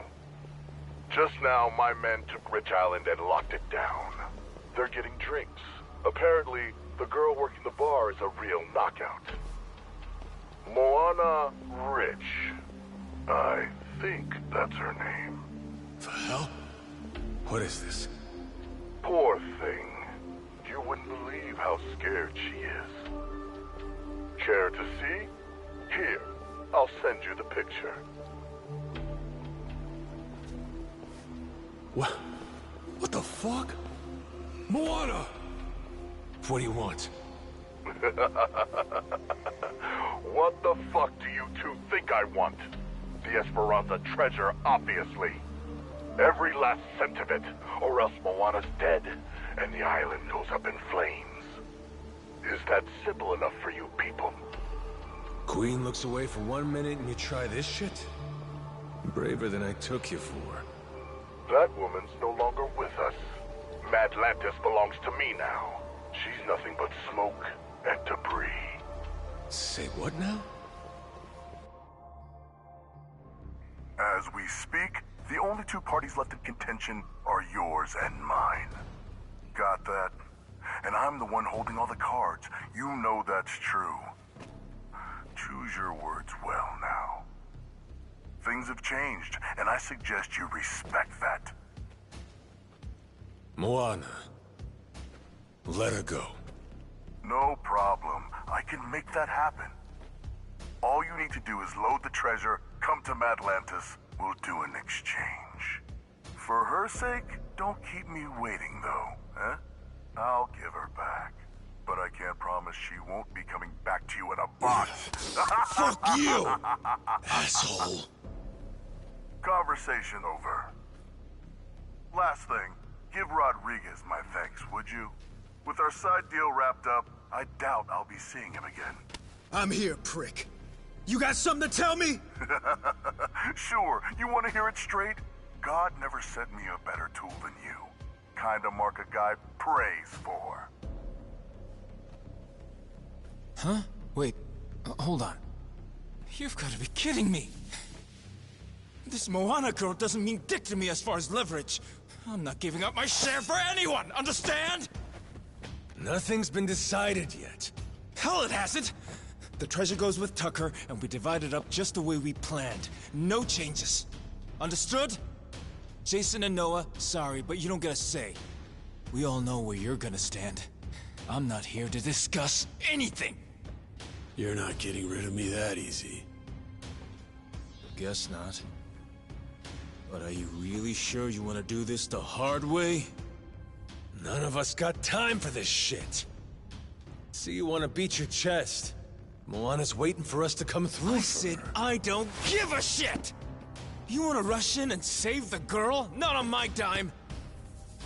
Just now, my men took Rich Island and locked it down. They're getting drinks. Apparently, the girl working the bar is a real knockout. Moana Rich. I think that's her name. The hell? What is this? Poor thing. You wouldn't believe how scared she is. Care to see? Here, I'll send you the picture. What? What the fuck? Moana! What do you want? What the fuck do you two think I want? The Esperanza treasure, obviously. Every last cent of it, or else Moana's dead, and the island goes up in flames. Is that simple enough for you people? Queen looks away for 1 minute and you try this shit? Braver than I took you for. That woman's no longer with us. Madlantis belongs to me now. She's nothing but smoke and debris. Say what now? As we speak, the only two parties left in contention are yours and mine. Got that? And I'm the one holding all the cards. You know that's true. Choose your words well now. Things have changed, and I suggest you respect that. Moana. Let her go. No problem. I can make that happen. All you need to do is load the treasure, come to Madlantis, we'll do an exchange. For her sake, don't keep me waiting though, eh? I'll give her back. But I can't promise she won't be coming back to you in a box. Fuck you, asshole. Conversation over. Last thing, give Rodriguez my thanks, would you? With our side deal wrapped up, I doubt I'll be seeing him again. I'm here, prick. You got something to tell me? Sure, you want to hear it straight? God never sent me a better tool than you. Kinda mark a guy prays for. Huh? Wait, hold on. You've got to be kidding me. This Moana girl doesn't mean dick to me as far as leverage. I'm not giving up my share for anyone, understand? Nothing's been decided yet. Hell, it hasn't! The treasure goes with Tucker, and we divide it up just the way we planned. No changes. Understood? Jason and Noah, sorry, but you don't get a say. We all know where you're gonna stand. I'm not here to discuss anything! You're not getting rid of me that easy. Guess not. But are you really sure you want to do this the hard way? None of us got time for this shit. See, you want to beat your chest. Moana's waiting for us to come through. I said I don't give a shit! You want to rush in and save the girl? Not on my dime!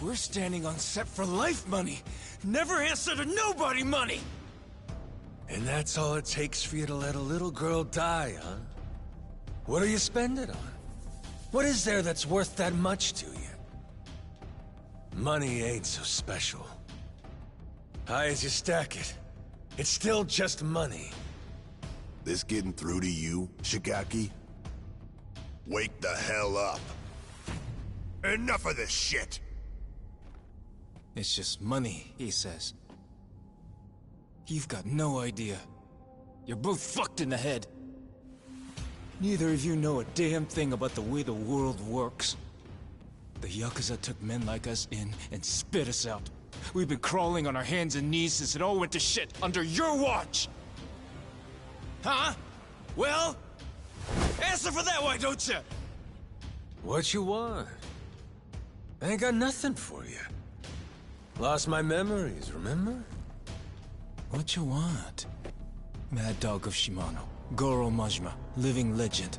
We're standing on set for life money! Never answer to nobody money! And that's all it takes for you to let a little girl die, huh? What do you spend it on? What is there that's worth that much to you? Money ain't so special. High as you stack it, it's still just money. This getting through to you, Shigaki? Wake the hell up. Enough of this shit! It's just money, he says. You've got no idea. You're both fucked in the head. Neither of you know a damn thing about the way the world works. The Yakuza took men like us in and spit us out. We've been crawling on our hands and knees since it all went to shit under your watch! Huh? Well? Answer for that, why don't you? What you want? I ain't got nothing for you. Lost my memories, remember? What you want? Mad Dog of Shimano. Goro Majima. Living legend.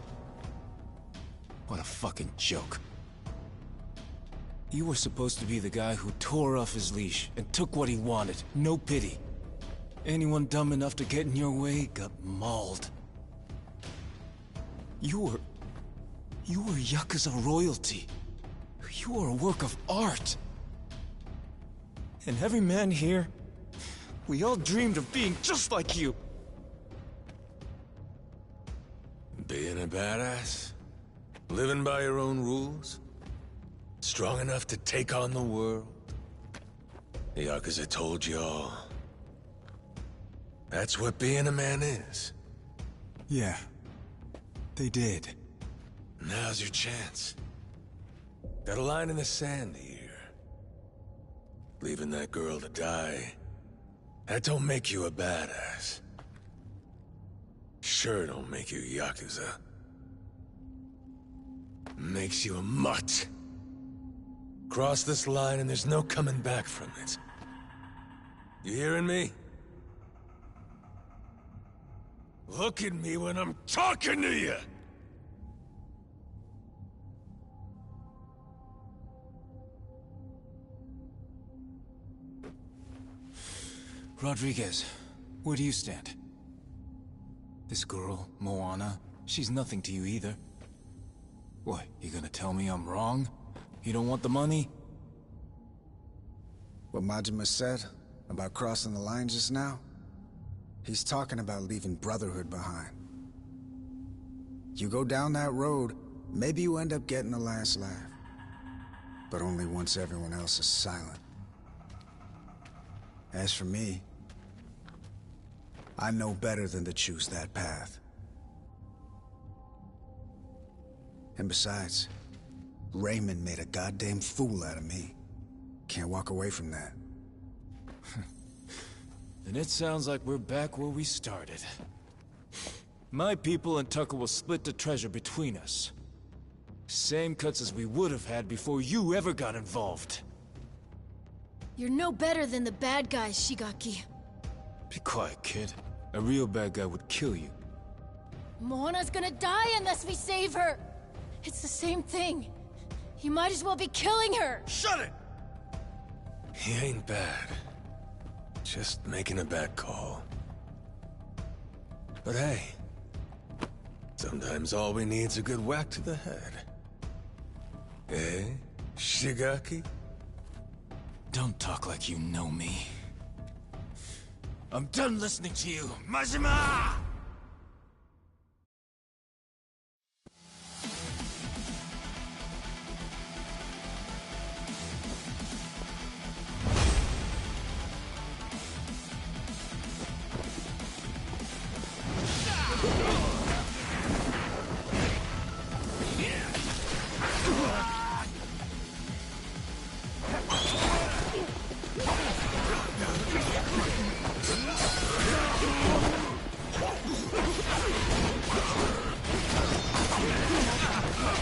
What a fucking joke. You were supposed to be the guy who tore off his leash and took what he wanted. No pity. Anyone dumb enough to get in your way got mauled. You were Yakuza royalty. You were a work of art. And every man here, we all dreamed of being just like you. Being a badass? Living by your own rules? Strong enough to take on the world? The Yakuza told you all. That's what being a man is. Yeah, they did. Now's your chance. Got a line in the sand here. Leaving that girl to die, that don't make you a badass. Sure don't make you Yakuza. Makes you a mutt. Cross this line and there's no coming back from it. You hearing me? Look at me when I'm talking to you! Rodriguez, where do you stand? This girl, Moana, she's nothing to you either. What, you gonna tell me I'm wrong? You don't want the money? What Majima said about crossing the line just now? He's talking about leaving Brotherhood behind. You go down that road, maybe you end up getting the last laugh. But only once everyone else is silent. As for me, I know better than to choose that path. And besides, Raymond made a goddamn fool out of me. Can't walk away from that. Then it sounds like we're back where we started. My people and Tucker will split the treasure between us. Same cuts as we would have had before you ever got involved. You're no better than the bad guys, Shigaki. Be quiet, kid. A real bad guy would kill you. Moana's gonna die unless we save her! It's the same thing. You might as well be killing her! Shut it! He ain't bad. Just making a bad call. But hey, sometimes all we need's a good whack to the head. Eh, Shigaki? Don't talk like you know me. I'm done listening to you, Majima!